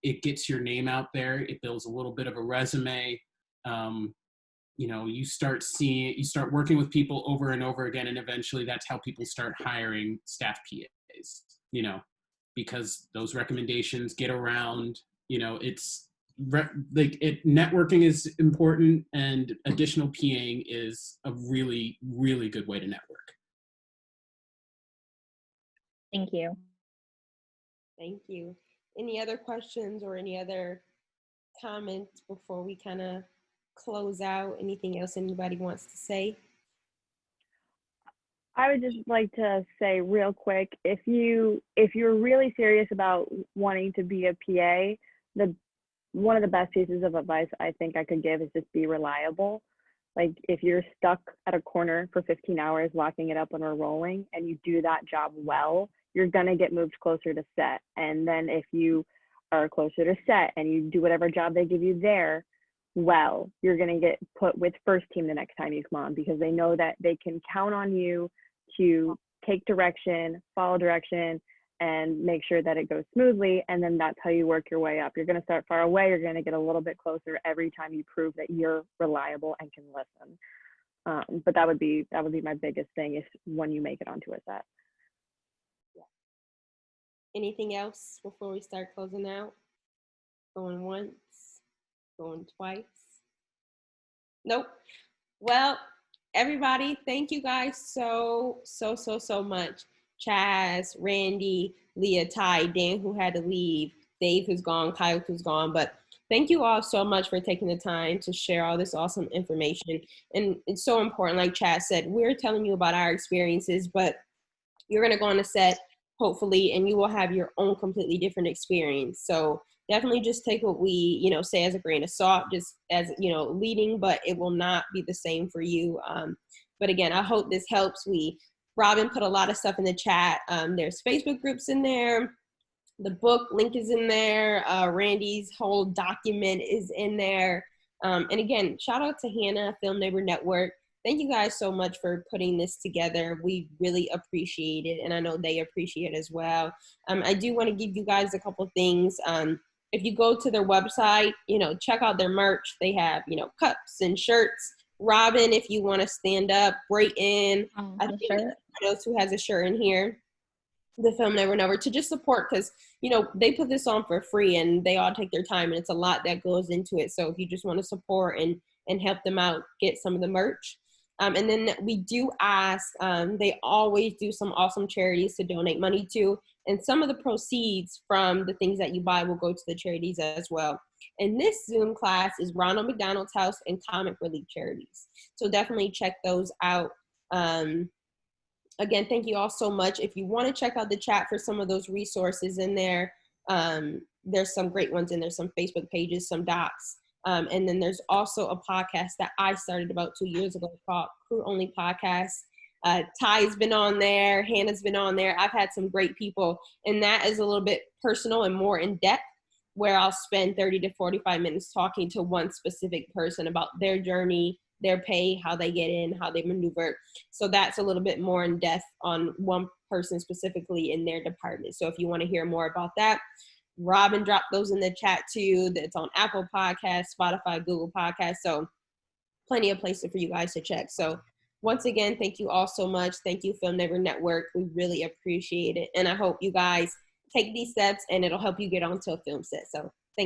S9: it gets your name out there. It builds a little bit of a resume. You start working with people over and over again, and eventually that's how people start hiring staff PAs, because those recommendations get around. Networking is important, and additional PAing is a really, really good way to network.
S4: Thank you.
S1: Thank you. Any other questions or any other comments before we kind of close out? Anything else anybody wants to say?
S6: I would just like to say real quick, if you're really serious about wanting to be a PA, one of the best pieces of advice I think I could give is just be reliable. Like if you're stuck at a corner for 15 hours locking it up when we're rolling, and you do that job well, you're gonna get moved closer to set. And then if you are closer to set and you do whatever job they give you there well, you're gonna get put with first team the next time you come on, because they know that they can count on you to take direction, follow direction, and make sure that it goes smoothly. And then that's how you work your way up. You're going to start far away. You're going to get a little bit closer every time you prove that you're reliable and can listen. But that would be my biggest thing, is when you make it onto a set.
S1: Yeah. Anything else before we start closing out? Going once, going twice? Nope. Well, everybody, thank you guys so much. Chaz, Randi, Leah, Ty, Dan, who had to leave, Dave, who's gone, Kyle, who's gone. But thank you all so much for taking the time to share all this awesome information. And it's so important, like Chaz said, we're telling you about our experiences, but you're going to go on a set, hopefully, and you will have your own completely different experience. So definitely just take what we, say as a grain of salt, just as, leading, but it will not be the same for you. But again, I hope this helps. Robin put a lot of stuff in the chat. There's Facebook groups in there. The book link is in there. Randi's whole document is in there. And again, shout out to Hannah, Film Neighbor Network. Thank you guys so much for putting this together. We really appreciate it, and I know they appreciate it as well. I do want to give you guys a couple things. If you go to their website, check out their merch. They have, cups and shirts. Robin, if you want to stand up, Brayton, I think someone else who has a shirt in here. The Film Network to just support, because they put this on for free and they all take their time, and it's a lot that goes into it. So if you just want to support and help them out, get some of the merch. And then we do ask, they always do some awesome charities to donate money to, and some of the proceeds from the things that you buy will go to the charities as well. And this Zoom class is Ronald McDonald's House and Comic Relief Charities. So definitely check those out. Again, thank you all so much. If you want to check out the chat for some of those resources in there, there's some great ones in there, some Facebook pages, some docs. And then there's also a podcast that I started about 2 years ago called Crew Only Podcast. Ty's been on there. Hannah's been on there. I've had some great people. And that is a little bit personal and more in depth, where I'll spend 30 to 45 minutes talking to one specific person about their journey, their pay, how they get in, how they maneuver. So that's a little bit more in depth on one person specifically in their department. So if you want to hear more about that, Robin dropped those in the chat too. That's on Apple Podcasts, Spotify, Google Podcasts. So plenty of places for you guys to check. So once again, thank you all so much. Thank you, Film Neighbor Network. We really appreciate it. And I hope you guys take these steps and it'll help you get onto a film set. So